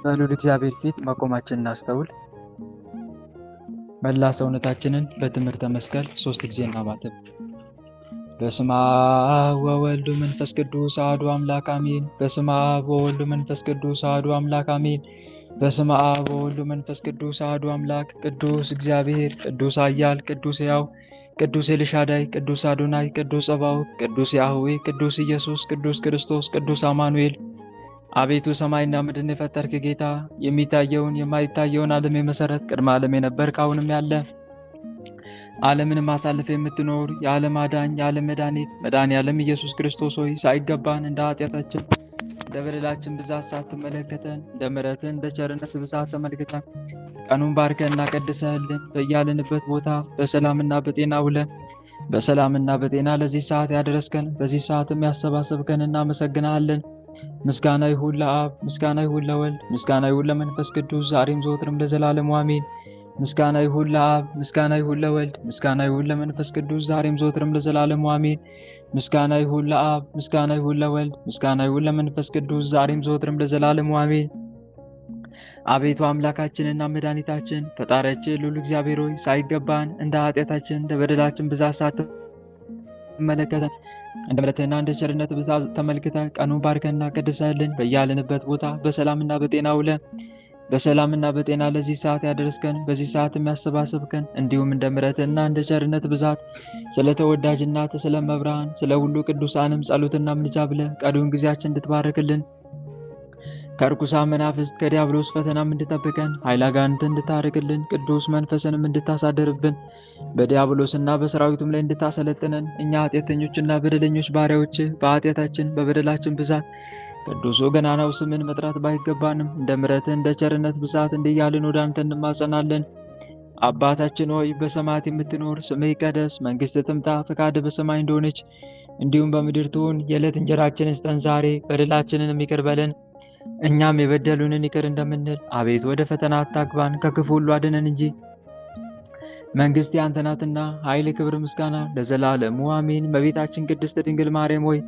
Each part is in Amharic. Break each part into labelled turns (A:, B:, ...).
A: በልዑል እግዚአብሔር ፊት መቆማችንን እናስተውል። መላ ሰውነታችንን በትምህርተ መስቀል 3 ጊዜ እናማትብ። በስመ አብ ወወልድ ወመንፈስ ቅዱስ አሐዱ አምላክ አሜን። በስመ አብ ወወልድ ወመንፈስ ቅዱስ አሐዱ አምላክ አሜን። በስመ አብ ወወልድ ወመንፈስ ቅዱስ አሐዱ አምላክ። ቅዱስ እግዚአብሔር፣ ቅዱስ ኃያል፣ ቅዱስ ሕያው፣ ቅዱስ ኤልሻዳይ፣ ቅዱስ አዶናይ፣ ቅዱስ ጸባኦት፣ ቅዱስ ያህዌ፣ ቅዱስ ኢየሱስ፣ ቅዱስ ክርስቶስ፣ ቅዱስ አማኑኤል። አቤቱ ሰማይና ምድርን የፈጠርክ ጌታ፣ የሚታየውን የማይታየውን ዓለም የመሰረት ቅድመ ዓለም የነበርክ አሁንም ያለ ዓለምንም አሳልፈ የምትኖር የዓለም አዳኝ የዓለም መድኃኒት መድኃኔ ዓለም ኢየሱስ ክርስቶስ ሆይ ሳይገባን እንደ ኃጢአታችን እንደ በደላችን ብዛት ሳትመለከተን እንደ ምሕረትህ እንደ ቸርነት ብዛት ተመልክተን ቀኑን ባርከንና ቀድሰህልን በያለንበት ቦታ በሰላምና በጤና ውለን በሰላምና በጤና ለዚህ ሰዓት ያደረስከን በዚህ ሰዓትም ያሰባሰብከን እናመሰግናለን። ምስጋና ይሁን ለአብ፣ ምስጋና ይሁን ለወልድ፣ ምስጋና ይሁን ለመንፈስ ቅዱስ ዛሬም ዘወትርም ለዘላለሙ አሜን። ምስጋና ይሁን ለአብ፣ ምስጋና ይሁን ለወልድ፣ ምስጋና ይሁን ለመንፈስ ቅዱስ ዛሬም ዘወትርም ለዘላለሙ አሜን። ምስጋና ይሁን ለአብ፣ ምስጋና ይሁን ለወልድ፣ ምስጋና ይሁን ለመንፈስ ቅዱስ ዛሬም ዘወትርም ለዘላለሙ አሜን። አቤቱ አምላካችንና መድኃኒታችን ፈጣሪያችን ልዑል እግዚአብሔር ሆይ ሳይገባን እንደ ኃጢአታችን እንደ በደላችን ብዛት ሳትመለከተን እንደ ምሕረትህና እንደ ቸርነት ብዛት ተመልክተህ ቀኑን ባርከንና ቀድሰህልን በያለንበት ቦታ በሰላምና በጤና ውለን በሰላምና በጤና ለዚህ ሰዓት ያደረስከን በዚህ ሰዓት የሚያሰባስብከን እንዲሁም እንደ ምሕረትህና እንደ ቸርነት ብዛት ስለ ተወዳጅ እናት ስለ መብርሃን ስለ ሁሉ ቅዱሳንም ጸሎትና ምልጃ ብለህ ቀሪውን ጊዜያችን እንድትባርክልን ከርኩሳን መናፍስት ከዲያብሎስ ፈተናም እንድጠብቀን ኃይለ አጋንንትን እንድታርቅልን ቅዱስ መንፈስንም እንድታሳደርብን በዲያብሎስና በሰራዊቱም ላይ እንድታሰለጥነን እኛ ኃጢአተኞችና በደለኞች ባሪያዎች በኃጢአታችን በበደላችን ብዛት ቅዱሱ ገናናው ስምን መጥራት ባይገባንም እንደ ምሕረትህ እንደ ቸርነት ብዛት እንዲያልን ወደ አንተ እንማጸናለን። አባታችን ሆይ በሰማያት የምትኖር ስምህ ይቀደስ፣ መንግሥትህ ትምጣ፣ ፈቃድህ በሰማይ እንደሆነች እንዲሁም በምድር ትሁን። የዕለት እንጀራችንን ስጠን ዛሬ፣ በደላችንን ይቅር በለን እኛም የበደሉንን ይቅር እንደምንል። አቤቱ ወደ ፈተና አታግባን ከክፉ ሁሉ አድነን እንጂ መንግሥት ያንተ ናትና ኃይል፣ ክብር፣ ምስጋና ለዘላለሙ አሜን። እመቤታችን ቅድስት ድንግል ማርያም ሆይ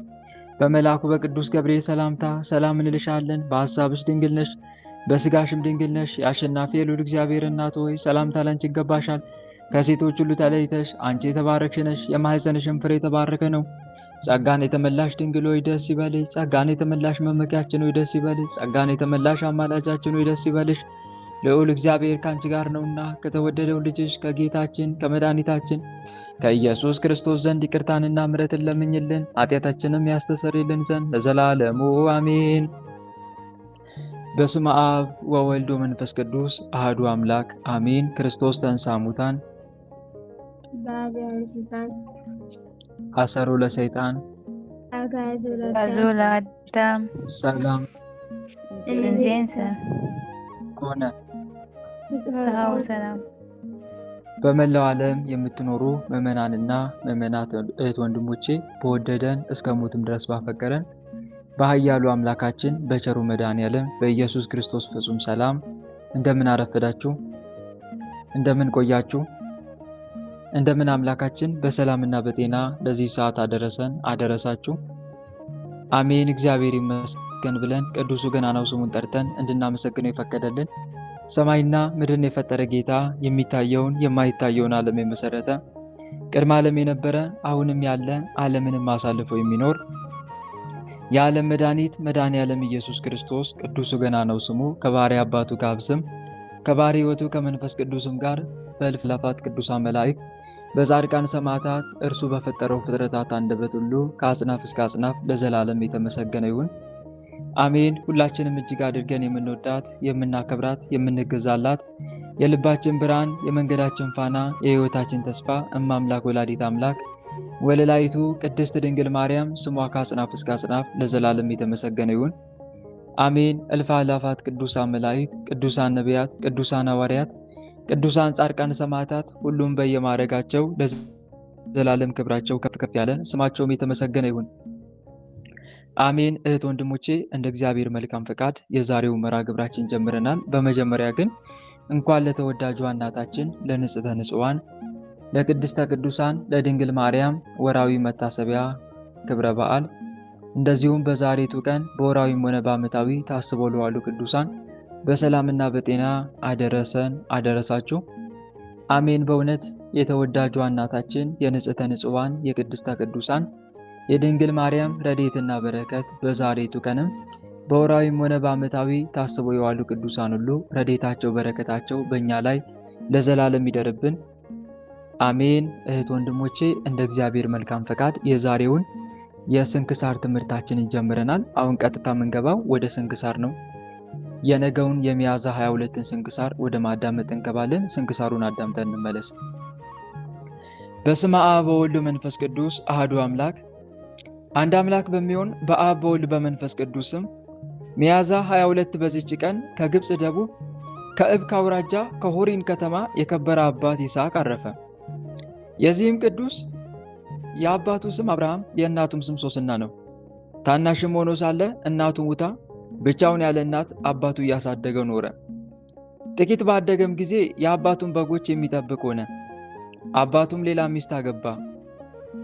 A: በመልአኩ በቅዱስ ገብርኤል ሰላምታ ሰላም እንልሻለን። በሐሳብሽ ድንግል ነሽ፣ በሥጋሽም ድንግል ነሽ። የአሸናፊ የልዑል እግዚአብሔር እናት ሆይ ሰላምታ ላንቺ ይገባሻል። ከሴቶች ሁሉ ተለይተሽ አንቺ የተባረክሽ ነሽ፣ የማኅፀንሽም ፍሬ የተባረከ ነው። ጸጋን የተመላሽ ድንግል ሆይ ደስ ይበልሽ። ጸጋን የተመላሽ መመኪያችን ሆይ ደስ ይበልሽ። ጸጋን የተመላሽ አማላጃችን ሆይ ደስ ይበልሽ። ልዑል እግዚአብሔር ከአንቺ ጋር ነውና ከተወደደው ልጅሽ ከጌታችን ከመድኃኒታችን ከኢየሱስ ክርስቶስ ዘንድ ይቅርታንና ምሕረትን ለምኝልን ኃጢአታችንም ያስተሰርይልን ዘንድ ለዘላለሙ አሜን። በስመ አብ ወወልድ ወመንፈስ ቅዱስ አሐዱ አምላክ አሜን። ክርስቶስ ተንሥአ እሙታን አሰሮ ለሰይጣን
B: አግዓዞ ለአዳም
A: ሰላም
B: እንዜንሰ
A: ኮነ።
B: ፍስሐው ሰላም።
A: በመላው ዓለም የምትኖሩ ምዕመናንና ምዕመናት እህት ወንድሞቼ በወደደን እስከ ሞትም ድረስ ባፈቀረን በኃያሉ አምላካችን በቸሩ መድኃኔዓለም በኢየሱስ ክርስቶስ ፍጹም ሰላም እንደምን አረፈዳችሁ? እንደምን ቆያችሁ? እንደምን አምላካችን በሰላምና በጤና ለዚህ ሰዓት አደረሰን አደረሳችሁ? አሜን። እግዚአብሔር ይመስገን ብለን ቅዱሱ ገናናው ስሙን ጠርተን እንድናመሰግነው የፈቀደልን ሰማይና ምድርን የፈጠረ ጌታ የሚታየውን የማይታየውን ዓለም የመሰረተ ቅድመ ዓለም የነበረ አሁንም ያለ ዓለምንም አሳልፎ የሚኖር የዓለም መድኃኒት መድኃኔ ዓለም ኢየሱስ ክርስቶስ ቅዱሱ ገናናው ስሙ ከባሕርይ አባቱ ከአብ ስም ከባሕርይ ሕይወቱ ከመንፈስ ቅዱስም ጋር በእልፍ አእላፋት ቅዱሳን መላእክት በጻድቃን ሰማዕታት እርሱ በፈጠረው ፍጥረታት አንደበት ሁሉ ከአጽናፍ እስከ አጽናፍ ለዘላለም የተመሰገነ ይሁን አሜን። ሁላችንም እጅግ አድርገን የምንወዳት የምናከብራት የምንገዛላት የልባችን ብርሃን የመንገዳችን ፋና የሕይወታችን ተስፋ እማምላክ ወላዲት አምላክ ወለላይቱ ቅድስት ድንግል ማርያም ስሟ ከአጽናፍ እስከ አጽናፍ ለዘላለም የተመሰገነ ይሁን አሜን። እልፍ አእላፋት ቅዱሳን መላእክት ቅዱሳን ነቢያት ቅዱሳን ሐዋርያት ቅዱሳን ጻድቃን ሰማዕታት ሁሉም በየማዕረጋቸው ለዘላለም ክብራቸው ከፍ ከፍ ያለ ስማቸውም የተመሰገነ ይሁን አሜን። እህት ወንድሞቼ እንደ እግዚአብሔር መልካም ፈቃድ የዛሬው መርሐ ግብራችን ጀምረናል። በመጀመሪያ ግን እንኳን ለተወዳጇ እናታችን ለንጽሕተ ንጹሐን ለቅድስተ ቅዱሳን ለድንግል ማርያም ወራዊ መታሰቢያ ክብረ በዓል እንደዚሁም በዛሬቱ ቀን በወራዊም ሆነ በዓመታዊ ታስበው ለዋሉ ቅዱሳን በሰላምና በጤና አደረሰን አደረሳችሁ። አሜን። በእውነት የተወዳጇ እናታችን የንጽሕተ ንጹሐን የቅድስተ ቅዱሳን የድንግል ማርያም ረድኤትና በረከት በዛሬቱ ቀንም በወራዊም ሆነ በዓመታዊ ታስበው የዋሉ ቅዱሳን ሁሉ ረድኤታቸው በረከታቸው በእኛ ላይ ለዘላለም ይደርብን፣ አሜን። እህት ወንድሞቼ፣ እንደ እግዚአብሔር መልካም ፈቃድ የዛሬውን የስንክሳር ትምህርታችንን ጀምረናል። አሁን ቀጥታ የምንገባው ወደ ስንክሳር ነው። የነገውን የሚያዝያ 22ን ስንክሳር ወደ ማዳመጥ እንገባለን። ስንክሳሩን አዳምጠን እንመለስ። በስመ አብ ወወልድ ወመንፈስ ቅዱስ አሐዱ አምላክ አንድ አምላክ በሚሆን በአብ በወልድ በመንፈስ ቅዱስ ስም ሚያዝያ 22 በዚች ቀን ከግብፅ ደቡብ ከዕብቅ አውራጃ ከሆሪን ከተማ የከበረ አባት ይስሐቅ አረፈ። የዚህም ቅዱስ የአባቱ ስም አብርሃም የእናቱም ስም ሶስና ነው። ታናሽም ሆኖ ሳለ እናቱ ሙታ ብቻውን ያለ እናት አባቱ እያሳደገው ኖረ። ጥቂት ባደገም ጊዜ የአባቱን በጎች የሚጠብቅ ሆነ። አባቱም ሌላ ሚስት አገባ።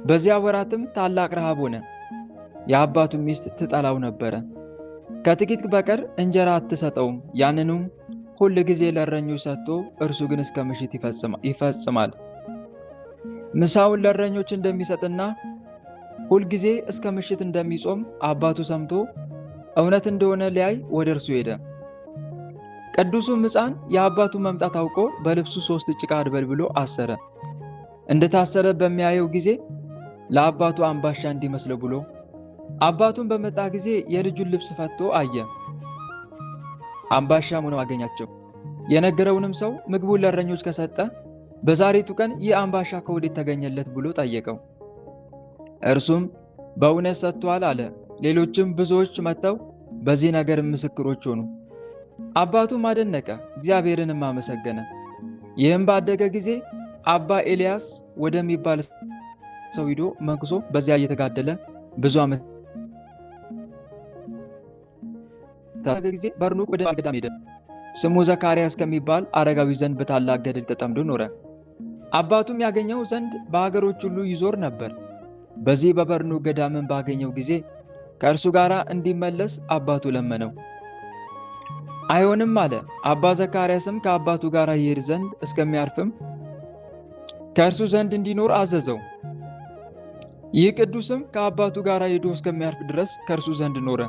A: በዚያ ወራትም ታላቅ ረሃብ ሆነ። የአባቱን ሚስት ትጠላው ነበረ። ከጥቂት በቀር እንጀራ አትሰጠውም። ያንኑም ሁል ጊዜ ለእረኞች ሰጥቶ እርሱ ግን እስከ ምሽት ይፈጽማል። ምሳውን ለእረኞች እንደሚሰጥና ሁል ጊዜ እስከ ምሽት እንደሚጾም አባቱ ሰምቶ እውነት እንደሆነ ሊያይ ወደ እርሱ ሄደ። ቅዱሱም ሕፃን የአባቱ መምጣት አውቆ በልብሱ 3 ጭቃ አድበልብሎ አሰረ። እንደታሰረ በሚያየው ጊዜ ለአባቱ አምባሻ እንዲመስለው ብሎ አባቱን በመጣ ጊዜ የልጁን ልብስ ፈቶ አየ። አምባሻም ሆነው አገኛቸው። የነገረውንም ሰው ምግቡን ለእረኞች ከሰጠ በዛሬቱ ቀን ይህ አምባሻ ከወዴት ተገኘለት ብሎ ጠየቀው። እርሱም በእውነት ሰጥቷል አለ። ሌሎችም ብዙዎች መጥተው በዚህ ነገር ምስክሮች ሆኑ። አባቱም አደነቀ፣ እግዚአብሔርንም አመሰገነ። ይህም ባደገ ጊዜ አባ ኤልያስ ወደሚባል ሰው ሂዶ መንኩሶ በዚያ እየተጋደለ ብዙ ዓመት ጊዜ በርኑቅ ወደ ገዳም ሄደ። ስሙ ዘካርያስ ከሚባል አረጋዊ ዘንድ በታላቅ ገድል ተጠምዶ ኖረ። አባቱም ያገኘው ዘንድ በሀገሮች ሁሉ ይዞር ነበር። በዚህ በበርኑቅ ገዳምን ባገኘው ጊዜ ከእርሱ ጋር እንዲመለስ አባቱ ለመነው። አይሆንም አለ። አባ ዘካርያስም ከአባቱ ጋር ይሄድ ዘንድ እስከሚያርፍም ከእርሱ ዘንድ እንዲኖር አዘዘው። ይህ ቅዱስም ከአባቱ ጋር ሄዶ እስከሚያርፍ ድረስ ከእርሱ ዘንድ ኖረ።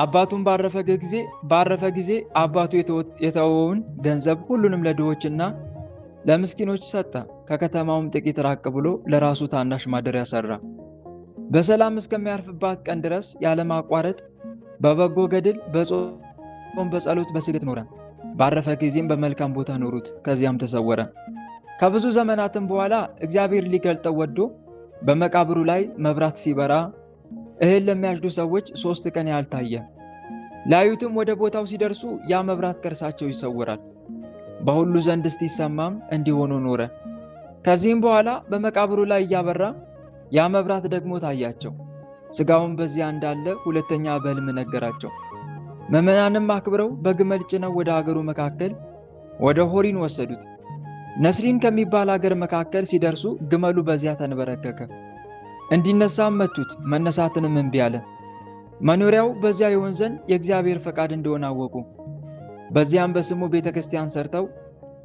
A: አባቱም ባረፈ ጊዜ አባቱ የተወውን ገንዘብ ሁሉንም ለድሆችና ለምስኪኖች ሰጠ። ከከተማውም ጥቂት ራቅ ብሎ ለራሱ ታናሽ ማደሪያ ሰራ። በሰላም እስከሚያርፍባት ቀን ድረስ ያለማቋረጥ በበጎ ገድል በጾም በጸሎት በስግደት ኖረ። ባረፈ ጊዜም በመልካም ቦታ ኖሩት። ከዚያም ተሰወረ። ከብዙ ዘመናትም በኋላ እግዚአብሔር ሊገልጠው ወዶ በመቃብሩ ላይ መብራት ሲበራ እህል ለሚያጭዱ ሰዎች 3 ቀን ያህል ታየ። ላዩትም ወደ ቦታው ሲደርሱ ያ መብራት ከእርሳቸው ይሰወራል። በሁሉ ዘንድ እስቲሰማም እንዲሆኑ ኖረ። ከዚህም በኋላ በመቃብሩ ላይ እያበራ ያ መብራት ደግሞ ታያቸው። ሥጋውን በዚያ እንዳለ ሁለተኛ በሕልም ነገራቸው። ምዕመናንም አክብረው በግመል ጭነው ወደ አገሩ መካከል ወደ ሆሪን ወሰዱት። ነስሪን ከሚባል አገር መካከል ሲደርሱ ግመሉ በዚያ ተንበረከከ። እንዲነሳም መቱት። መነሳትንም እምቢ አለ። መኖሪያው በዚያ ይሆን ዘንድ የእግዚአብሔር ፈቃድ እንደሆነ አወቁ። በዚያም በስሙ ቤተ ክርስቲያን ሰርተው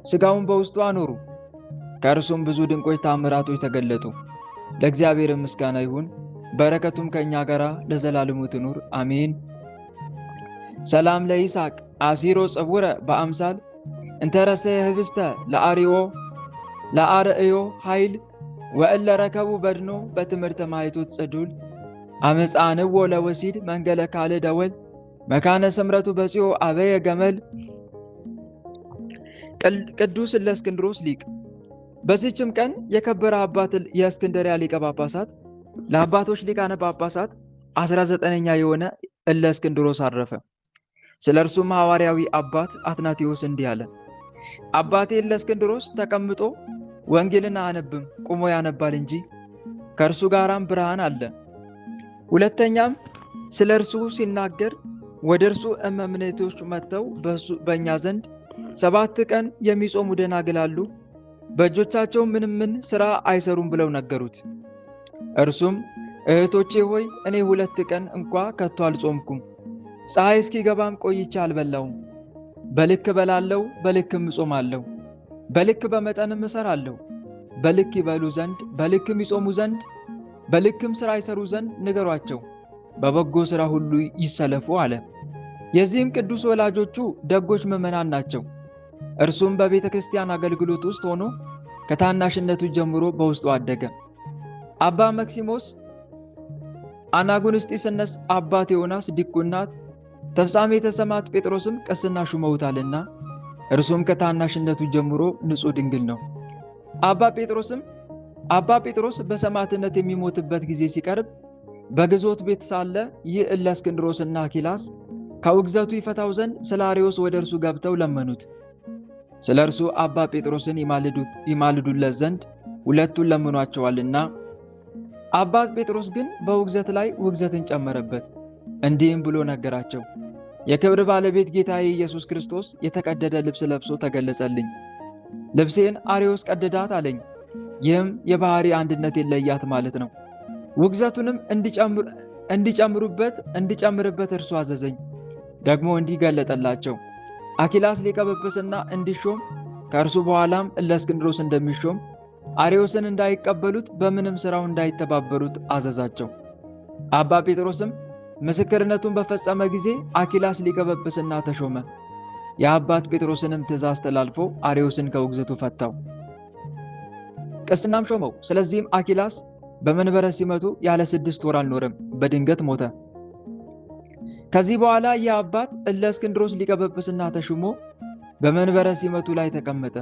A: ሥጋውን በውስጡ አኖሩ። ከእርሱም ብዙ ድንቆች ታምራቶች ተገለጡ። ለእግዚአብሔር ምስጋና ይሁን፣ በረከቱም ከእኛ ጋር ለዘላለሙ ትኑር አሜን። ሰላም ለይስሐቅ አሲሮ ጽቡረ በአምሳል እንተረሰየ ህብስተ ለአርእዮ ኃይል ወእለ ረከቡ በድኖ በትምህርተ ማኅቶት ጽዱል አመፃንዎ ለወሲድ መንገለ ካል ደወል መካነ ስምረቱ በጽዮ አበየ ገመል። ቅዱስ እለእስክንድሮስ ሊቅ። በዚህችም ቀን የከበረ አባት የእስክንድርያ ሊቀ ጳጳሳት ለአባቶች ሊቃነ ጳጳሳት 19ኛ የሆነ እለእስክንድሮስ አረፈ። ስለ እርሱም ሐዋርያዊ አባት አትናቴዎስ እንዲህ አለ። አባቴ እለእስክንድሮስ ተቀምጦ ወንጌልን አያነብም፣ ቆሞ ያነባል እንጂ፣ ከእርሱ ጋራም ብርሃን አለ። ሁለተኛም ስለ እርሱ ሲናገር ወደ እርሱ እመምኔቶች መጥተው በእኛ ዘንድ 7 ቀን የሚጾሙ ደናግል አሉ፣ በእጆቻቸው ምን ሥራ አይሰሩም ብለው ነገሩት። እርሱም እህቶቼ ሆይ እኔ 2 ቀን እንኳ ከቶ አልጾምኩም፣ ፀሐይ እስኪገባም ቆይቼ አልበላውም። በልክ እበላለሁ፣ በልክም እጾማለሁ፣ በልክ በመጠንም እሰራለሁ። በልክ ይበሉ ዘንድ በልክም ይጾሙ ዘንድ በልክም ሥራ ይሰሩ ዘንድ ንገሯቸው፣ በበጎ ሥራ ሁሉ ይሰለፉ አለ። የዚህም ቅዱስ ወላጆቹ ደጎች ምዕመናን ናቸው። እርሱም በቤተ ክርስቲያን አገልግሎት ውስጥ ሆኖ ከታናሽነቱ ጀምሮ በውስጡ አደገ። አባ መክሲሞስ አናጉንስጢስነስ፣ አባት ዮናስ ዲቁና፣ ተፍጻሜተ ሰማዕት ጴጥሮስም ቅስና ሹመውታልና እርሱም ከታናሽነቱ ጀምሮ ንጹሕ ድንግል ነው። አባ ጴጥሮስ በሰማዕትነት የሚሞትበት ጊዜ ሲቀርብ በግዞት ቤት ሳለ ይህ እለእስክንድሮስና አኪላስ ከውግዘቱ ይፈታው ዘንድ ስለ አርዮስ ወደ እርሱ ገብተው ለመኑት። ስለ እርሱ አባ ጴጥሮስን ይማልዱለት ዘንድ ሁለቱን ለምኗቸዋልና። አባ ጴጥሮስ ግን በውግዘት ላይ ውግዘትን ጨመረበት። እንዲህም ብሎ ነገራቸው። የክብር ባለቤት ጌታዬ ኢየሱስ ክርስቶስ የተቀደደ ልብስ ለብሶ ተገለጸልኝ። ልብሴን አርዮስ ቀደዳት አለኝ። ይህም የባህሪ አንድነት የለያት ማለት ነው። ውግዘቱንም እንዲጨምርበት እርሱ አዘዘኝ። ደግሞ እንዲህ ገለጠላቸው። አኪላስ ሊቀ ጵጵስና እንዲሾም ከእርሱ በኋላም እለእስክንድሮስ እንደሚሾም አርዮስን እንዳይቀበሉት በምንም ሥራው እንዳይተባበሩት አዘዛቸው። አባ ጴጥሮስም ምስክርነቱን በፈጸመ ጊዜ አኪላስ ሊቀ ጵጵስና ተሾመ። የአባት ጴጥሮስንም ትእዛዝ ተላልፎ አርዮስን ከውግዘቱ ፈታው፣ ቅስናም ሾመው። ስለዚህም አኪላስ በመንበረ ሲመቱ ያለ 6 ወር አልኖረም፣ በድንገት ሞተ። ከዚህ በኋላ ይህ አባት እለእስክንድሮስ ሊቀ ጵጵስና ተሹሞ በመንበረ ሲመቱ ላይ ተቀመጠ።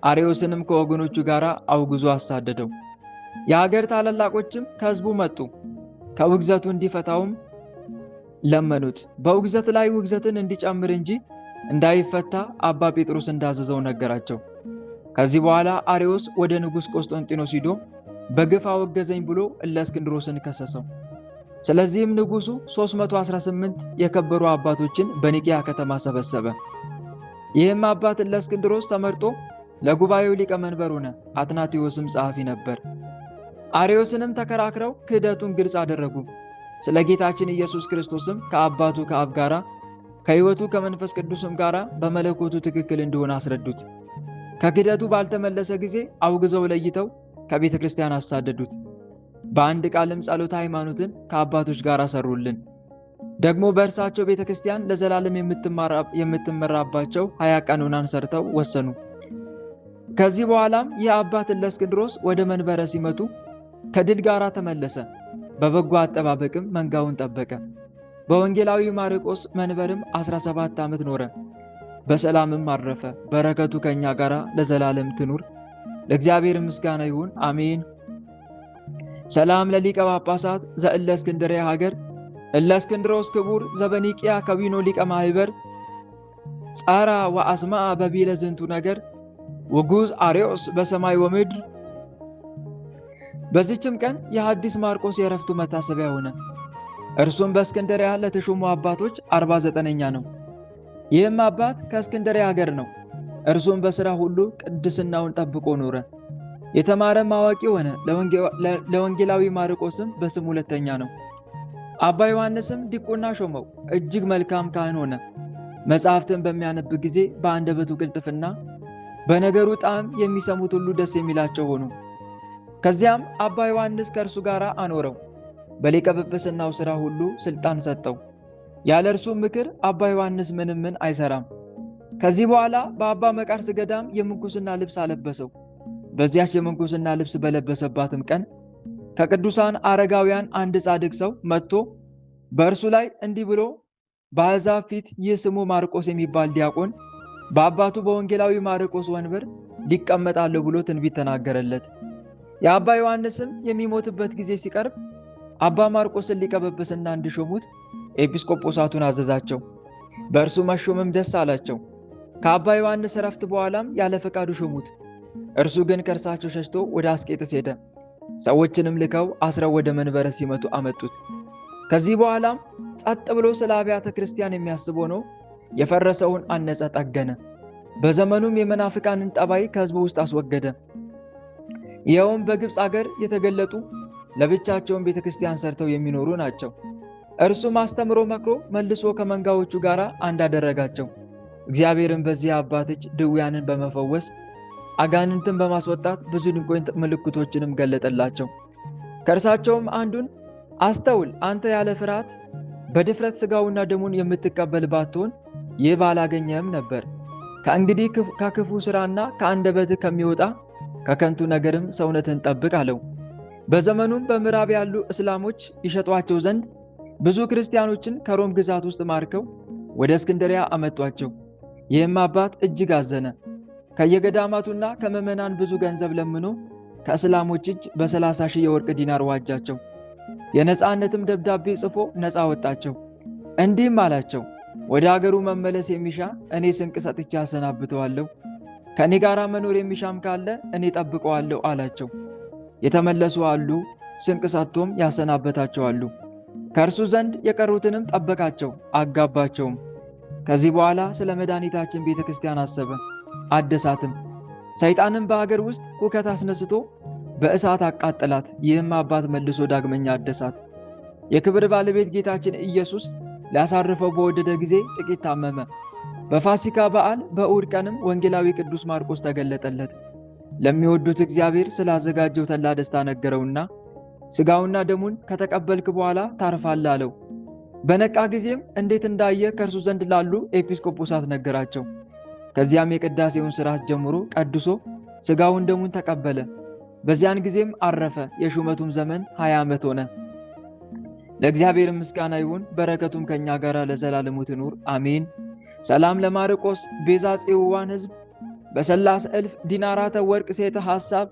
A: አርዮስንም ከወገኖቹ ጋር አውግዞ አሳደደው። የሀገር ታላላቆችም ከሕዝቡ መጡ፣ ከውግዘቱ እንዲፈታውም ለመኑት። በውግዘት ላይ ውግዘትን እንዲጨምር እንጂ እንዳይፈታ አባ ጴጥሮስ እንዳዘዘው ነገራቸው። ከዚህ በኋላ አርዮስ ወደ ንጉሥ ቆስጠንጢኖስ ሂዶ በግፍ አወገዘኝ ብሎ እለእስክንድሮስን ከሰሰው። ስለዚህም ንጉሡ 318 የከበሩ አባቶችን በኒቅያ ከተማ ሰበሰበ። ይህም አባት እለእስክንድሮስ ተመርጦ ለጉባኤው ሊቀመንበር ሆነ። አትናቴዎስም ጸሐፊ ነበር። አርዮስንም ተከራክረው ክህደቱን ግልጽ አደረጉ። ስለ ጌታችን ኢየሱስ ክርስቶስም ከአባቱ ከአብ ጋራ ከሕይወቱ ከመንፈስ ቅዱስም ጋራ በመለኮቱ ትክክል እንደሆነ አስረዱት። ከክህደቱ ባልተመለሰ ጊዜ አውግዘው ለይተው ከቤተ ክርስቲያን አሳደዱት። በአንድ ቃልም ጸሎተ ሃይማኖትን ከአባቶች ጋር ሰሩልን። ደግሞ በእርሳቸው ቤተ ክርስቲያን ለዘላለም የምትመራባቸው 20 ቀኖናን ሰርተው ወሰኑ። ከዚህ በኋላም ይህ አባት እለእስክንድሮስ ወደ መንበረ ሲመቱ ከድል ጋር ተመለሰ። በበጎ አጠባበቅም መንጋውን ጠበቀ። በወንጌላዊ ማርቆስ መንበርም 17 ዓመት ኖረ። በሰላምም አረፈ። በረከቱ ከእኛ ጋር ለዘላለም ትኑር። ለእግዚአብሔር ምስጋና ይሁን፣ አሜን። ሰላም ለሊቀ ጳጳሳት ዘእለእስክንድርያ ሀገር እለእስክንድሮስ ክቡር ዘበኒቅያ ከዊኖ ሊቀ ማህበር ጻራ ወአስማአ በቢለ ዝንቱ ነገር ውጉዝ አርዮስ በሰማይ ወምድር። በዚህችም ቀን የሐዲስ ማርቆስ የዕረፍቱ መታሰቢያ ሆነ። እርሱም በእስክንድርያ ለተሾሙ አባቶች 49ኛ ነው። ይህም አባት ከእስክንድርያ ሀገር ነው። እርሱም በሥራ ሁሉ ቅድስናውን ጠብቆ ኖረ። የተማረም አዋቂ ሆነ። ለወንጌላዊ ማርቆስም በስም 2ኛ ነው። አባ ዮሐንስም ዲቁና ሾመው። እጅግ መልካም ካህን ሆነ። መጽሐፍትን በሚያነብ ጊዜ በአንደበቱ ቅልጥፍና፣ በነገሩ ጣዕም የሚሰሙት ሁሉ ደስ የሚላቸው ሆኑ። ከዚያም አባ ዮሐንስ ከእርሱ ጋር አኖረው። በሊቀ ጵጵስናው ሥራ ሁሉ ሥልጣን ሰጠው። ያለ እርሱ ምክር አባ ዮሐንስ ምንም አይሰራም። ከዚህ በኋላ በአባ መቃርስ ገዳም የምንኩስና ልብስ አለበሰው። በዚያች የምንኩስና ልብስ በለበሰባትም ቀን ከቅዱሳን አረጋውያን አንድ ጻድቅ ሰው መጥቶ በእርሱ ላይ እንዲህ ብሎ በአሕዛብ ፊት ይህ ስሙ ማርቆስ የሚባል ዲያቆን በአባቱ በወንጌላዊ ማርቆስ ወንበር ሊቀመጣለሁ ብሎ ትንቢት ተናገረለት። የአባ ዮሐንስም የሚሞትበት ጊዜ ሲቀርብ አባ ማርቆስን ሊቀ ጵጵስና እንዲሾሙት ኤጲስቆጶሳቱን አዘዛቸው። በእርሱ መሾምም ደስ አላቸው። ከአባ ዮሐንስ ዕረፍት በኋላም ያለ ፈቃዱ ሾሙት። እርሱ ግን ከእርሳቸው ሸሽቶ ወደ አስቄጥስ ሄደ። ሰዎችንም ልከው አስረው ወደ መንበረ ሲመቱ አመጡት። ከዚህ በኋላም ጸጥ ብሎ ስለ አብያተ ክርስቲያን የሚያስብ ሆኖ የፈረሰውን አነጸ፣ ጠገነ። በዘመኑም የመናፍቃንን ጠባይ ከሕዝቡ ውስጥ አስወገደ። ይኸውም በግብፅ አገር የተገለጡ ለብቻቸውን ቤተ ክርስቲያን ሰርተው የሚኖሩ ናቸው። እርሱም አስተምሮ መክሮ መልሶ ከመንጋዎቹ ጋር አንድ አደረጋቸው። እግዚአብሔርም በዚህ አባት እጅ ድውያንን በመፈወስ አጋንንትን በማስወጣት ብዙ ድንቆች ምልክቶችንም ገለጠላቸው። ከእርሳቸውም አንዱን አስተውል፣ አንተ ያለ ፍርሃት በድፍረት ሥጋውና ደሙን የምትቀበል ባትሆን ይህ ባላገኘህም ነበር። ከእንግዲህ ከክፉ ሥራና ከአንደበትህ ከሚወጣ ከከንቱ ነገርም ሰውነትን ጠብቅ አለው። በዘመኑም በምዕራብ ያሉ እስላሞች ይሸጧቸው ዘንድ ብዙ ክርስቲያኖችን ከሮም ግዛት ውስጥ ማርከው ወደ እስክንድሪያ አመጧቸው። ይህም አባት እጅግ አዘነ። ከየገዳማቱና ከምዕመናን ብዙ ገንዘብ ለምኖ ከእስላሞች እጅ በ30,000 የወርቅ ዲናር ዋጃቸው። የነፃነትም ደብዳቤ ጽፎ ነፃ ወጣቸው። እንዲህም አላቸው፣ ወደ አገሩ መመለስ የሚሻ እኔ ስንቅ ሰጥቼ አሰናብተዋለሁ፣ ከእኔ ጋር መኖር የሚሻም ካለ እኔ ጠብቀዋለሁ አላቸው። የተመለሱ አሉ፣ ስንቅ ሰጥቶም ያሰናበታቸው አሉ። ከእርሱ ዘንድ የቀሩትንም ጠበቃቸው፣ አጋባቸውም። ከዚህ በኋላ ስለ መድኃኒታችን ቤተ ክርስቲያን አሰበ፣ አደሳትም። ሰይጣንም በአገር ውስጥ ሁከት አስነስቶ በእሳት አቃጠላት። ይህም አባት መልሶ ዳግመኛ አደሳት። የክብር ባለቤት ጌታችን ኢየሱስ ሊያሳርፈው በወደደ ጊዜ ጥቂት ታመመ። በፋሲካ በዓል በእሑድ ቀንም ወንጌላዊ ቅዱስ ማርቆስ ተገለጠለት። ለሚወዱት እግዚአብሔር ስላዘጋጀው ተላ ደስታ ነገረውና ሥጋውና ደሙን ከተቀበልክ በኋላ ታርፋለህ አለው። በነቃ ጊዜም እንዴት እንዳየ ከእርሱ ዘንድ ላሉ ኤጲስቆጶሳት ነገራቸው። ከዚያም የቅዳሴውን ሥርዓት ጀምሮ ቀድሶ ሥጋውን ደሙን ተቀበለ። በዚያን ጊዜም አረፈ። የሹመቱም ዘመን 20 ዓመት ሆነ። ለእግዚአብሔር ምስጋና ይሁን፣ በረከቱም ከእኛ ጋር ለዘላለሙ ትኑር አሜን። ሰላም ለማርቆስ ቤዛ ጽዋን ሕዝብ በ30 እልፍ ዲናራተ ወርቅ ሴተ ሐሳብ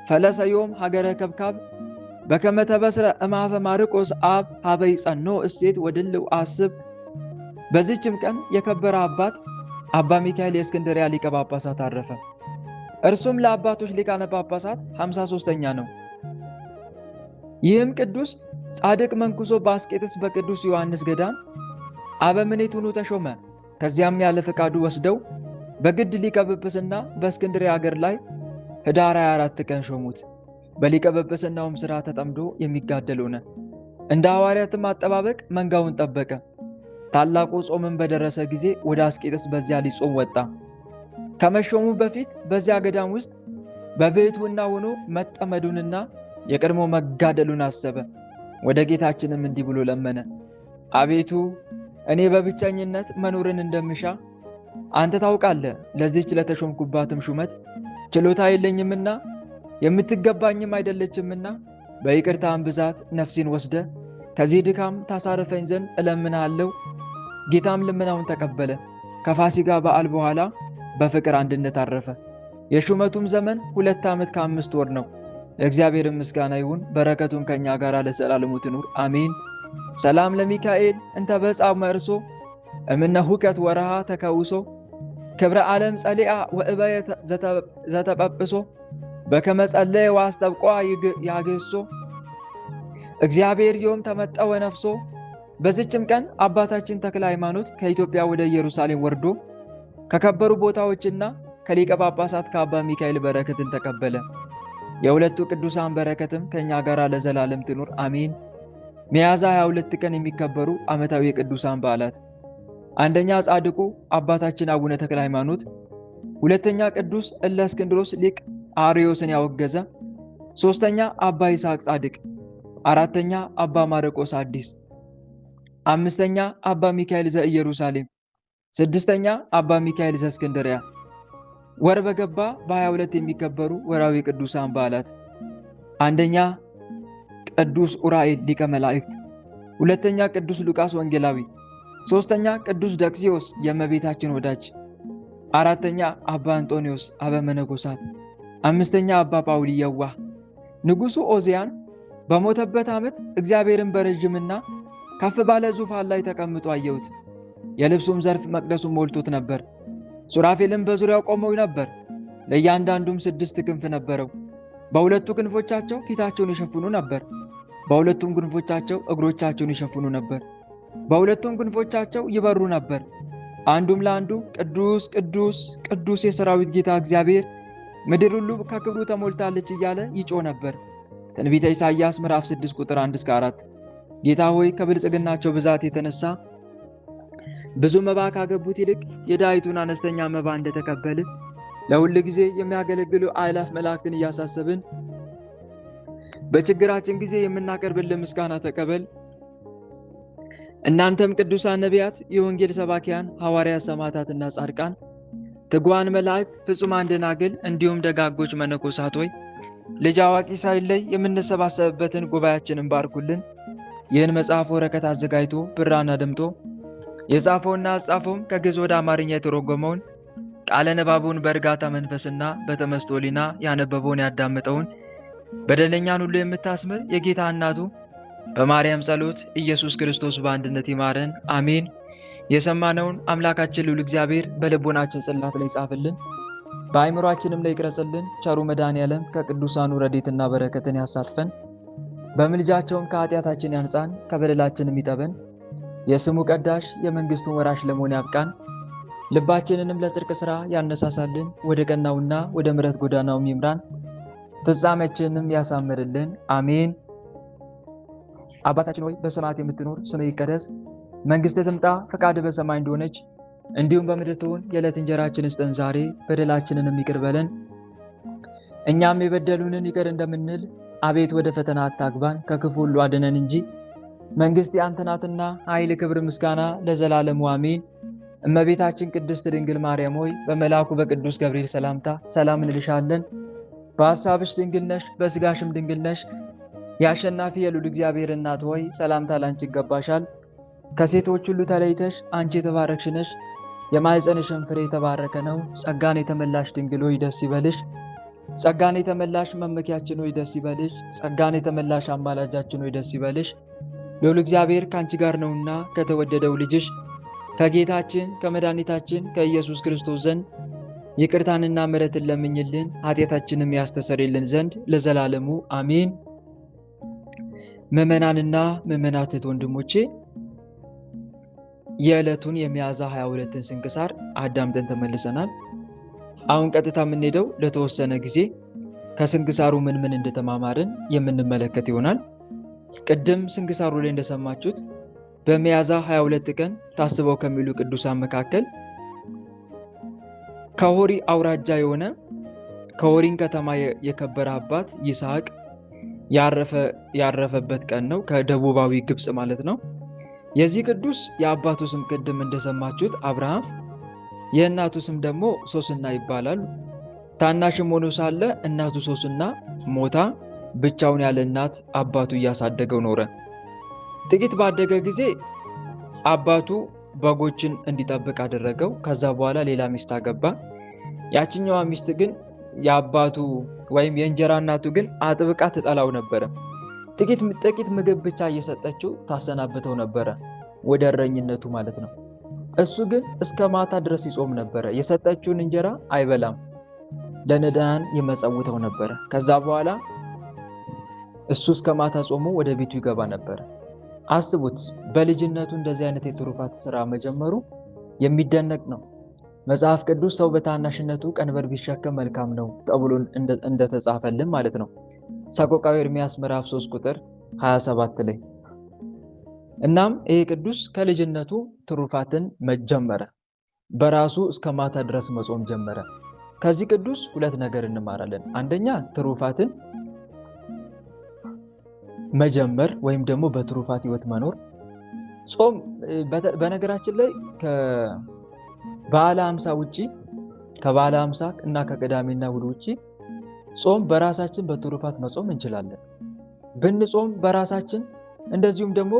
A: ፈለሰዮም ሀገረ ከብካብ በከመ ተበስረ እምኀበ ማርቆስ አብ ሀበይ ጸኖ እሴት ወድልው አስብ። በዚህችም ቀን የከበረ አባት አባ ሚካኤል የእስክንድርያ ሊቀ ጳጳሳት አረፈ። እርሱም ለአባቶች ሊቃነ ጳጳሳት 53ኛ ነው። ይህም ቅዱስ ጻድቅ መንኩሶ በአስቄጥስ በቅዱስ ዮሐንስ ገዳም አበምኔት ሆኖ ተሾመ። ከዚያም ያለ ፈቃዱ ወስደው በግድ ሊቀ ጵጵስና በእስክንድርያ ሀገር ላይ ኅዳር 24 ቀን ሾሙት። በሊቀ ጵጵስናውም ሥራ ተጠምዶ የሚጋደል ሆነ። እንደ ሐዋርያትም አጠባበቅ መንጋውን ጠበቀ። ታላቁ ጾምን በደረሰ ጊዜ ወደ አስቄጥስ በዚያ ሊጾም ወጣ። ከመሾሙ በፊት በዚያ ገዳም ውስጥ በብሕትውና ሆኖ መጠመዱንና የቀድሞ መጋደሉን አሰበ። ወደ ጌታችንም እንዲህ ብሎ ለመነ። አቤቱ እኔ በብቸኝነት መኖርን እንደምሻ አንተ ታውቃለህ። ለዚህች ለተሾምኩባትም ሹመት ችሎታ የለኝምና የምትገባኝም አይደለችምና በይቅርታም ብዛት ነፍሴን ወስደ ከዚህ ድካም ታሳርፈኝ ዘንድ እለምንሃለሁ። ጌታም ልመናውን ተቀበለ። ከፋሲጋ በዓል በኋላ በፍቅር አንድነት አረፈ። የሹመቱም ዘመን 2 ዓመት ከ5 ወር ነው። ለእግዚአብሔር ምስጋና ይሁን፣ በረከቱም ከእኛ ጋር ለዘላለሙ ትኑር አሜን። ሰላም ለሚካኤል እንተ በጻዕ መርሶ እምነ ሁከት ወረሃ ተከውሶ ክብረ ዓለም ጸሊአ ወእበየ ዘተጰጵሶ በከመ ጸለየ ወአስጠብቆ ያገሶ እግዚአብሔር ዮም ተመጠወ ነፍሶ። በዚችም ቀን አባታችን ተክለ ሃይማኖት ከኢትዮጵያ ወደ ኢየሩሳሌም ወርዶ ከከበሩ ቦታዎችና ከሊቀ ጳጳሳት ከአባ ሚካኤል በረከትን ተቀበለ። የሁለቱ ቅዱሳን በረከትም ከእኛ ጋር ለዘላለም ትኑር አሜን። ሚያዝያ 22 ቀን የሚከበሩ ዓመታዊ የቅዱሳን በዓላት፣ አንደኛ ጻድቁ አባታችን አቡነ ተክለ ሃይማኖት፣ ሁለተኛ ቅዱስ እለእስክንድሮስ ሊቅ አርዮስን ያወገዘ፣ ሦስተኛ አባ ይስሐቅ ጻድቅ፣ አራተኛ አባ ማርቆስ አዲስ፣ አምስተኛ አባ ሚካኤል ዘኢየሩሳሌም፣ ስድስተኛ አባ ሚካኤል ዘእስክንድርያ። ወር በገባ በ22 የሚከበሩ ወራዊ ቅዱሳን በዓላት፣ አንደኛ ቅዱስ ኡራኤል ሊቀ መላእክት፣ ሁለተኛ ቅዱስ ሉቃስ ወንጌላዊ፣ ሦስተኛ ቅዱስ ደክሲዮስ የእመቤታችን ወዳጅ፣ አራተኛ አባ አንጦኒዮስ አበ መነኮሳት፣ አምስተኛ አባ ጳውሊ የዋህ። ንጉሡ ኦዚያን በሞተበት ዓመት እግዚአብሔርን በረዥምና ከፍ ባለ ዙፋን ላይ ተቀምጦ አየሁት። የልብሱም ዘርፍ መቅደሱን ሞልቶት ነበር። ሱራፌልም በዙሪያው ቆመው ነበር። ለእያንዳንዱም 6 ክንፍ ነበረው። በሁለቱ ክንፎቻቸው ፊታቸውን ይሸፍኑ ነበር፣ በሁለቱም ክንፎቻቸው እግሮቻቸውን ይሸፍኑ ነበር፣ በሁለቱም ክንፎቻቸው ይበሩ ነበር። አንዱም ለአንዱ ቅዱስ ቅዱስ ቅዱስ የሰራዊት ጌታ እግዚአብሔር፣ ምድር ሁሉ ከክብሩ ተሞልታለች እያለ ይጮህ ነበር። ትንቢተ ኢሳይያስ ምዕራፍ 6 ቁጥር 1-4። ጌታ ሆይ ከብልጽግናቸው ብዛት የተነሳ ብዙ መባ ካገቡት ይልቅ የድሃይቱን አነስተኛ መባ እንደተቀበልን ለሁል ጊዜ የሚያገለግሉ አእላፍ መላእክትን እያሳሰብን በችግራችን ጊዜ የምናቀርብልን ምስጋና ተቀበል። እናንተም ቅዱሳን ነቢያት፣ የወንጌል ሰባኪያን ሐዋርያት፣ ሰማዕታትና ጻድቃን፣ ትጉሃን መላእክት፣ ፍጹማን ደናግል እንዲሁም ደጋጎች መነኮሳት ሆይ ልጅ አዋቂ ሳይለይ የምንሰባሰብበትን ጉባኤያችንን ባርኩልን። ይህን መጽሐፍ ወረቀት አዘጋጅቶ ብራና ደምጦ የጻፈውና አጻፈውም ከግዕዝ ወደ አማርኛ የተረጎመውን ቃለ ንባቡን በእርጋታ መንፈስና በተመስጦ ሕሊና ያነበበውን ያዳመጠውን በደለኛን ሁሉ የምታስምር የጌታ እናቱ በማርያም ጸሎት ኢየሱስ ክርስቶስ በአንድነት ይማረን፣ አሜን። የሰማነውን አምላካችን ልዑል እግዚአብሔር በልቦናችን ጽላት ላይ ጻፍልን፣ በአእምሯችንም ላይ ይቅረጽልን። ቸሩ መድኃኔዓለም ከቅዱሳኑ ረድኤትና በረከትን ያሳትፈን፣ በምልጃቸውም ከኃጢአታችን ያንጻን፣ ከበደላችንም ይጠበን። የስሙ ቀዳሽ የመንግስቱን ወራሽ ለመሆን ያብቃን። ልባችንንም ለጽድቅ ሥራ ያነሳሳልን፣ ወደ ቀናውና ወደ ምሕረት ጎዳናውም ይምራን፣ ፍጻሜያችንንም ያሳምርልን፣ አሜን። አባታችን ሆይ በሰማያት የምትኖር ስምህ ይቀደስ፣ መንግሥትህ ትምጣ፣ ፈቃድህ በሰማይ እንደሆነች እንዲሁም በምድር ትሁን። የዕለት እንጀራችንን ስጠን ዛሬ፣ በደላችንንም ይቅር በለን እኛም የበደሉንን ይቅር እንደምንል፣ አቤት ወደ ፈተና አታግባን ከክፉ ሁሉ አድነን እንጂ መንግሥት ያንተ ናትና ኃይል፣ ክብር፣ ምስጋና ለዘላለሙ አሜን። እመቤታችን ቅድስት ድንግል ማርያም ሆይ በመልአኩ በቅዱስ ገብርኤል ሰላምታ ሰላም እንልሻለን። በሐሳብሽ ድንግል ነሽ፣ በሥጋሽም ድንግል ነሽ። የአሸናፊ የልዑል እግዚአብሔር እናት ሆይ ሰላምታ ላንቺ ይገባሻል። ከሴቶች ሁሉ ተለይተሽ አንቺ የተባረክሽ ነሽ፣ የማኅፀንሽም ፍሬ የተባረከ ነው። ጸጋን የተመላሽ ድንግል ሆይ ደስ ይበልሽ። ጸጋን የተመላሽ መመኪያችን ሆይ ደስ ይበልሽ። ጸጋን የተመላሽ አማላጃችን ሆይ ደስ ይበልሽ። ልዑል እግዚአብሔር ከአንቺ ጋር ነውና ከተወደደው ልጅሽ ከጌታችን ከመድኃኒታችን ከኢየሱስ ክርስቶስ ዘንድ ይቅርታንና ምሕረትን ለምኝልን ኃጢአታችንም ያስተሰርይልን ዘንድ ለዘላለሙ አሜን። ምዕመናንና ምዕመናት ወንድሞቼ የዕለቱን የሚያዝያ 22ን ስንክሳር አዳምጠን ተመልሰናል። አሁን ቀጥታ የምንሄደው ለተወሰነ ጊዜ ከስንክሳሩ ምን እንደተማማርን የምንመለከት ይሆናል። ቅድም ስንክሳሩ ላይ እንደሰማችሁት በሚያዝያ 22 ቀን ታስበው ከሚሉ ቅዱሳን መካከል ከሆሪ አውራጃ የሆነ ከሆሪን ከተማ የከበረ አባት ይስሐቅ ያረፈበት ቀን ነው። ከደቡባዊ ግብጽ ማለት ነው። የዚህ ቅዱስ የአባቱ ስም ቅድም እንደሰማችሁት አብርሃም፣ የእናቱ ስም ደግሞ ሶስና ይባላል። ታናሽም ሆኖ ሳለ እናቱ ሶስና ሞታ ብቻውን ያለ እናት አባቱ እያሳደገው ኖረ። ጥቂት ባደገ ጊዜ አባቱ በጎችን እንዲጠብቅ አደረገው። ከዛ በኋላ ሌላ ሚስት አገባ። ያችኛዋ ሚስት ግን የአባቱ ወይም የእንጀራ እናቱ ግን አጥብቃ ትጠላው ነበረ። ጥቂት ምግብ ብቻ እየሰጠችው ታሰናብተው ነበረ፣ ወደ እረኝነቱ ማለት ነው። እሱ ግን እስከ ማታ ድረስ ይጾም ነበረ። የሰጠችውን እንጀራ አይበላም፣ ለነዳያን ይመጸውተው ነበረ። ከዛ በኋላ እሱ እስከ ማታ ጾሞ ወደ ቤቱ ይገባ ነበረ። አስቡት፣ በልጅነቱ እንደዚህ አይነት የትሩፋት ስራ መጀመሩ የሚደነቅ ነው። መጽሐፍ ቅዱስ ሰው በታናሽነቱ ቀንበር ቢሸከም መልካም ነው ተብሎ እንደተጻፈልን ማለት ነው። ሰቆቃወ ኤርምያስ ምዕራፍ 3 ቁጥር 27 ላይ። እናም ይሄ ቅዱስ ከልጅነቱ ትሩፋትን መጀመረ፣ በራሱ እስከ ማታ ድረስ መጾም ጀመረ። ከዚህ ቅዱስ ሁለት ነገር እንማራለን። አንደኛ ትሩፋትን መጀመር ወይም ደግሞ በትሩፋት ህይወት መኖር። ጾም በነገራችን ላይ ከባለ 50 ውጪ ከባለ 50 እና ከቅዳሜና እሑድ ውጪ ጾም በራሳችን በትሩፋት መጾም እንችላለን። ብንጾም በራሳችን እንደዚሁም ደግሞ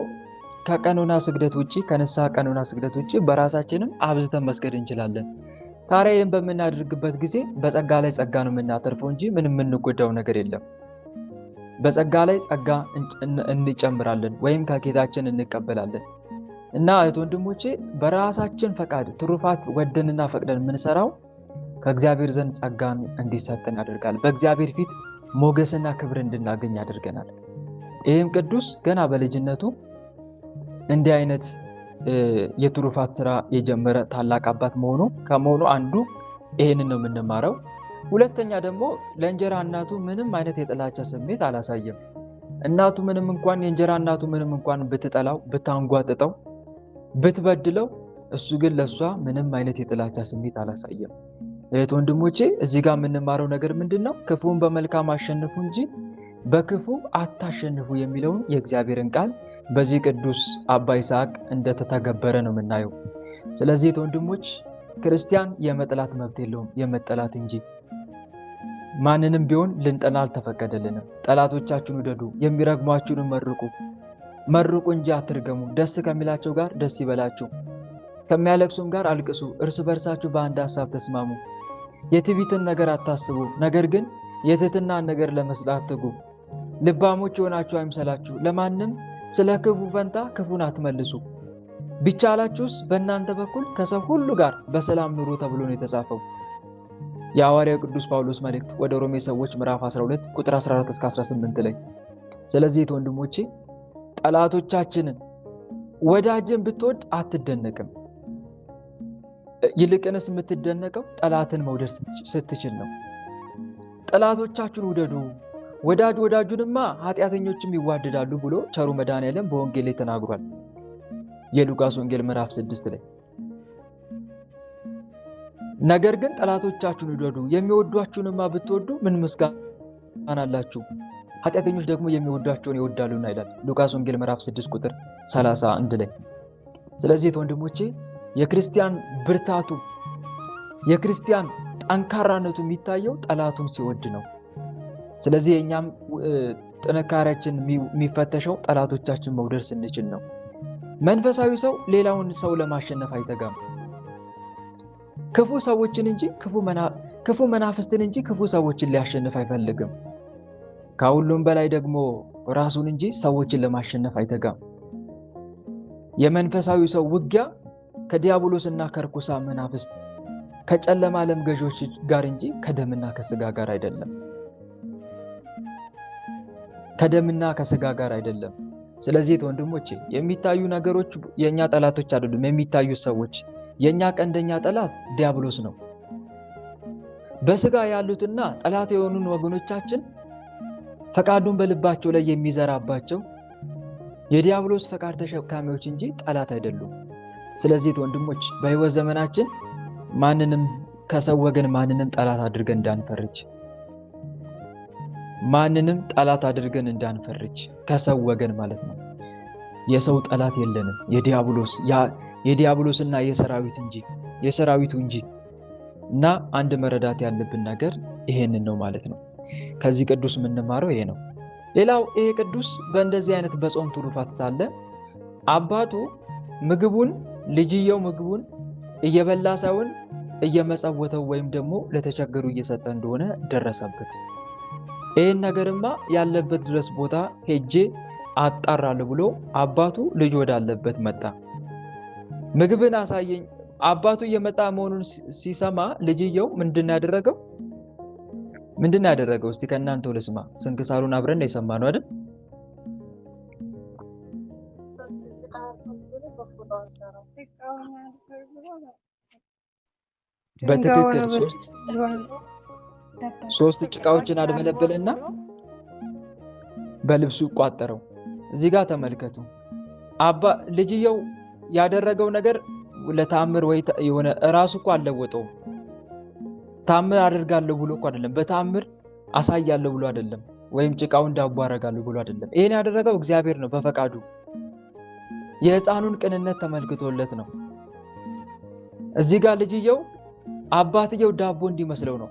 A: ከቀኖና ስግደት ውጪ ከንስሐ ቀኖና ስግደት ውጪ በራሳችንም አብዝተን መስገድ እንችላለን። ታዲያ ይህን በምናደርግበት ጊዜ በጸጋ ላይ ጸጋ ነው የምናተርፈው እንጂ ምንም የምንጎዳው ነገር የለም። በጸጋ ላይ ጸጋ እንጨምራለን ወይም ከጌታችን እንቀበላለን። እና እህት ወንድሞቼ በራሳችን ፈቃድ ትሩፋት ወደንና ፈቅደን የምንሰራው ከእግዚአብሔር ዘንድ ጸጋን እንዲሰጠን ያደርጋል። በእግዚአብሔር ፊት ሞገስና ክብር እንድናገኝ ያደርገናል። ይህም ቅዱስ ገና በልጅነቱ እንዲህ አይነት የትሩፋት ስራ የጀመረ ታላቅ አባት ከመሆኑ አንዱ ይሄንን ነው የምንማረው። ሁለተኛ ደግሞ ለእንጀራ እናቱ ምንም አይነት የጥላቻ ስሜት አላሳየም። እናቱ ምንም እንኳን የእንጀራ እናቱ ምንም እንኳን ብትጠላው፣ ብታንጓጥጠው፣ ብትበድለው እሱ ግን ለሷ ምንም አይነት የጥላቻ ስሜት አላሳየም። እህት ወንድሞቼ እዚህ ጋር የምንማረው ነገር ምንድነው? ክፉን በመልካም አሸንፉ እንጂ በክፉ አታሸንፉ የሚለውን የእግዚአብሔርን ቃል በዚህ ቅዱስ አባ ይስሐቅ እንደተተገበረ ነው የምናየው። ስለዚህ እህት ወንድሞች ክርስቲያን የመጥላት መብት የለውም የመጠላት እንጂ። ማንንም ቢሆን ልንጠላ አልተፈቀደልንም። ጠላቶቻችሁን ውደዱ፣ የሚረግሟችሁን መርቁ እንጂ አትርገሙ። ደስ ከሚላቸው ጋር ደስ ይበላችሁ፣ ከሚያለቅሱም ጋር አልቅሱ። እርስ በርሳችሁ በአንድ ሐሳብ ተስማሙ። የትዕቢትን ነገር አታስቡ፣ ነገር ግን የትሕትናን ነገር ለመስራት ትጉ። ልባሞች የሆናችሁ አይምሰላችሁ፣ ለማንም ስለ ክፉ ፈንታ ክፉን አትመልሱ። ቢቻላችሁስ በእናንተ በኩል ከሰው ሁሉ ጋር በሰላም ኑሩ ተብሎ ነው የተጻፈው። የሐዋርያው ቅዱስ ጳውሎስ መልእክት ወደ ሮሜ ሰዎች ምዕራፍ 12 ቁጥር 14 እስከ 18 ላይ። ስለዚህ ወንድሞቼ ጠላቶቻችንን ወዳጅን ብትወድ አትደነቅም። ይልቅንስ የምትደነቀው ጠላትን መውደድ ስትችል ነው። ጠላቶቻችሁን ውደዱ፣ ወዳጁንማ ኃጢአተኞችም ይዋደዳሉ ብሎ ቸሩ መድኃኔዓለም በወንጌል ላይ ተናግሯል። የሉቃስ ወንጌል ምዕራፍ 6 ላይ። ነገር ግን ጠላቶቻችሁን ውደዱ፣ የሚወዷችሁንማ ብትወዱ ምን ምስጋና አላችሁ? ኃጢአተኞች ደግሞ የሚወዷቸውን ይወዳሉና ይላል ሉቃስ ወንጌል ምዕራፍ 6 ቁጥር 31 ላይ። ስለዚህ ወንድሞቼ የክርስቲያን ብርታቱ የክርስቲያን ጠንካራነቱ የሚታየው ጠላቱን ሲወድ ነው። ስለዚህ የኛም ጥንካሬያችን የሚፈተሸው ጠላቶቻችን መውደድ ስንችል ነው። መንፈሳዊ ሰው ሌላውን ሰው ለማሸነፍ አይተጋም። ክፉ ሰዎችን እንጂ ክፉ መናፍስትን እንጂ ክፉ ሰዎችን ሊያሸንፍ አይፈልግም። ከሁሉም በላይ ደግሞ ራሱን እንጂ ሰዎችን ለማሸነፍ አይተጋም። የመንፈሳዊ ሰው ውጊያ ከዲያብሎስና ከርኩሳ መናፍስት ከጨለማ ዓለም ገዦች ጋር እንጂ ከደምና ከስጋ ጋር አይደለም። ከደምና ከስጋ ጋር አይደለም። ስለዚህ ወንድሞቼ የሚታዩ ነገሮች የኛ ጠላቶች አይደሉም። የሚታዩ ሰዎች የኛ ቀንደኛ ጠላት ዲያብሎስ ነው። በስጋ ያሉትና ጠላት የሆኑን ወገኖቻችን ፈቃዱን በልባቸው ላይ የሚዘራባቸው የዲያብሎስ ፈቃድ ተሸካሚዎች እንጂ ጠላት አይደሉም። ስለዚህ ወንድሞች በሕይወት ዘመናችን ማንንም ከሰው ወገን ማንንም ጠላት አድርገን እንዳንፈርጅ ከሰው ወገን ማለት ነው። የሰው ጠላት የለንም፣ የዲያብሎስና የሰራዊቱ እንጂ። እና አንድ መረዳት ያለብን ነገር ይሄንን ነው ማለት ነው። ከዚህ ቅዱስ የምንማረው ይሄ ነው። ሌላው ይሄ ቅዱስ በእንደዚህ አይነት በጾም ትሩፋት ሳለ አባቱ ልጅየው ምግቡን እየበላ ሳይሆን እየመጸወተው ወይም ደግሞ ለተቸገሩ እየሰጠ እንደሆነ ደረሰበት። ይህን ነገርማ ያለበት ድረስ ቦታ ሄጄ አጣራለሁ ብሎ አባቱ ልጅ ወዳለበት መጣ። ምግብን አሳየኝ። አባቱ እየመጣ መሆኑን ሲሰማ ልጅየው ምንድን ያደረገው? እስቲ ከእናንተው ልስማ። ስንክሳሩን አብረን የሰማነው አይደል? በትክክል ሶስት ጭቃዎችን አድበለበለና በልብሱ ቋጠረው። እዚህ ጋር ተመልከቱ። ልጅየው ያደረገው ነገር ለታምር ወይ የሆነ ራሱ እኮ አልለወጠው። ታምር አደርጋለሁ ብሎ እኮ አይደለም። በታምር አሳያለሁ ብሎ አይደለም። ወይም ጭቃውን ዳቦ አደርጋለሁ ብሎ አይደለም። ይሄን ያደረገው እግዚአብሔር ነው በፈቃዱ። የሕፃኑን ቅንነት ተመልክቶለት ነው። እዚህ ጋር ልጅየው አባትየው ዳቦ እንዲመስለው ነው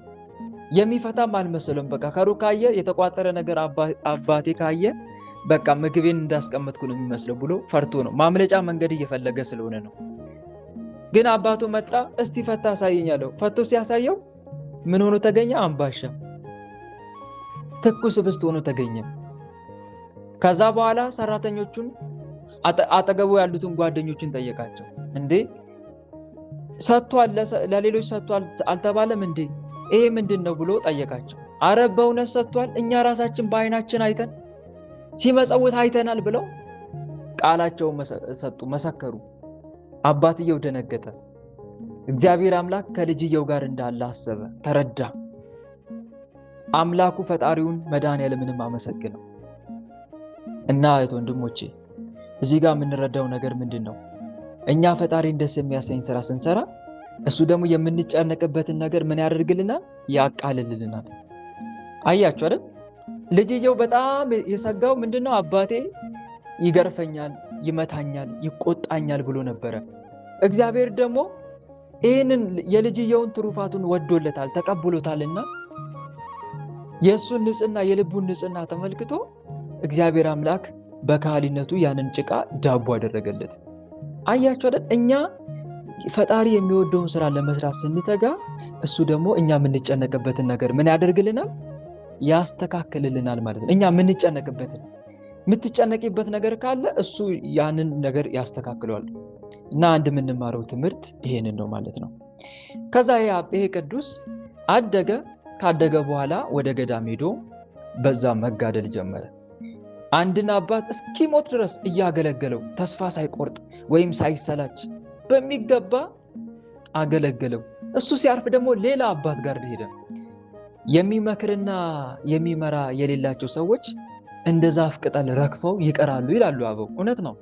A: የሚፈታም አልመሰለም። በቃ ከሩቅ ካየ የተቋጠረ ነገር አባቴ ካየ በቃ ምግቤን እንዳስቀመጥኩ ነው የሚመስለው ብሎ ፈርቶ ነው። ማምለጫ መንገድ እየፈለገ ስለሆነ ነው። ግን አባቱ መጣ። እስቲ ፈታ አሳየኝ አለው። ፈቶ ሲያሳየው ምን ሆኖ ተገኘ? አምባሻ ትኩስ ህብስት ሆኖ ተገኘ። ከዛ በኋላ ሰራተኞቹን አጠገቡ ያሉትን ጓደኞችን ጠየቃቸው። እንዴ ሰጥቷል፣ ለሌሎች ሰጥቷል አልተባለም እንዴ? ይሄ ምንድነው ብሎ ጠየቃቸው። አረ በእውነት ሰጥቷል፣ እኛ ራሳችን በአይናችን አይተን ሲመጸውት አይተናል ብለው ቃላቸውን ሰጡ፣ መሰከሩ። አባትየው ደነገጠ። እግዚአብሔር አምላክ ከልጅየው ጋር እንዳለ አሰበ፣ ተረዳ። አምላኩ ፈጣሪውን መድኃኔዓለምንም አመሰግነው። እና እህት ወንድሞቼ እዚህ ጋር የምንረዳው ነገር ምንድነው? እኛ ፈጣሪን ደስ የሚያሰኝ ስራ ስንሰራ እሱ ደግሞ የምንጨነቅበትን ነገር ምን ያደርግልናል? ያቃልልልናል። አያችሁ አይደል? ልጅየው በጣም የሰጋው ምንድነው? አባቴ ይገርፈኛል፣ ይመታኛል፣ ይቆጣኛል ብሎ ነበረ። እግዚአብሔር ደግሞ ይህንን የልጅየውን ትሩፋቱን ወዶለታል፣ ተቀብሎታልና የእሱን ንጽህና የልቡን ንጽህና ተመልክቶ እግዚአብሔር አምላክ በካህሊነቱ ያንን ጭቃ ዳቦ አደረገለት። አያችሁ አይደል? እኛ ፈጣሪ የሚወደውን ስራ ለመስራት ስንተጋ እሱ ደግሞ እኛ የምንጨነቅበትን ነገር ምን ያደርግልናል? ያስተካክልልናል ማለት ነው። እኛ የምትጨነቂበት ነገር ካለ እሱ ያንን ነገር ያስተካክለዋል። እና አንድ የምንማረው ትምህርት ይሄንን ነው ማለት ነው። ከዛ ይሄ ቅዱስ አደገ። ካደገ በኋላ ወደ ገዳም ሄዶ በዛ መጋደል ጀመረ። አንድን አባት እስኪሞት ድረስ እያገለገለው ተስፋ ሳይቆርጥ ወይም ሳይሰላች በሚገባ አገለገለው። እሱ ሲያርፍ ደግሞ ሌላ አባት ጋር ሄደ። የሚመክርና የሚመራ የሌላቸው ሰዎች እንደ ዛፍ ቅጠል ረግፈው ይቀራሉ ይላሉ አበው። እውነት ነው።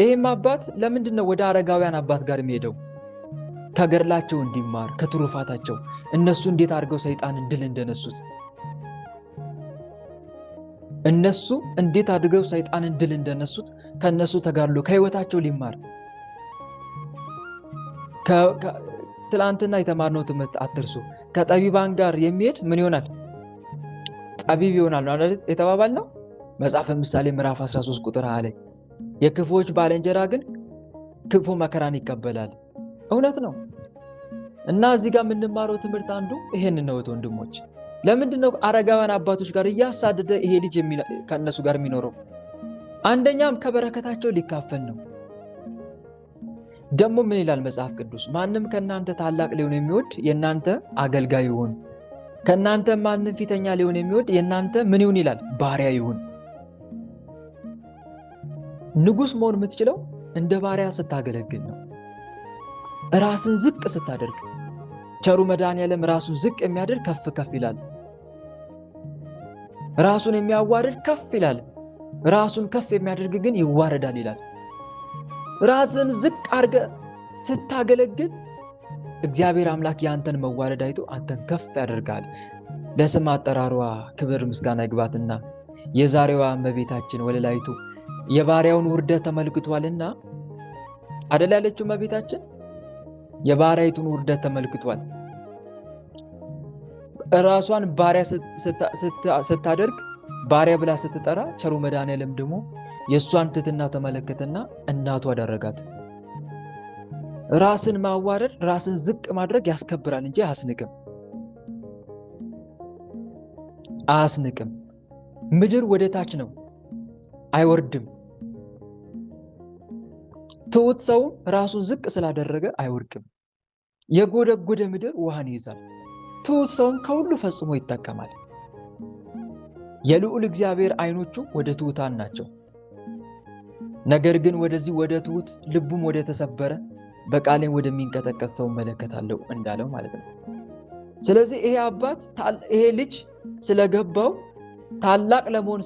A: ይህም አባት ለምንድነው ወደ አረጋውያን አባት ጋር የሚሄደው? ከገድላቸው እንዲማር፣ ከትሩፋታቸው እነሱ እንዴት አድርገው ሰይጣንን ድል እንደነሱት ከነሱ ተጋድሎ ከህይወታቸው ሊማር። ትላንትና የተማርነው ትምህርት አትርሱ። ከጠቢባን ጋር የሚሄድ ምን ይሆናል? ጠቢብ ይሆናል ነው የተባባልነው። መጽሐፈ ምሳሌ ምዕራፍ 13 ቁጥር 20 ላይ የክፉዎች ባልንጀራ ግን ክፉ መከራን ይቀበላል። እውነት ነው። እና እዚህ ጋር የምንማረው ትምህርት አንዱ ይሄንን ነው ወንድሞች። ለምንድነው አረጋውያን አባቶች ጋር እያሳደደ ይሄ ልጅ ከነሱ ጋር የሚኖረው? አንደኛም ከበረከታቸው ሊካፈል ነው። ደግሞ ምን ይላል መጽሐፍ ቅዱስ? ማንም ከናንተ ታላቅ ሊሆን የሚወድ የናንተ አገልጋይ ይሁን፣ ከናንተ ማንም ፊተኛ ሊሆን የሚወድ የናንተ ምን ይሁን ይላል? ባሪያ ይሁን። ንጉስ መሆን የምትችለው እንደ ባሪያ ስታገለግል ነው። ራስን ዝቅ ስታደርግ። ቸሩ መድኃኔዓለም ራሱን ዝቅ የሚያደርግ ከፍ ከፍ ይላል። ራሱን የሚያዋርድ ከፍ ይላል። ራሱን ከፍ የሚያደርግ ግን ይዋረዳል ይላል። ራስን ዝቅ አድርገ ስታገለግል እግዚአብሔር አምላክ ያንተን መዋረድ አይቶ አንተን ከፍ ያደርጋል። ለስም አጠራሯ ክብር ምስጋና ይግባትና የዛሬዋ እመቤታችን ወለላይቱ የባሪያውን ውርደት ተመልክቷልና አይደል ያለችው እመቤታችን? የባሪያይቱን ውርደት ተመልክቷል። ራሷን ባሪያ ስታደርግ ባሪያ ብላ ስትጠራ ቸሩ መድኃኔዓለም ደግሞ የእሷን ትሕትና ተመለከተና እናቱ አደረጋት። ራስን ማዋረድ ራስን ዝቅ ማድረግ ያስከብራል እንጂ አያስንቅም። ምድር ወደ ታች ነው፣ አይወርድም። ትሑት ሰው ራሱን ዝቅ ስላደረገ አይወድቅም። የጎደጎደ ምድር ውሃን ይይዛል። ትሑት ሰውን ከሁሉ ፈጽሞ ይጠቀማል። የልዑል እግዚአብሔር ዓይኖቹ ወደ ትሑታን ናቸው። ነገር ግን ወደዚህ ወደ ትሑት ልቡም ወደ ተሰበረ በቃሌን ወደሚንቀጠቀጥ ሰው መለከታለሁ እንዳለው ማለት ነው። ስለዚህ ይሄ አባት ይሄ ልጅ ስለገባው ታላቅ ለመሆን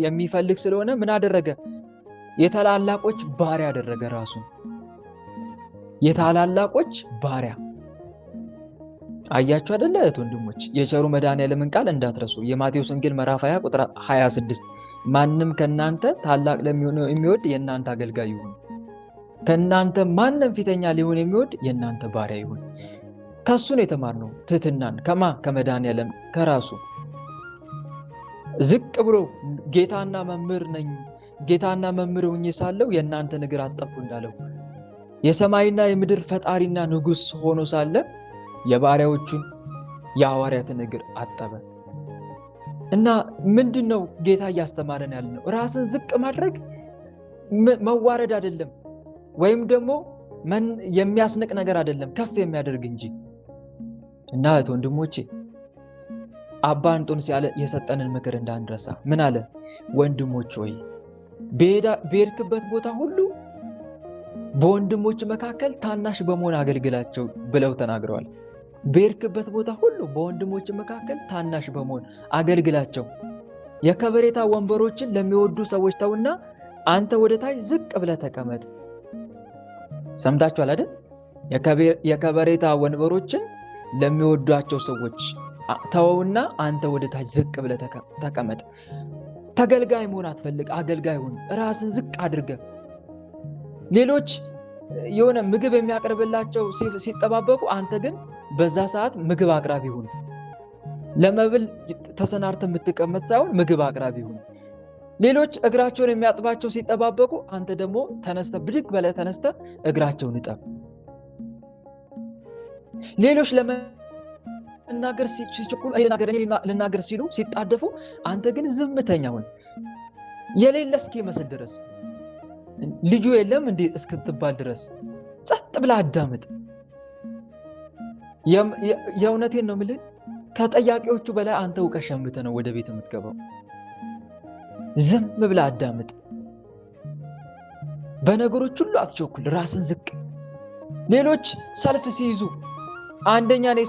A: የሚፈልግ ስለሆነ ምን አደረገ? የታላላቆች ባሪያ አደረገ ራሱን። የታላላቆች ባሪያ። አያችሁ አይደለ ወንድሞች? የቸሩ መድኃኔዓለምን ቃል እንዳትረሱ። የማቴዎስ ወንጌል ምዕራፍ 20 ቁጥር 26 ማንም ከናንተ ታላቅ የሚወድ የናንተ አገልጋይ ይሁን፣ ከናንተ ማንም ፊተኛ ሊሆን የሚወድ የናንተ ባሪያ ይሁን። ከሱ ነው የተማርነው ትሕትናን። ከመድኃኔዓለም ከራሱ ዝቅ ብሎ ጌታና መምህር ነኝ፣ ጌታና መምህር ሆኜ ሳለው የናንተ እግር አጠብኩ እንዳለው የሰማይና የምድር ፈጣሪና ንጉስ ሆኖ ሳለ የባሪያዎቹን የሐዋርያትን እግር አጠበ። እና ምንድነው ጌታ እያስተማረን ያለው? ራስን ዝቅ ማድረግ መዋረድ አይደለም፣ ወይም ደግሞ የሚያስንቅ ነገር አይደለም፣ ከፍ የሚያደርግ እንጂ። እና ወንድሞቼ አባ እንጦንስ ያለ የሰጠንን ምክር እንዳንረሳ። ምን አለ? ወንድሞች ሆይ በሄድክበት ቦታ ሁሉ በወንድሞች መካከል ታናሽ በመሆን አገልግላቸው ብለው ተናግረዋል። በሄድክበት ቦታ ሁሉ በወንድሞች መካከል ታናሽ በመሆን አገልግላቸው። የከበሬታ ወንበሮችን ለሚወዱ ሰዎች ተውና አንተ ወደ ታች ዝቅ ብለህ ተቀመጥ። ሰምታችኋል አይደል? የከበሬታ ወንበሮችን ለሚወዷቸው ሰዎች ተውና አንተ ወደ ታች ዝቅ ብለህ ተቀመጥ። ተገልጋይ መሆን አትፈልግ፣ አገልጋይ ሁን። ራስን ዝቅ አድርገህ ሌሎች የሆነ ምግብ የሚያቀርብላቸው ሲጠባበቁ አንተ ግን በዛ ሰዓት ምግብ አቅራቢ ሁን። ለመብል ተሰናርተህ የምትቀመጥ ሳይሆን ምግብ አቅራቢ ሁን። ሌሎች እግራቸውን የሚያጥባቸው ሲጠባበቁ አንተ ደግሞ ተነስተህ ብድግ ብለህ ተነስተህ እግራቸውን እጠብ። ሌሎች ለመናገር ሲቸኩሉ ልናገር ሲሉ ሲጣደፉ አንተ ግን ዝምተኛ ሁን። የሌለ እስኪመስል ድረስ ልጁ የለም እንዴ እስክትባል ድረስ ጸጥ ብለህ አዳምጥ። የእውነቴን ነው የምልህ፣ ከጠያቂዎቹ በላይ አንተ እውቀት ሸምተህ ነው ወደ ቤት የምትገባው። ዝም ብለህ አዳምጥ። በነገሮች ሁሉ አትቸኩል፣ ራስን ዝቅ። ሌሎች ሰልፍ ሲይዙ አንደኛ እኔ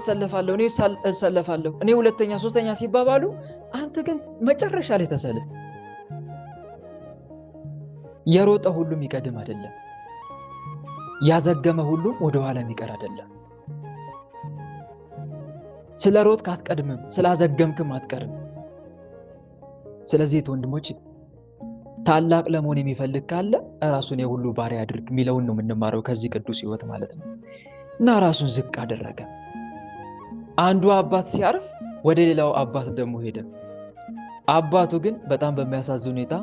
A: እሰለፋለሁ፣ እኔ ሁለተኛ ሶስተኛ ሲባባሉ አንተ ግን መጨረሻ ላይ ተሰልፍ። የሮጠ ሁሉም ይቀድም አይደለም፣ ያዘገመ ሁሉም ወደ ኋላ የሚቀር አይደለም። ስለ ሮጥክ አትቀድምም፣ ስላዘገምክም አትቀርም። ስለዚህ ወንድሞች ታላቅ ለመሆን የሚፈልግ ካለ ራሱን የሁሉ ባሪያ አድርግ የሚለውን ነው የምንማረው ከዚህ ቅዱስ ሕይወት ማለት ነው። እና ራሱን ዝቅ አደረገ። አንዱ አባት ሲያርፍ ወደ ሌላው አባት ደግሞ ሄደ። አባቱ ግን በጣም በሚያሳዝን ሁኔታ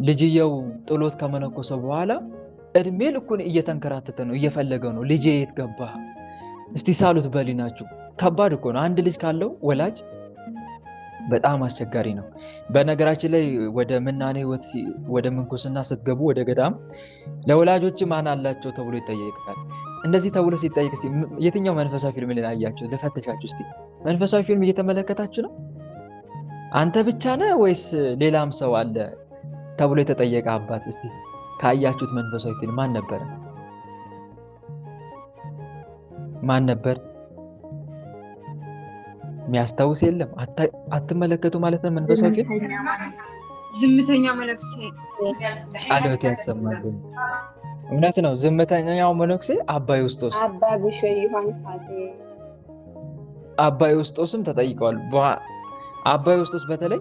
A: ልጅየው ጥሎት ከመነኮሰ በኋላ እድሜ ልኩን እየተንከራተተ ነው፣ እየፈለገው ነው። ልጄ የት ገባ? እስቲ ሳሉት በሊናችሁ። ከባድ እኮ ነው። አንድ ልጅ ካለው ወላጅ በጣም አስቸጋሪ ነው። በነገራችን ላይ ወደ ምናኔ ሕይወት ወደ ምንኩስና ስትገቡ ወደ ገዳም ለወላጆች ማን አላቸው ተብሎ ይጠየቃል። እንደዚህ ተብሎ ሲጠየቅ እስቲ የትኛው መንፈሳዊ ፊልም ላይ አያችሁ? ልፈትሻችሁ እስቲ። መንፈሳዊ ፊልም እየተመለከታችሁ ነው? አንተ ብቻ ነህ ወይስ ሌላም ሰው አለ ተብሎ የተጠየቀ አባት እስቲ ካያችሁት መንፈሳዊ ፊልም ማን ነበር? ማን ነበር? የሚያስታውስ የለም። አትመለከቱ ማለት ነው መንፈሳዊ ፊልም።
C: ዝምተኛ መነኩሴ
A: ቃልዎት ያሰማልን። እውነት ነው። ዝምተኛው መነኩሴ አባ ዮስጦስ፣ አባ ዮስጦስም ተጠይቀዋል። አባ ዮስጦስ በተለይ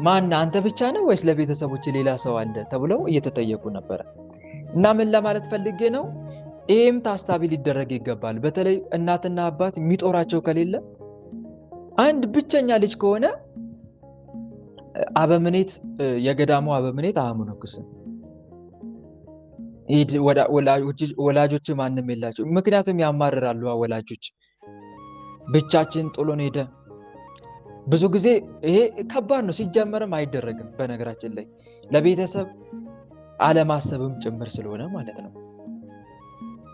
A: ማን አንተ ብቻ ነህ ወይስ ለቤተሰቦች ሌላ ሰው አለ ተብለው እየተጠየቁ ነበረ። እና ምን ለማለት ፈልጌ ነው፣ ይህም ታሳቢ ሊደረግ ይገባል። በተለይ እናትና አባት የሚጦራቸው ከሌለ አንድ ብቸኛ ልጅ ከሆነ አበምኔት የገዳሙ አበምኔት አያመነኩስም። ወላጆች ማንም የላቸው። ምክንያቱም ያማርራሉ ወላጆች። ብቻችን ጥሎን ሄደ። ብዙ ጊዜ ይሄ ከባድ ነው። ሲጀመርም አይደረግም። በነገራችን ላይ ለቤተሰብ አለማሰብም ጭምር ስለሆነ ማለት ነው።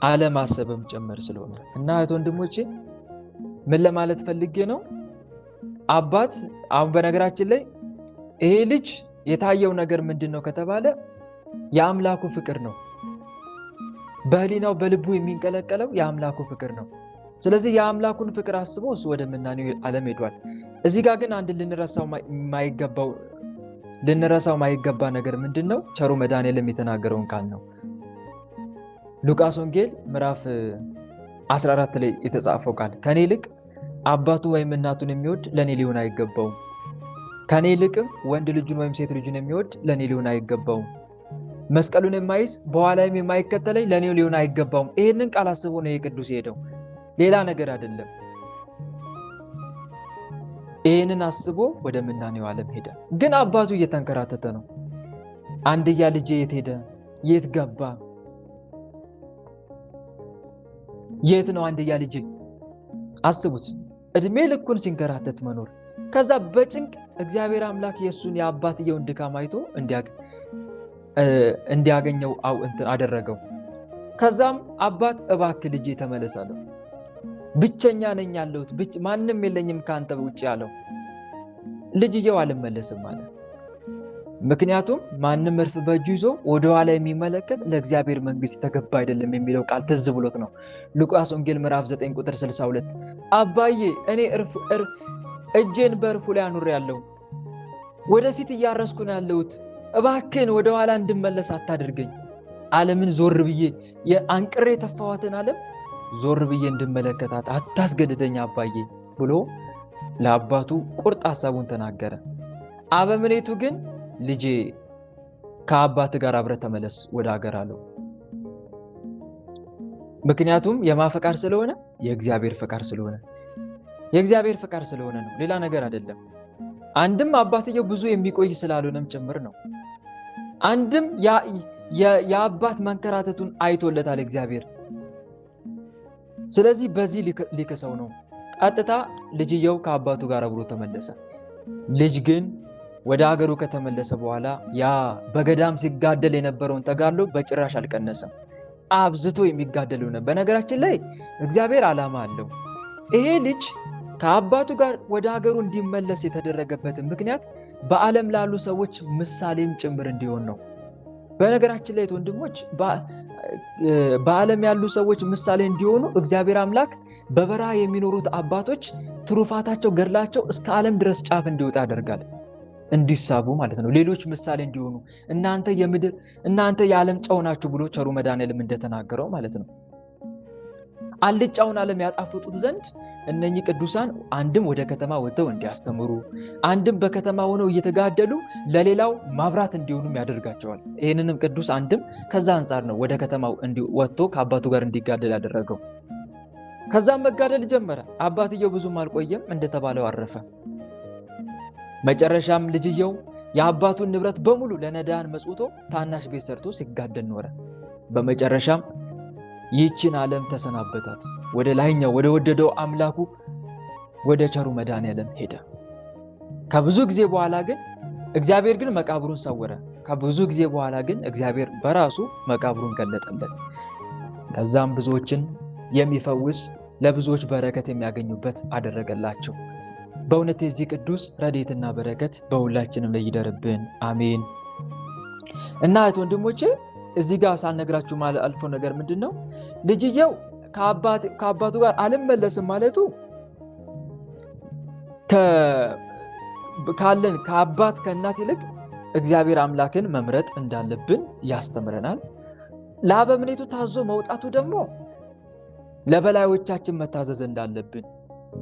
A: አለማሰብም ጭምር ስለሆነ እና እህት ወንድሞቼ ምን ለማለት ፈልጌ ነው፣ አባት አሁን በነገራችን ላይ ይሄ ልጅ የታየው ነገር ምንድነው ከተባለ የአምላኩ ፍቅር ነው። በህሊናው በልቡ የሚንቀለቀለው የአምላኩ ፍቅር ነው። ስለዚህ የአምላኩን ፍቅር አስቦ እሱ ወደ ምናኔው ዓለም ሄዷል። እዚህ ጋር ግን አንድ ልንረሳው ማይገባ ነገር ምንድነው? ቸሩ መድኃኔዓለም የተናገረውን ቃል ነው። ሉቃስ ወንጌል ምዕራፍ 14 ላይ የተጻፈው ቃል ከኔ ይልቅ አባቱ ወይም እናቱን የሚወድ ለኔ ሊሆን አይገባውም። ከኔ ይልቅም ወንድ ልጁን ወይም ሴት ልጁን የሚወድ ለኔ ሊሆን አይገባውም። መስቀሉን የማይዝ በኋላም የማይከተለኝ ለኔ ሊሆን አይገባውም። ይሄንን ቃል አስቦ ነው የቅዱስ ሄደው፣ ሌላ ነገር አይደለም። ይሄንን አስቦ ወደ ምናኔው ዓለም ሄደ። ግን አባቱ እየተንከራተተ ነው። አንድያ ልጄ የት ሄደ? የት ገባ? የት ነው አንድያ ልጄ? አስቡት፣ እድሜ ልኩን ሲንከራተት መኖር። ከዛ በጭንቅ እግዚአብሔር አምላክ የሱን የአባትየውን ድካም አይቶ እንዲያገኘው አደረገው። ከዛም አባት እባክህ ልጄ ተመለስ አለው። ብቸኛ ነኝ ያለሁት፣ ማንም የለኝም ካንተ ውጭ አለው። ልጅየው አልመለስም አለ። ምክንያቱም ማንም እርፍ በእጁ ይዞ ወደ ኋላ የሚመለከት ለእግዚአብሔር መንግስት የተገባ አይደለም የሚለው ቃል ትዝ ብሎት ነው። ሉቃስ ወንጌል ምዕራፍ 9 ቁጥር 62 አባዬ እኔ እጄን በእርፉ ላይ አኑሬያለሁ፣ ወደፊት እያረስኩ ነው ያለሁት፣ እባክህን ወደ ኋላ እንድመለስ አታድርገኝ። ዓለምን ዞር ብዬ የአንቅሬ የተፋዋትን ዓለም ዞር ብዬ እንድመለከታት አታስገድደኝ አባዬ ብሎ ለአባቱ ቁርጥ ሐሳቡን ተናገረ። አበምኔቱ ግን ልጄ ከአባት ጋር አብረህ ተመለስ ወደ ሀገር አለው። ምክንያቱም የማፈቃድ ስለሆነ የእግዚአብሔር ፈቃድ ስለሆነ የእግዚአብሔር ፈቃድ ስለሆነ ነው፣ ሌላ ነገር አይደለም። አንድም አባትየው ብዙ የሚቆይ ስላልሆነም ጭምር ነው። አንድም የአባት መንከራተቱን አይቶለታል እግዚአብሔር። ስለዚህ በዚህ ሊከሰው ነው። ቀጥታ ልጅየው ከአባቱ ጋር አብሮ ተመለሰ። ልጅ ግን ወደ ሀገሩ ከተመለሰ በኋላ ያ በገዳም ሲጋደል የነበረውን ተጋድሎ በጭራሽ አልቀነሰም። አብዝቶ የሚጋደለው ነው። በነገራችን ላይ እግዚአብሔር ዓላማ አለው። ይሄ ልጅ ከአባቱ ጋር ወደ ሀገሩ እንዲመለስ የተደረገበትን ምክንያት በዓለም ላሉ ሰዎች ምሳሌም ጭምር እንዲሆን ነው። በነገራችን ላይ ወንድሞች በዓለም ያሉ ሰዎች ምሳሌ እንዲሆኑ እግዚአብሔር አምላክ በበረሃ የሚኖሩት አባቶች ትሩፋታቸው ገድላቸው እስከ ዓለም ድረስ ጫፍ እንዲወጣ ያደርጋል። እንዲሳቡ ማለት ነው። ሌሎች ምሳሌ እንዲሆኑ እናንተ የዓለም ጨው ናችሁ ብሎ ቸሩ መድኃኔዓለም እንደተናገረው ማለት ነው። አልጫውን ዓለም ያጣፍጡት ዘንድ እነኚህ ቅዱሳን አንድም ወደ ከተማ ወጥተው እንዲያስተምሩ፣ አንድም በከተማ ሆነው እየተጋደሉ ለሌላው ማብራት እንዲሆኑም ያደርጋቸዋል። ይህንንም ቅዱስ አንድም ከዛ አንጻር ነው ወደ ከተማው ወጥቶ ከአባቱ ጋር እንዲጋደል ያደረገው። ከዛም መጋደል ጀመረ። አባትየው ብዙም አልቆየም፣ እንደተባለው አረፈ። መጨረሻም ልጅየው የአባቱን ንብረት በሙሉ ለነዳያን መጽውቶ ታናሽ ቤት ሰርቶ ሲጋደል ኖረ። በመጨረሻም ይህችን ዓለም ተሰናበታት። ወደ ላይኛው ወደ ወደደው አምላኩ ወደ ቸሩ መድኃኔዓለም ሄደ። ከብዙ ጊዜ በኋላ ግን እግዚአብሔር ግን መቃብሩን ሰወረ። ከብዙ ጊዜ በኋላ ግን እግዚአብሔር በራሱ መቃብሩን ገለጠለት። ከዛም ብዙዎችን የሚፈውስ ለብዙዎች በረከት የሚያገኙበት አደረገላቸው። በእውነት የዚህ ቅዱስ ረድኤትና በረከት በሁላችንም ላይ ይደርብን፣ አሜን። እና እህት ወንድሞቼ እዚህ ጋር ሳልነግራችሁ አልፎ ነገር ምንድን ነው? ልጅየው ከአባቱ ጋር አልመለስም ማለቱ ካለን ከአባት ከእናት ይልቅ እግዚአብሔር አምላክን መምረጥ እንዳለብን ያስተምረናል። ለአበምኔቱ ታዞ መውጣቱ ደግሞ ለበላዮቻችን መታዘዝ እንዳለብን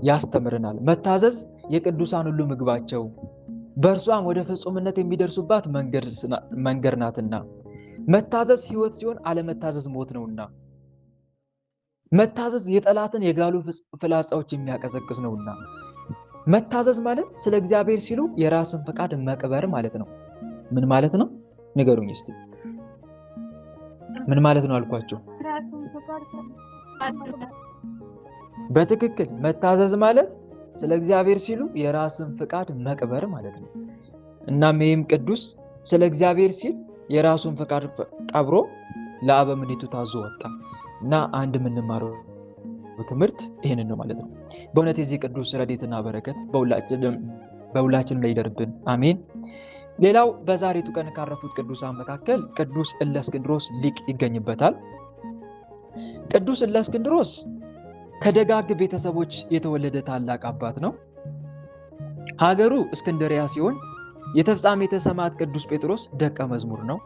A: ያስተምረናል። መታዘዝ የቅዱሳን ሁሉ ምግባቸው፣ በእርሷም ወደ ፍጹምነት የሚደርሱባት መንገድ ናትና። መታዘዝ ሕይወት ሲሆን አለመታዘዝ ሞት ነውና። መታዘዝ የጠላትን የጋሉ ፍላጻዎች የሚያቀዘቅዝ ነውና። መታዘዝ ማለት ስለ እግዚአብሔር ሲሉ የራስን ፈቃድ መቅበር ማለት ነው። ምን ማለት ነው? ንገሩኝ እስቲ። ምን ማለት ነው አልኳቸው? በትክክል መታዘዝ ማለት ስለ እግዚአብሔር ሲሉ የራስን ፈቃድ መቅበር ማለት ነው። እናም ይህም ቅዱስ ስለ እግዚአብሔር ሲል የራሱን ፈቃድ ቀብሮ ለአበምኔቱ ታዞ ወጣ እና አንድ የምንማረው ትምህርት ይህንን ነው ማለት ነው። በእውነት የዚህ ቅዱስ ረድኤትና በረከት በሁላችንም ላይ ይደርብን፣ አሜን። ሌላው በዛሬቱ ቀን ካረፉት ቅዱሳን መካከል ቅዱስ እለእስክንድሮስ ሊቅ ይገኝበታል። ቅዱስ እለእስክንድሮስ ከደጋግ ቤተሰቦች የተወለደ ታላቅ አባት ነው። ሀገሩ እስክንድርያ ሲሆን የተፍጻሜተ ሰማዕት ቅዱስ ጴጥሮስ ደቀ መዝሙር ነው።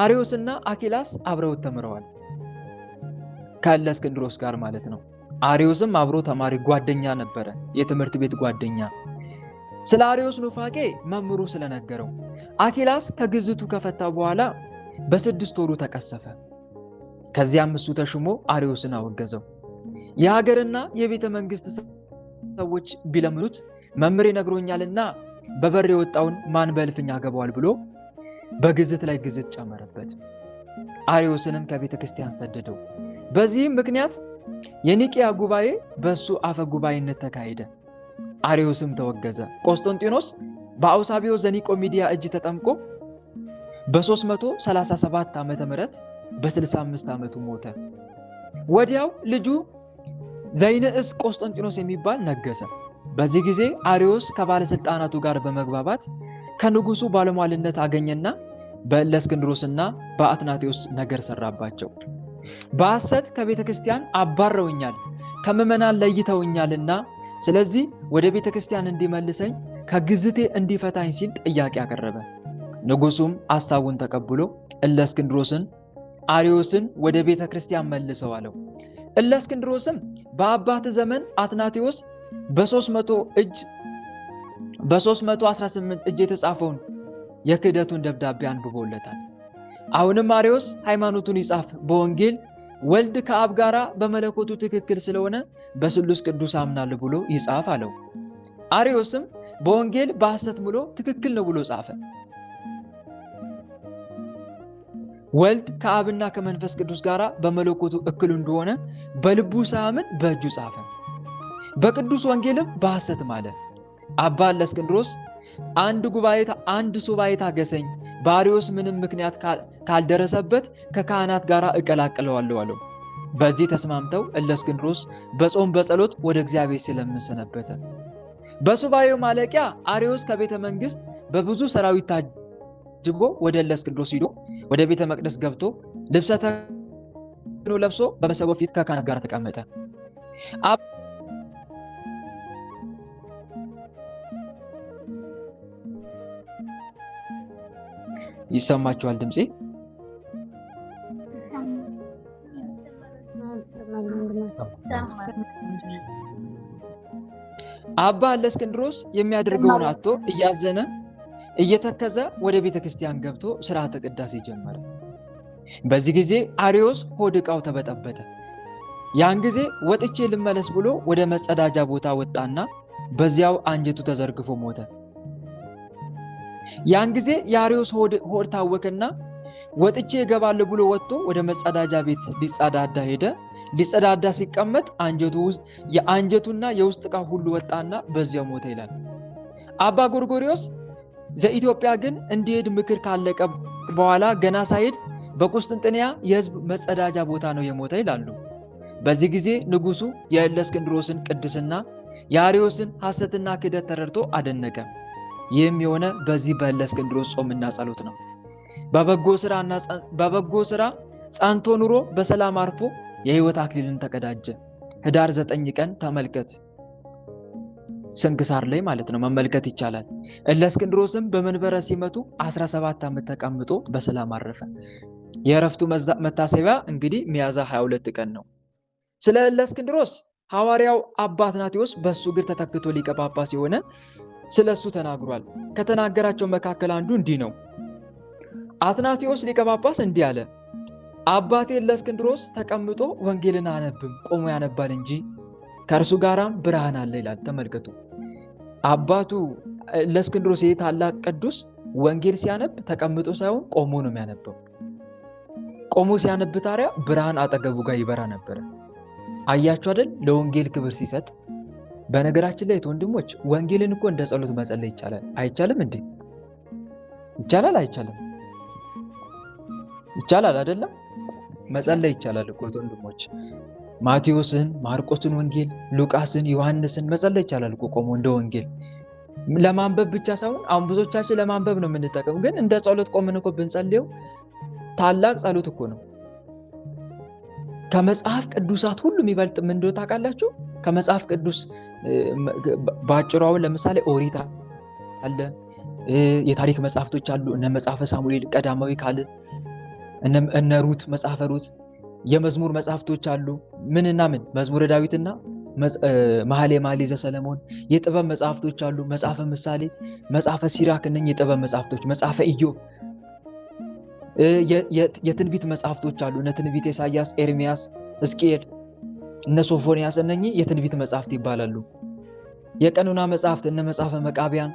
A: አርዮስና አኪላስ አብረው ተምረዋል ከእለእስክንድሮስ ጋር ማለት ነው። አርዮስም አብሮ ተማሪ ጓደኛ ነበረ፣ የትምህርት ቤት ጓደኛ። ስለ አርዮስ ኑፋቄ መምህሩ ስለነገረው አኪላስ ከግዝቱ ከፈታ በኋላ በ6 ወሩ ተቀሰፈ። ከዚያም እሱ ተሹሞ አርዮስን አወገዘው። የሀገርና የቤተ መንግስት ሰዎች ቢለምኑት መምህር ነግሮኛልና በበር የወጣውን ማን በእልፍኝ ያገባዋል ብሎ በግዝት ላይ ግዝት ጨመረበት። አርዮስንም ከቤተ ክርስቲያን ሰደደው። በዚህም ምክንያት የኒቂያ ጉባኤ በሱ አፈ ጉባኤነት ተካሄደ። አርዮስም ተወገዘ። ቆስጠንጢኖስ በአውሳቢዮስ ዘኒቆሚዲያ እጅ ተጠምቆ በ337 ዓመተ ምህረት በ65 ዓመቱ ሞተ። ወዲያው ልጁ ዘይንዕስ ቆስጠንጢኖስ የሚባል ነገሰ። በዚህ ጊዜ አርዮስ ከባለስልጣናቱ ጋር በመግባባት ከንጉሱ ባለሟልነት አገኘና በእለእስክንድሮስና በአትናቴዎስ ነገር ሰራባቸው። በሐሰት ከቤተ ክርስቲያን አባረውኛል፣ ከምዕመናን ለይተውኛልና ስለዚህ ወደ ቤተ ክርስቲያን እንዲመልሰኝ ከግዝቴ እንዲፈታኝ ሲል ጥያቄ አቀረበ። ንጉሱም ሐሳቡን ተቀብሎ እለእስክንድሮስን አርዮስን ወደ ቤተ ክርስቲያን መልሰው አለው። እለእስክንድሮስም በአባት ዘመን አትናቴዎስ በ318 እጅ የተጻፈውን የክህደቱን ደብዳቤ አንብቦለታል። አሁንም አርዮስ ሃይማኖቱን ይጻፍ፣ በወንጌል ወልድ ከአብ ጋራ በመለኮቱ ትክክል ስለሆነ በስሉስ ቅዱስ አምናለሁ ብሎ ይጻፍ አለው። አርዮስም በወንጌል በሐሰት ምሎ ትክክል ነው ብሎ ጻፈ። ወልድ ከአብና ከመንፈስ ቅዱስ ጋራ በመለኮቱ እክል እንደሆነ በልቡ ሳያምን በእጁ ጻፈ። በቅዱስ ወንጌልም በሐሰት ማለ። አባ እለእስክንድሮስ አንድ ሱባኤ ታገሰኝ፣ በአርዮስ ምንም ምክንያት ካልደረሰበት ከካህናት ጋር እቀላቅለዋለሁ አለው። በዚህ ተስማምተው እለእስክንድሮስ በጾም በጸሎት ወደ እግዚአብሔር ሲለምን ሰነበተ። በሱባኤው ማለቂያ አርዮስ ከቤተ መንግስት በብዙ ሰራዊት ታጅቦ ወደ እለእስክንድሮስ ሂዶ ወደ ቤተ መቅደስ ገብቶ ልብሰ ተክህኖ ለብሶ በመሰቦ ፊት ከካህናት ጋር ተቀመጠ። ይሰማችኋል ድምጼ? አባ እለእስክንድሮስ የሚያደርገውን አጥቶ እያዘነ እየተከዘ ወደ ቤተ ክርስቲያን ገብቶ ሥርዓተ ቅዳሴ ጀመረ። በዚህ ጊዜ አርዮስ ሆድ ዕቃው ተበጠበጠ። ያን ጊዜ ወጥቼ ልመለስ ብሎ ወደ መጸዳጃ ቦታ ወጣና በዚያው አንጀቱ ተዘርግፎ ሞተ። ያን ጊዜ የአርዮስ ሆድ ታወከና ወጥቼ እገባለሁ ብሎ ወጥቶ ወደ መጸዳጃ ቤት ሊጸዳዳ ሄደ። ሊጸዳዳ ሲቀመጥ የአንጀቱና የውስጥ ዕቃ ሁሉ ወጣና በዚያው ሞተ ይላል። አባ ጎርጎርዮስ ዘኢትዮጵያ ግን እንዲሄድ ምክር ካለቀ በኋላ ገና ሳይሄድ በቁስጥንጥንያ የሕዝብ መጸዳጃ ቦታ ነው የሞተ ይላሉ። በዚህ ጊዜ ንጉሱ የእለእስክንድሮስን ቅድስና የአርዮስን ሐሰትና ክህደት ተረድቶ አደነቀ። ይህም የሆነ በዚህ በእለእስክንድሮስ ጾምና ጸሎት ነው። በበጎ ሥራ ጸንቶ ኑሮ በሰላም አርፎ የሕይወት አክሊልን ተቀዳጀ። ህዳር 9 ቀን ተመልከት፣ ስንክሳር ላይ ማለት ነው መመልከት ይቻላል። እለእስክንድሮስም በመንበረ ሲመቱ 17 ዓመት ተቀምጦ በሰላም አረፈ። የእረፍቱ መታሰቢያ እንግዲህ ሚያዝያ 22 ቀን ነው። ስለ እለእስክንድሮስ ሐዋርያው አባ አትናቴዎስ በሱ እግር ተተክቶ ሊቀ ጳጳስ የሆነ ስለሱ ተናግሯል። ከተናገራቸው መካከል አንዱ እንዲህ ነው። አትናቴዎስ ሊቀ ጳጳስ እንዲህ አለ። አባቴ እለእስክንድሮስ ተቀምጦ ወንጌልን አነብም ቆሞ ያነባል እንጂ ከእርሱ ጋራም ብርሃን አለ ይላል። ተመልከቱ፣ አባቱ እለእስክንድሮስ ይህ ታላቅ ቅዱስ ወንጌል ሲያነብ ተቀምጦ ሳይሆን ቆሞ ነው የሚያነበው። ቆሞ ሲያነብ ታዲያ ብርሃን አጠገቡ ጋር ይበራ ነበረ። አያችሁ አይደል? ለወንጌል ክብር ሲሰጥ። በነገራችን ላይ ወንድሞች ወንጌልን እኮ እንደ ጸሎት መጸለይ ይቻላል። አይቻልም እንዴ? ይቻላል አይቻልም? ይቻላል አይደለም? መጸለይ ይቻላል እኮ ወንድሞች። ማቴዎስን፣ ማርቆስን ወንጌል፣ ሉቃስን፣ ዮሐንስን መጸለይ ይቻላል እኮ ቆሞ እንደ ወንጌል። ለማንበብ ብቻ ሳይሆን አሁን ብዙዎቻችን ለማንበብ ነው የምንጠቀም፣ ግን እንደ ጸሎት ቆምን እኮ ብንጸልየው ታላቅ ጸሎት እኮ ነው። ከመጽሐፍ ቅዱሳት ሁሉ የሚበልጥ ምን እንደሆነ ታውቃላችሁ? ከመጽሐፍ ቅዱስ በአጭሩ አሁን ለምሳሌ ኦሪት አለ፣ የታሪክ መጽሐፍቶች አሉ፣ እነ መጽሐፈ ሳሙኤል፣ ቀዳማዊ፣ ካልዕ፣ እነ ሩት፣ መጽሐፈ ሩት፣ የመዝሙር መጽሐፍቶች አሉ። ምንና ምን? መዝሙረ ዳዊትና መኃልየ ዘሰሎሞን። የጥበብ መጽሐፍቶች አሉ፣ መጽሐፈ ምሳሌ፣ መጽሐፈ ሲራክ፣ እነኚህ የጥበብ መጽሐፍቶች፣ መጽሐፈ ኢዮብ፣ የትንቢት መጽሐፍቶች አሉ፣ እነ ትንቢት ኢሳያስ፣ ኤርሚያስ፣ ሕዝቅኤል፣ እነ ሶፎንያስ፣ እነኚህ የትንቢት መጽሐፍት ይባላሉ። የቀኖና መጽሐፍት እነ መጽሐፈ መቃብያን፣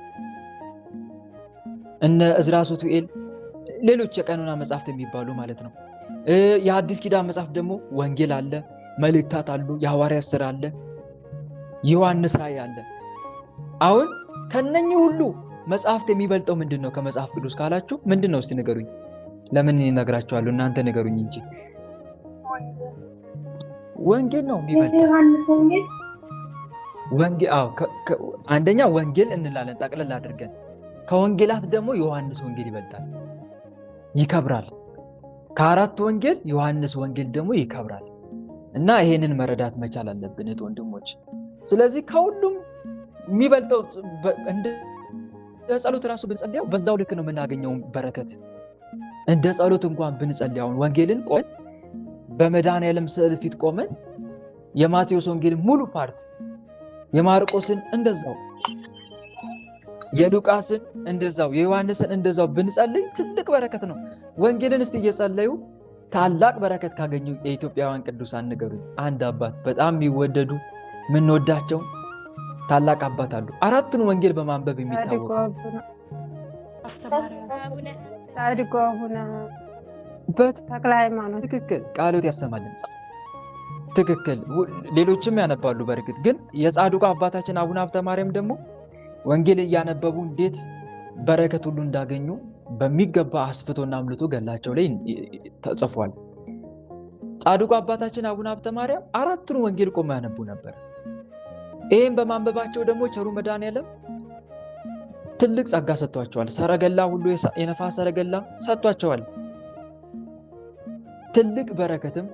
A: እነ ዕዝራ፣ ሱቱኤል፣ ሌሎች የቀኖና መጽሐፍት የሚባሉ ማለት ነው። የአዲስ ኪዳን መጽሐፍ ደግሞ ወንጌል አለ፣ መልእክታት አሉ፣ የሐዋርያት ሥራ አለ፣ ዮሐንስ ራእይ አለ። አሁን ከነኚህ ሁሉ መጽሐፍት የሚበልጠው ምንድን ነው ከመጽሐፍ ቅዱስ ካላችሁ ምንድን ነው? እስቲ ንገሩኝ። ለምን እነግራችኋለሁ? እናንተ ንገሩኝ እንጂ። ወንጌል ነው የሚበልጠው። ወንጌል አንደኛ ወንጌል እንላለን ጠቅለል አድርገን። ከወንጌላት ደግሞ ዮሐንስ ወንጌል ይበልጣል፣ ይከብራል። ከአራት ወንጌል ዮሐንስ ወንጌል ደግሞ ይከብራል። እና ይሄንን መረዳት መቻል አለብን ወንድሞች። ስለዚህ ከሁሉም የሚበልጠው ጸሎት ራሱ ብንጸልየው በዛው ልክ ነው የምናገኘው በረከት። እንደ ጸሎት እንኳን ብንጸልየው ወንጌልን ቆመን በመድኃኔዓለም ስዕል ፊት ቆመን የማቴዎስ ወንጌል ሙሉ ፓርት የማርቆስን እንደዛው የሉቃስን እንደዛው የዮሐንስን እንደዛው ብንጸልይ ትልቅ በረከት ነው። ወንጌልን እስቲ እየጸለዩ ታላቅ በረከት ካገኙ የኢትዮጵያውያን ቅዱሳን ንገሩኝ። አንድ አባት በጣም የሚወደዱ የምንወዳቸው ታላቅ አባት አሉ። አራቱን ወንጌል በማንበብ የሚታወቁ
C: ጻድቁ አቡነ ተክለ ሃይማኖት።
A: ትክክል። ቃሎት ያሰማልን። ትክክል። ሌሎችም ያነባሉ። በርግጥ ግን የጻድቁ አባታችን አቡነ ሀብተ ማርያም ደግሞ ወንጌል እያነበቡ እንዴት በረከት ሁሉ እንዳገኙ በሚገባ አስፍቶና አምልቶ ገላቸው ላይ ተጽፏል። ጻድቁ አባታችን አቡነ ሀብተ ማርያም አራቱን ወንጌል ቆመው ያነቡ ነበር። ይህም በማንበባቸው ደግሞ ቸሩ መድኃኔዓለም ትልቅ ጸጋ ሰጥቷቸዋል። ሰረገላ ሁሉ የነፋስ ሰረገላ ሰጥቷቸዋል። ትልቅ በረከትም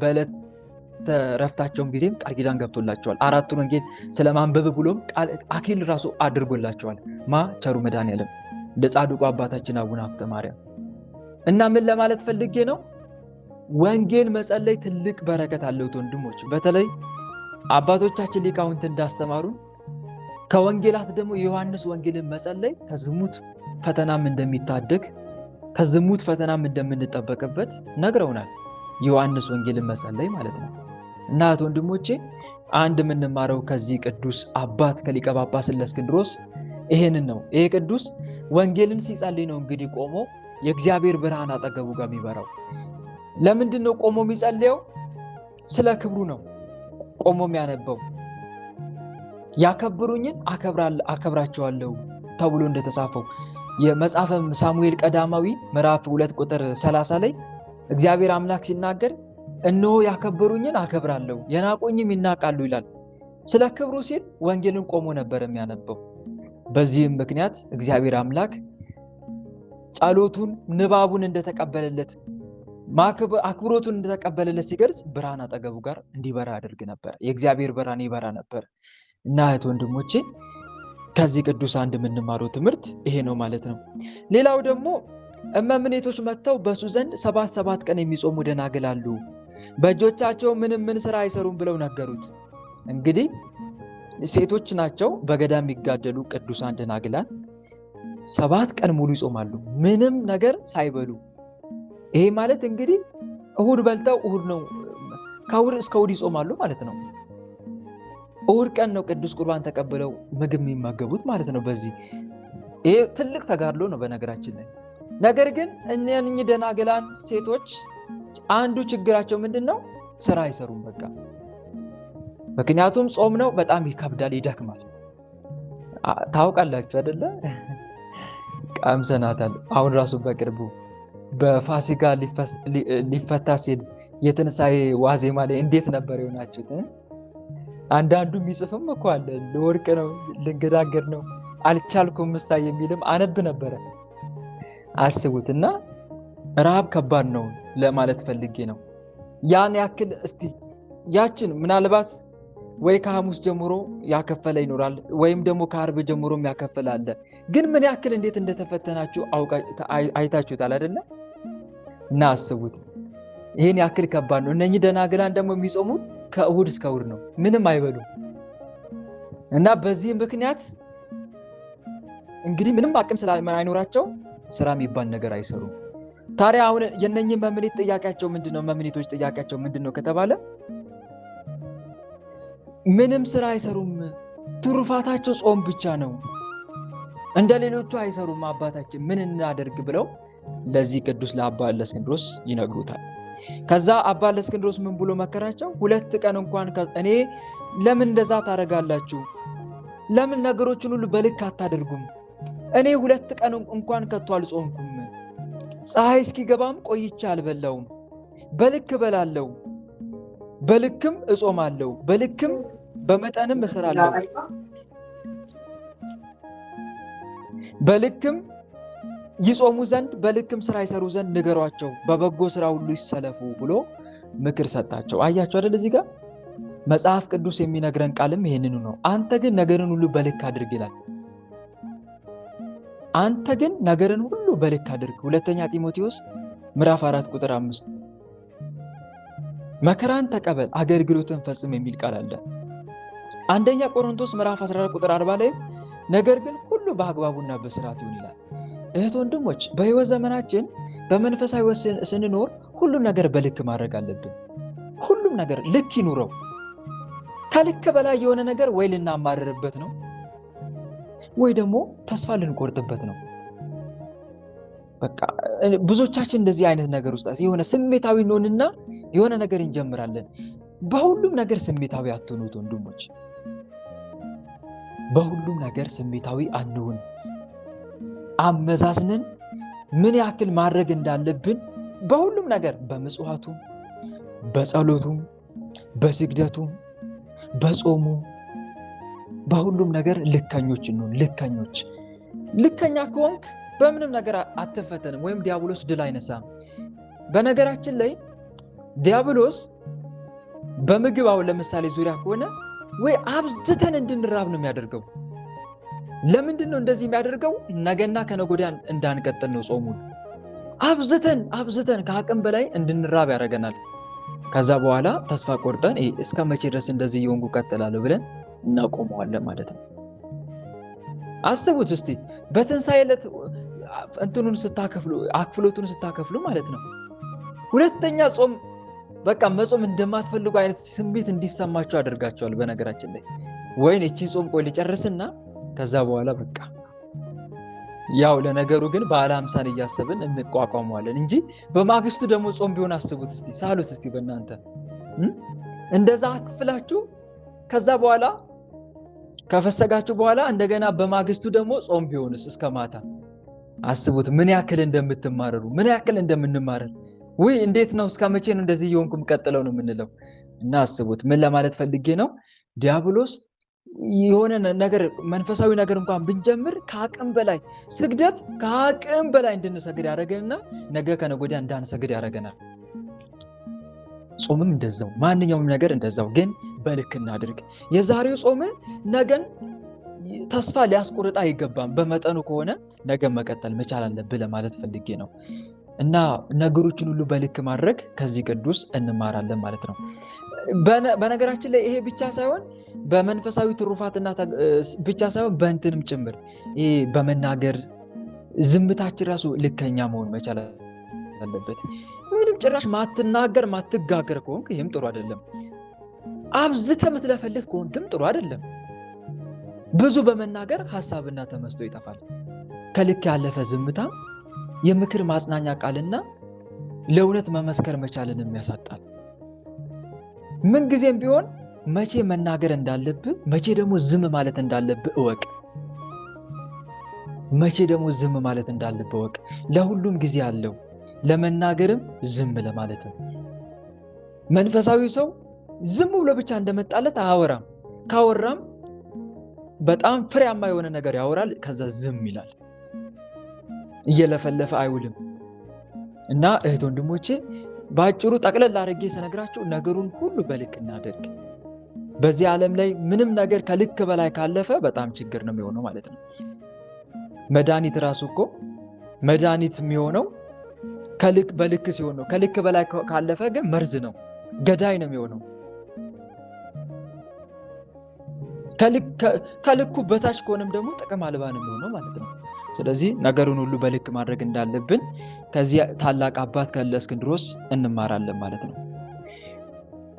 A: በዕለት ረፍታቸውም ጊዜም ቃል ኪዳን ገብቶላቸዋል። አራቱን ወንጌል ስለማንበብ ብሎም አክሊል ራሱ አድርጎላቸዋል። ቸሩ መድኃኔዓለም ለጻድቁ አባታችን አቡነ ሀብተ ማርያም። እና ምን ለማለት ፈልጌ ነው? ወንጌል መጸለይ ትልቅ በረከት አለው ወንድሞች። በተለይ አባቶቻችን ሊቃውንት እንዳስተማሩን ከወንጌላት ደግሞ የዮሐንስ ወንጌልን መጸለይ ከዝሙት ፈተናም እንደሚታደግ ከዝሙት ፈተናም እንደምንጠበቅበት ነግረውናል። ዮሐንስ ወንጌልን መጸለይ ማለት ነው። እና ወንድሞቼ አንድ የምንማረው ከዚህ ቅዱስ አባት ከሊቀ ጳጳስ ለእስክንድሮስ ይሄንን ነው። ይሄ ቅዱስ ወንጌልን ሲጸልይ ነው እንግዲህ ቆሞ የእግዚአብሔር ብርሃን አጠገቡ ጋር የሚበራው። ለምንድን ነው ቆሞ የሚጸልየው? ስለ ክብሩ ነው ቆሞ የሚያነበው። ያከብሩኝን አከብራቸዋለሁ ተብሎ እንደተጻፈው የመጽሐፈ ሳሙኤል ቀዳማዊ ምዕራፍ 2 ቁጥር 30 ላይ እግዚአብሔር አምላክ ሲናገር እነሆ ያከበሩኝን አከብራለሁ የናቁኝም ይናቃሉ ይላል። ስለ ክብሩ ሲል ወንጌልን ቆሞ ነበር የሚያነበው። በዚህም ምክንያት እግዚአብሔር አምላክ ጸሎቱን ንባቡን እንደተቀበለለት አክብሮቱን እንደተቀበለለት ሲገልጽ ብርሃን አጠገቡ ጋር እንዲበራ ያደርግ ነበር። የእግዚአብሔር ብርሃን ይበራ ነበር። እና ወንድሞቼ ከዚህ ቅዱስ አንድ የምንማረው ትምህርት ይሄ ነው ማለት ነው። ሌላው ደግሞ እመምኔቶች መጥተው በሱ ዘንድ 7 ቀን የሚጾሙ ደናግል አሉ፣ በእጆቻቸው ምን ስራ አይሰሩም ብለው ነገሩት። እንግዲህ ሴቶች ናቸው በገዳም የሚጋደሉ ቅዱሳን ደናግላን 7 ቀን ሙሉ ይጾማሉ ምንም ነገር ሳይበሉ። ይሄ ማለት እንግዲህ እሁድ በልተው እሁድ ነው ከእሁድ እስከ እሁድ ይጾማሉ ማለት ነው። እሁድ ቀን ነው ቅዱስ ቁርባን ተቀብለው ምግብ የሚመገቡት ማለት ነው። በዚህ ይሄ ትልቅ ተጋድሎ ነው በነገራችን ላይ። ነገር ግን እነኚህ ደናግላን ሴቶች አንዱ ችግራቸው ምንድነው? ስራ አይሰሩም በቃ። ምክንያቱም ጾም ነው፣ በጣም ይከብዳል፣ ይደክማል። ታውቃላችሁ አይደለ? ቀምሰናታል። አሁን ራሱ በቅርቡ በፋሲካ ሊፈታ ሲል የትንሳኤ ዋዜማ ላይ እንዴት ነበር የሆናችሁት? አንዳንዱ የሚጽፍም እኮ አለ ለወርቅ ነው ልንገዳገር ነው አልቻልኩም ምስታ የሚልም አነብ ነበረ። አስቡትና ረሃብ ከባድ ነው ለማለት ፈልጌ ነው። ያን ያክል እስቲ ያችን ምናልባት ወይ ከሐሙስ ጀምሮ ያከፈለ ይኖራል ወይም ደግሞ ከአርብ ጀምሮም ያከፈለ አለ። ግን ምን ያክል እንዴት እንደተፈተናችሁ አይታችሁታል አይደለ? እና አስቡት ይሄን ያክል ከባድ ነው። እነኚህ ደናግላን ደግሞ የሚጾሙት ከእሁድ እስከ እሁድ ነው፣ ምንም አይበሉም። እና በዚህ ምክንያት እንግዲህ ምንም አቅም ስለማይኖራቸው ስራ የሚባል ነገር አይሰሩም። ታዲያ አሁን የነኚህ መምኔት ጥያቄያቸው ምንድነው? መምኔቶች ጥያቄያቸው ምንድነው ከተባለ ምንም ስራ አይሰሩም፣ ትሩፋታቸው ጾም ብቻ ነው፣ እንደ ሌሎቹ አይሰሩም፣ አባታችን ምን እናደርግ ብለው ለዚህ ቅዱስ ለአባ ለእስክንድሮስ ይነግሩታል። ከዛ አባ ለእስክንድሮስ ምን ብሎ መከራቸው? 2 ቀን እንኳን እኔ ለምን እንደዛ ታደርጋላችሁ? ለምን ነገሮችን ሁሉ በልክ አታደርጉም? እኔ 2 ቀን እንኳን ከቶ አልጾምኩም። ፀሐይ እስኪገባም ቆይቼ አልበላውም። በልክ እበላለሁ፣ በልክም እጾማለሁ፣ በልክም በመጠንም እሰራለሁ፣ በልክም ይጾሙ ዘንድ በልክም ስራ ይሰሩ ዘንድ ንገሯቸው፣ በበጎ ስራ ሁሉ ይሰለፉ ብሎ ምክር ሰጣቸው። አያችሁ አይደል? እዚህ ጋር መጽሐፍ ቅዱስ የሚነግረን ቃልም ይሄንኑ ነው። አንተ ግን ነገርን ሁሉ በልክ አድርግ ይላል። አንተ ግን ነገርን ሁሉ በልክ አድርግ። ሁለተኛ ጢሞቴዎስ ምዕራፍ 4 ቁጥር 5 መከራን ተቀበል አገልግሎትን ፈጽም የሚል ቃል አለ። አንደኛ ቆሮንቶስ ምዕራፍ 14 ቁጥር 40 ላይ ነገር ግን ሁሉ በአግባቡና በስርዓት ይሁን ይላል። እህት ወንድሞች በህይወት ዘመናችን በመንፈሳዊ ስንኖር ሁሉም ነገር በልክ ማድረግ አለብን። ሁሉም ነገር ልክ ይኑረው። ከልክ በላይ የሆነ ነገር ወይ ልናማርርበት ነው ወይ ደግሞ ተስፋ ልንቆርጥበት ነው። በቃ ብዙዎቻችን እንደዚህ አይነት ነገር ውስጥ የሆነ ስሜታዊ እንሆንና የሆነ ነገር እንጀምራለን። በሁሉም ነገር ስሜታዊ አትሁኑ ወንድሞች። በሁሉም ነገር ስሜታዊ አንሁን። አመዛዝነን ምን ያክል ማድረግ እንዳለብን በሁሉም ነገር በመጽዋቱ፣ በጸሎቱ፣ በስግደቱ፣ በጾሙ በሁሉም ነገር ልከኞች እንሁን። ልከኛ ከሆንክ በምንም ነገር አትፈተንም ወይም ዲያብሎስ ድል አይነሳም። በነገራችን ላይ ዲያብሎስ በምግብ አሁን ለምሳሌ ዙሪያ ከሆነ ወይ አብዝተን እንድንራብ ነው የሚያደርገው። ለምንድን ነው እንደዚህ የሚያደርገው? ነገና ከነገ ወዲያ እንዳንቀጥል ነው። ጾሙን አብዝተን ከአቅም በላይ እንድንራብ ያደርገናል። ከዛ በኋላ ተስፋ ቆርጠን እስከ መቼ ድረስ እንደዚህ እየሆንኩ እቀጥላለሁ ብለን እናቆመዋለን ማለት ነው። አስቡት እስቲ በትንሣኤ ዕለት እንትኑን አክፍሎቱን ስታከፍሉ ማለት ነው። ሁለተኛ ጾም በቃ መጾም እንደማትፈልጉ አይነት ስሜት እንዲሰማችሁ አድርጋቸዋል። በነገራችን ላይ ወይን እቺን ጾም ቆይ ልጨርስና ከዛ በኋላ በቃ ያው ለነገሩ ግን በዓለ ሃምሳን እያሰብን እንቋቋመዋለን እንጂ በማግስቱ ደግሞ ጾም ቢሆን አስቡት እስቲ፣ ሳሉት እስቲ በእናንተ እንደዛ አክፍላችሁ ከዛ በኋላ ከፈሰጋችሁ በኋላ እንደገና በማግስቱ ደግሞ ጾም ቢሆንስ እስከ ማታ አስቡት። ምን ያክል እንደምትማረሩ ምን ያክል እንደምንማረር ወይ እንዴት ነው እስከ መቼ ነው እንደዚህ እየሆንኩም ቀጥለው ነው የምንለው? እና አስቡት። ምን ለማለት ፈልጌ ነው? ዲያብሎስ የሆነ ነገር መንፈሳዊ ነገር እንኳን ብንጀምር ከአቅም በላይ ስግደት ከአቅም በላይ እንድንሰግድ ያደርገንና ነገ ከነገ ወዲያ እንዳንሰግድ ያደርገናል። ጾምም እንደዛው፣ ማንኛውም ነገር እንደዛው፣ ግን በልክ እናድርግ። የዛሬው ጾም ነገን ተስፋ ሊያስቆርጥ አይገባም። በመጠኑ ከሆነ ነገ መቀጠል መቻል አለብን ለማለት ፈልጌ ነው። እና ነገሮችን ሁሉ በልክ ማድረግ ከዚህ ቅዱስ እንማራለን ማለት ነው። በነገራችን ላይ ይሄ ብቻ ሳይሆን በመንፈሳዊ ትሩፋትና ብቻ ሳይሆን በእንትንም ጭምር ይሄ በመናገር ዝምታችን ራሱ ልከኛ መሆን መቻል አለበት። ምንም ጭራሽ ማትናገር ማትጋገር ከሆንክ ይህም ጥሩ አይደለም። አብዝተህ የምትለፈልፍ ከሆንክም ጥሩ አይደለም። ብዙ በመናገር ሐሳብና ተመስጦ ይጠፋል። ከልክ ያለፈ ዝምታ የምክር ማጽናኛ ቃልና ለእውነት መመስከር መቻልን ያሳጣል። ምን ጊዜም ቢሆን መቼ መናገር እንዳለብህ መቼ ደግሞ ዝም ማለት እንዳለብህ እወቅ። መቼ ደግሞ ዝም ማለት እንዳለብህ እወቅ። ለሁሉም ጊዜ አለው፣ ለመናገርም ዝም ለማለትም። መንፈሳዊ ሰው ዝም ብሎ ብቻ እንደመጣለት አያወራም። ካወራም በጣም ፍሬያማ የሆነ ነገር ያወራል፣ ከዛ ዝም ይላል። እየለፈለፈ አይውልም። እና እህት ወንድሞቼ ባጭሩ ጠቅለል አድርጌ ስነግራችሁ ነገሩን ሁሉ በልክ እናድርግ። በዚህ ዓለም ላይ ምንም ነገር ከልክ በላይ ካለፈ በጣም ችግር ነው የሚሆነው ማለት ነው። መድኃኒት ራሱ እኮ መድኃኒት የሚሆነው በልክ ሲሆን ነው። ከልክ በላይ ካለፈ ግን መርዝ ነው፣ ገዳይ ነው የሚሆነው። ከልኩ በታች ከሆነም ደግሞ ጥቅም አልባ ነው የሚሆነው ማለት ነው። ስለዚህ ነገሩን ሁሉ በልክ ማድረግ እንዳለብን ከዚህ ታላቅ አባት ከእስክንድሮስ እንማራለን ማለት ነው።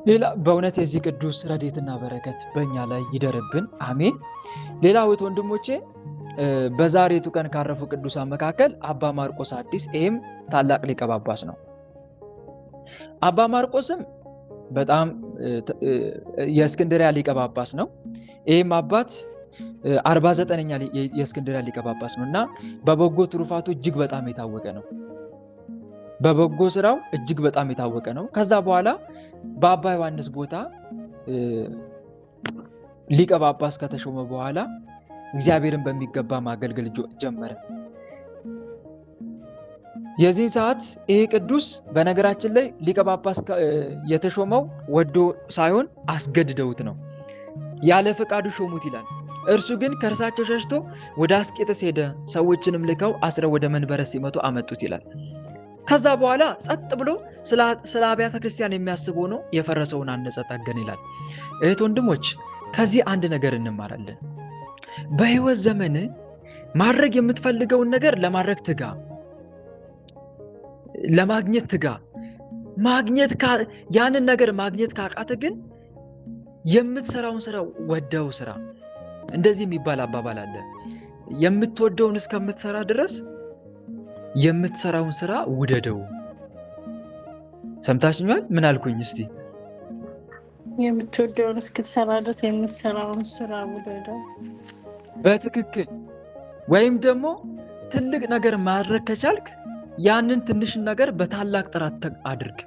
A: ሌላ በእውነት የዚህ ቅዱስ ረድኤትና በረከት በእኛ ላይ ይደርብን፣ አሜን። ሌላ እህት ወንድሞቼ በዛሬቱ ቀን ካረፉ ቅዱሳን መካከል አባ ማርቆስ አዲስ፣ ይህም ታላቅ ሊቀ ጳጳስ ነው። አባ ማርቆስም በጣም የእስክንድርያ ሊቀ ጳጳስ ነው። ይህም አባት 49ኛ የእስክንድርያ ሊቀ ጳጳስ ነው እና በበጎ ትሩፋቱ እጅግ በጣም የታወቀ ነው። በበጎ ስራው እጅግ በጣም የታወቀ ነው። ከዛ በኋላ በአባ ዮሐንስ ቦታ ሊቀ ጳጳስ ከተሾመ በኋላ እግዚአብሔርን በሚገባ ማገልገል ጀመረ። የዚህ ሰዓት ይሄ ቅዱስ በነገራችን ላይ ሊቀ ጳጳስ የተሾመው ወዶ ሳይሆን አስገድደውት ነው። ያለ ፈቃዱ ሾሙት ይላል። እርሱ ግን ከእርሳቸው ሸሽቶ ወደ አስቄጥስ ሄደ። ሰዎችንም ልከው አስረው ወደ መንበረ ሲመቱ አመጡት ይላል። ከዛ በኋላ ጸጥ ብሎ ስለ አብያተ ክርስቲያን የሚያስብ ሆኖ የፈረሰውን አነጸ፣ ጠገነ ይላል። እህት ወንድሞች ከዚህ አንድ ነገር እንማራለን። በህይወት ዘመን ማድረግ የምትፈልገውን ነገር ለማድረግ ትጋ፣ ለማግኘት ትጋ። ያንን ነገር ማግኘት ካቃተ ግን የምትሰራውን ስራ ወደው ስራ። እንደዚህ የሚባል አባባል አለ። የምትወደውን እስከምትሰራ ድረስ የምትሰራውን ስራ ውደደው። ሰምታችኋል? ምን አልኩኝ? እስቲ
D: የምትወደውን እስክትሰራ ድረስ የምትሰራውን ስራ ውደደው።
A: በትክክል። ወይም ደግሞ ትልቅ ነገር ማድረግ ከቻልክ ያንን ትንሽን ነገር በታላቅ ጥራት አድርግ።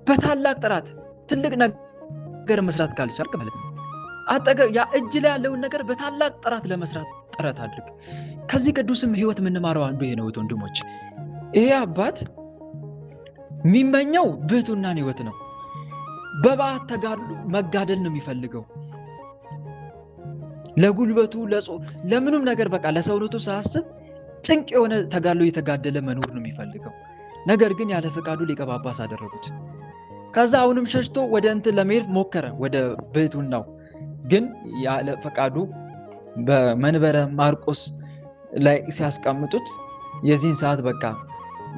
A: በታላቅ ጥራት ትልቅ ነገር መስራት ካልቻልክ ማለት ነው። ያ እጅ ላይ ያለውን ነገር በታላቅ ጥራት ለመስራት ጥረት አድርግ። ከዚህ ቅዱስም ህይወት የምንማረው አንዱ ይሄ ነው ወንድሞች። ይሄ አባት የሚመኘው ብሕትውናን ህይወት ነው። በበዓት መጋደል ነው የሚፈልገው። ለጉልበቱ ለምንም ነገር በቃ ለሰውነቱ ሳያስብ ጭንቅ የሆነ ተጋድሎ እየተጋደለ መኖር ነው የሚፈልገው። ነገር ግን ያለ ፈቃዱ ሊቀ ጳጳስ አደረጉት። ከዛ አሁንም ሸሽቶ ወደ እንትን ለመሄድ ሞከረ፣ ወደ ብሕትውናው። ግን ያለ ፈቃዱ በመንበረ ማርቆስ ላይ ሲያስቀምጡት የዚህን ሰዓት በቃ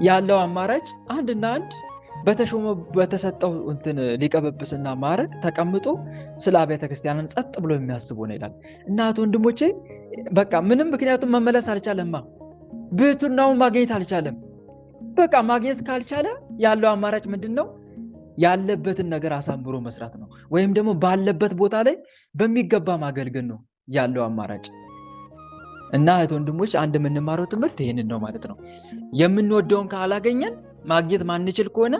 A: ያለው አማራጭ አንድና አንድ በተሰጠው እንትን ሊቀ ጵጵስና ማዕረግ ተቀምጦ ስለ አብያተ ክርስቲያንን ጸጥ ብሎ የሚያስቡ ነው ይላል። እናት ወንድሞቼ በቃ ምንም ምክንያቱም መመለስ አልቻለማ። ብሕትውናውን ማግኘት አልቻለም። በቃ ማግኘት ካልቻለ ያለው አማራጭ ምንድነው? ያለበትን ነገር አሳምሮ መስራት ነው። ወይም ደግሞ ባለበት ቦታ ላይ በሚገባ ማገልገል ነው ያለው አማራጭ። እና እህት ወንድሞች አንድ የምንማረው ትምህርት ይሄንን ነው ማለት ነው። የምንወደውን ካላገኘን ማግኘት ማንችል ከሆነ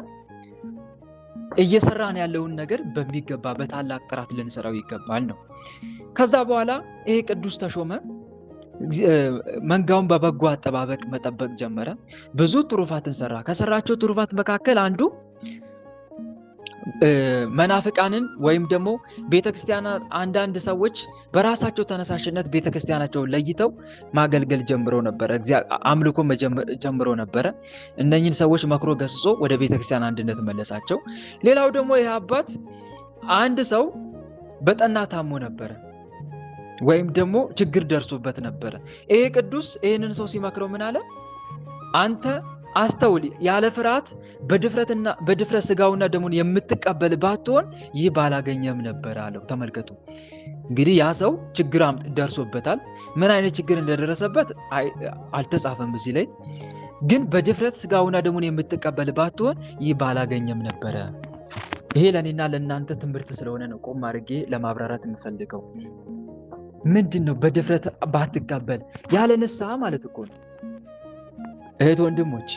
A: እየሰራን ያለውን ነገር በሚገባ በታላቅ ጥራት ልንሰራው ይገባል ነው። ከዛ በኋላ ይሄ ቅዱስ ተሾመ መንጋውን በበጎ አጠባበቅ መጠበቅ ጀመረ። ብዙ ትሩፋትን ሰራ። ከሰራቸው ትሩፋት መካከል አንዱ መናፍቃንን ወይም ደግሞ ቤተክርስቲያናት አንዳንድ ሰዎች በራሳቸው ተነሳሽነት ቤተክርስቲያናቸውን ለይተው ማገልገል ጀምረው ነበር። አምልኮ ጀምረው ነበር። እነኚህን ሰዎች መክሮ ገስጾ ወደ ቤተክርስቲያን አንድነት መለሳቸው። ሌላው ደግሞ ይህ አባት አንድ ሰው በጠና ታሞ ነበር፣ ወይም ደግሞ ችግር ደርሶበት ነበር። ይሄ ቅዱስ ይህንን ሰው ሲመክረው ምን አለ? አንተ አስተውል፣ ያለ ፍርሃት በድፍረት ስጋውና ደሙን የምትቀበል ባትሆን ይህ ባላገኘም ነበር አለው። ተመልከቱ እንግዲህ ያ ሰው ችግር ደርሶበታል። ምን አይነት ችግር እንደደረሰበት አልተጻፈም እዚህ ላይ፣ ግን በድፍረት ስጋውና ደሙን የምትቀበል ባትሆን ይህ ባላገኘም ነበረ። ይሄ ለእኔና ለእናንተ ትምህርት ስለሆነ ነው ቆም አድርጌ ለማብራራት የምፈልገው። ምንድን ነው በድፍረት ባትቀበል? ያለ ንስሐ ማለት እኮ ነው። እህት ወንድሞች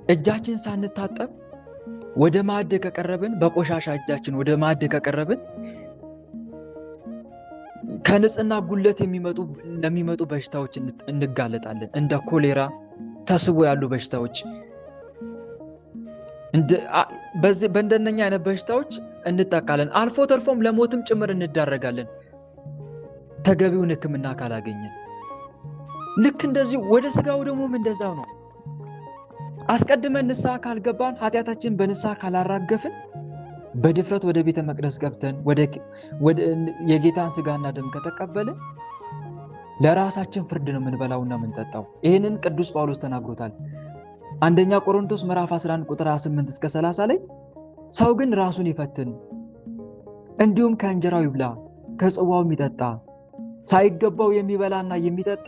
A: እጃችን ሳንታጠብ ወደ ማዕድ ከቀረብን፣ በቆሻሻ እጃችን ወደ ማዕድ ከቀረብን ከንጽህና ጉለት ለሚመጡ በሽታዎች እንጋለጣለን። እንደ ኮሌራ፣ ተስቦ ያሉ በሽታዎች፣ በእንደነኛ አይነት በሽታዎች እንጠቃለን። አልፎ ተርፎም ለሞትም ጭምር እንዳረጋለን ተገቢውን ሕክምና ካላገኘን። ልክ እንደዚህ ወደ ስጋው ደሙም እንደዛው ነው። አስቀድመን ንስሐ ካልገባን፣ ኃጢአታችን በንስሐ ካላራገፍን፣ በድፍረት ወደ ቤተ መቅደስ ገብተን የጌታን ስጋና ደም ከተቀበልን ለራሳችን ፍርድ ነው የምንበላውና የምንጠጣው። ይህንን ቅዱስ ጳውሎስ ተናግሮታል። አንደኛ ቆሮንቶስ ምዕራፍ 11 ቁጥር 28 እስከ 30 ላይ ሰው ግን ራሱን ይፈትን፣ እንዲሁም ከእንጀራው ይብላ ከጽዋውም ይጠጣ፣ ሳይገባው የሚበላና የሚጠጣ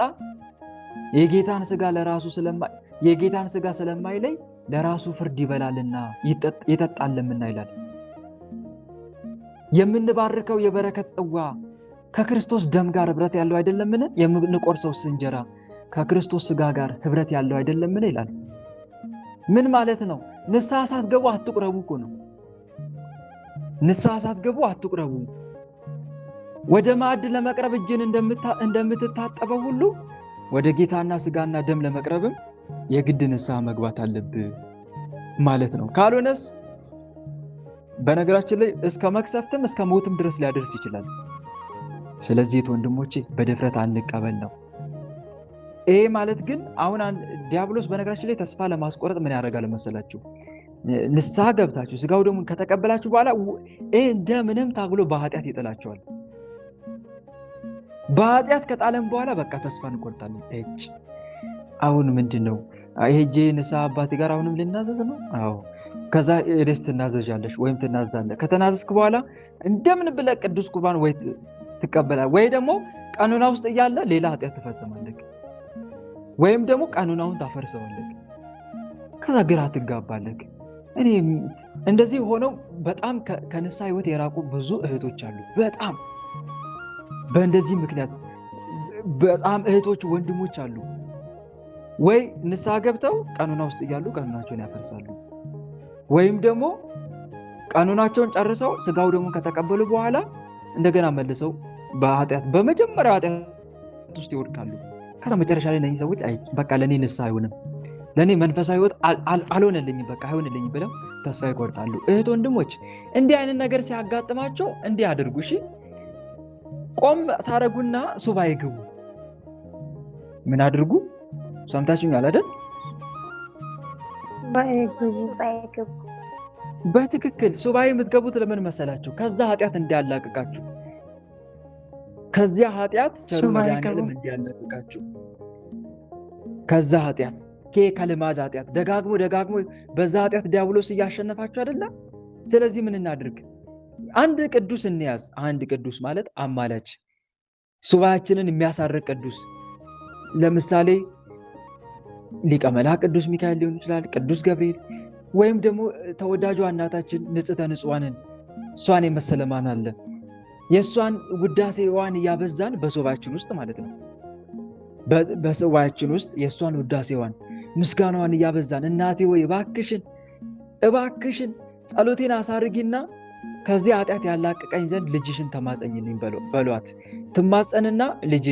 A: የጌታን ስጋ ስለማይለይ ለራሱ ፍርድ ይበላልና ይጠጣልምና ይላል። የምንባርከው የበረከት ጽዋ ከክርስቶስ ደም ጋር ህብረት ያለው አይደለምን? የምንቆርሰው እንጀራ ከክርስቶስ ስጋ ጋር ህብረት ያለው አይደለምን? ይላል። ምን ማለት ነው? ንስሐ ሳትገቡ አትቁረቡ እኮ ነው። ንስሐ ሳትገቡ አትቁረቡ። ወደ ማዕድ ለመቅረብ እጅን እንደምትታጠበው ሁሉ ወደ ጌታና ስጋና ደም ለመቅረብም የግድ ንስሐ መግባት አለብህ ማለት ነው። ካልሆነስ በነገራችን ላይ እስከ መክሰፍትም እስከ ሞትም ድረስ ሊያደርስ ይችላል። ስለዚህ ወንድሞቼ በድፍረት አንቀበል ነው። ይሄ ማለት ግን አሁን ዲያብሎስ በነገራችን ላይ ተስፋ ለማስቆረጥ ምን ያደርጋል መሰላችሁ? ንስሐ ገብታችሁ ስጋው ደግሞ ከተቀበላችሁ በኋላ እንደምንም ታግሎ በኃጢአት ይጥላችኋል። በኃጢአት ከጣለም በኋላ በቃ ተስፋ እንቆርጣለን። አሁን ምንድነው ሄጄ ንስሐ አባቴ ጋር አሁንም ልናዘዝ ነው? አዎ። ከዛ ሄደሽ ትናዘዣለሽ ወይም ትናዛለህ። ከተናዘዝክ በኋላ እንደምን ብለህ ቅዱስ ቁርባን ወይ ትቀበላለህ ወይ ደግሞ ቀኖና ውስጥ እያለ ሌላ ኃጢአት ትፈጽማለህ ወይም ደግሞ ቀኖናውን ታፈርሰዋለህ። ከዛ ግራ ትጋባለህ። እኔ እንደዚህ ሆነው በጣም ከንስሐ ህይወት የራቁ ብዙ እህቶች አሉ። በጣም በእንደዚህ ምክንያት በጣም እህቶች ወንድሞች አሉ። ወይ ንስሐ ገብተው ቀኖና ውስጥ እያሉ ቀኖናቸውን ያፈርሳሉ፣ ወይም ደግሞ ቀኖናቸውን ጨርሰው ስጋው ደግሞ ከተቀበሉ በኋላ እንደገና መልሰው በኃጢአት በመጀመሪያው ኃጢአት ውስጥ ይወድቃሉ። ከዛ መጨረሻ ላይ እነዚህ ሰዎች በቃ ለኔ ንስሐ አይሆንም፣ ለኔ መንፈሳዊ ህይወት አልሆነልኝም፣ በቃ አይሆንልኝም ብለው ተስፋ ይቆርጣሉ። እህት ወንድሞች እንዲህ አይነት ነገር ሲያጋጥማቸው እንዲህ አድርጉ። እሺ ቆም ታረጉና ሱባኤ ግቡ። ምን አድርጉ? ሰምታችሁኛል አይደል? በትክክል ሱባኤ የምትገቡት ለምን መሰላችሁ? ከዛ ኃጢአት እንዲያላቅቃችሁ፣ ከዚያ ኃጢአት ቸሩ መድኃኒዓለም እንዲያላቅቃችሁ፣ ከዛ ኃጢአት ከልማድ ኃጢአት ደጋግሞ በዛ ኃጢአት ዲያብሎስ እያሸነፋችሁ አይደለ? ስለዚህ ምን እናድርግ? አንድ ቅዱስ እንያዝ። አንድ ቅዱስ ማለት አማላች፣ ሱባኤያችንን የሚያሳርቅ ቅዱስ። ለምሳሌ ሊቀ መላእክት ቅዱስ ሚካኤል ሊሆን ይችላል፣ ቅዱስ ገብርኤል፣ ወይም ደግሞ ተወዳጇ እናታችን ንጽሕተ ንጹሐንን እሷን የመሰለ ማን አለ? የእሷን ውዳሴዋን እያበዛን በሱባኤያችን ውስጥ ማለት ነው። በሱባኤያችን ውስጥ የእሷን ውዳሴዋን ምስጋናዋን እያበዛን እናቴ ወይ እባክሽን ጸሎቴን አሳርጊና ከዚህ ኃጢአት ያላቅቀኝ ዘንድ ልጅሽን ተማጸኝልኝ በሏት። ትማጸንና ልጄ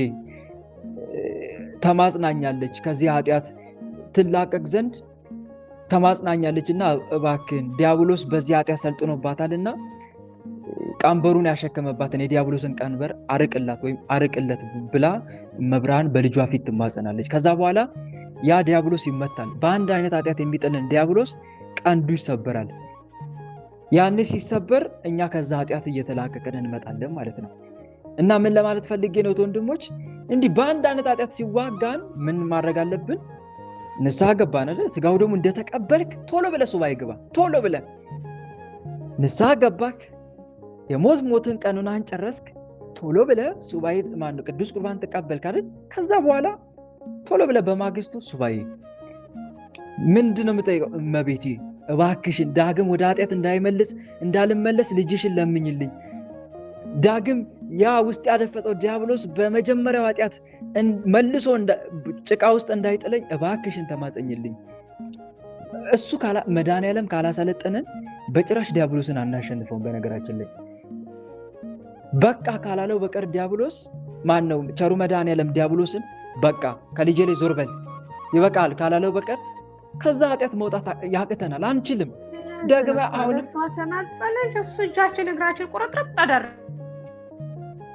A: ተማጽናኛለች፣ ከዚህ ኃጢአት ትላቀቅ ዘንድ ተማጽናኛለችና እባክን ዲያብሎስ በዚህ ኃጢአት ሰልጥኖባታልና ቀንበሩን ያሸከመባትን የዲያብሎስን ቀንበር አርቅላት ወይም አርቅለት ብላ መብርሃን በልጇ ፊት ትማጸናለች። ከዛ በኋላ ያ ዲያብሎስ ይመታል። በአንድ አይነት ኃጢአት የሚጥልን ዲያብሎስ ቀንዱ ይሰበራል። ያን ሲሰበር እኛ ከዛ ኃጢአት እየተላቀቀን እንመጣለን ማለት ነው። እና ምን ለማለት ፈልጌ ነው ወንድሞች፣ እንዲህ በአንድ አይነት ኃጢአት ሲዋጋን ምን ማድረግ አለብን? ንስሐ ገባን አይደል? ስጋው ደግሞ እንደተቀበልክ ቶሎ ብለህ ሱባኤ ግባ። ቶሎ ብለህ ንስሐ ገባክ፣ የሞትን ቀኖናህን ጨረስክ፣ ቶሎ ብለህ ሱባኤ ቅዱስ ቁርባን ተቀበልክ አይደል? ከዛ በኋላ ቶሎ ብለህ በማግስቱ ሱባኤ ምንድነው የምጠይቀው? እመቤቴ እባክሽን ዳግም ወደ ኃጢአት እንዳልመለስ ልጅሽን ለምኝልኝ። ዳግም ያ ውስጥ ያደፈጠው ዲያብሎስ በመጀመሪያው ኃጢአት መልሶ ጭቃ ውስጥ እንዳይጥለኝ እባክሽን ተማጸኝልኝ። እሱ መድኃኒዓለም ካላሰለጠነን በጭራሽ ዲያብሎስን አናሸንፈውም። በነገራችን ላይ በቃ ካላለው በቀር ዲያብሎስ ማነው ቸሩ መድኃኒዓለም ዲያብሎስን በቃ ከልጄ ላይ ዞር በል ይበቃል ካላለው በቀር ከዛ ኃጢአት መውጣት ያቅተናል፣ አንችልም። ደግመ አሁን
C: እሷ ተናጸለች፣ እሱ እጃችን እግራችን ቁርጥርጥ አደረገ።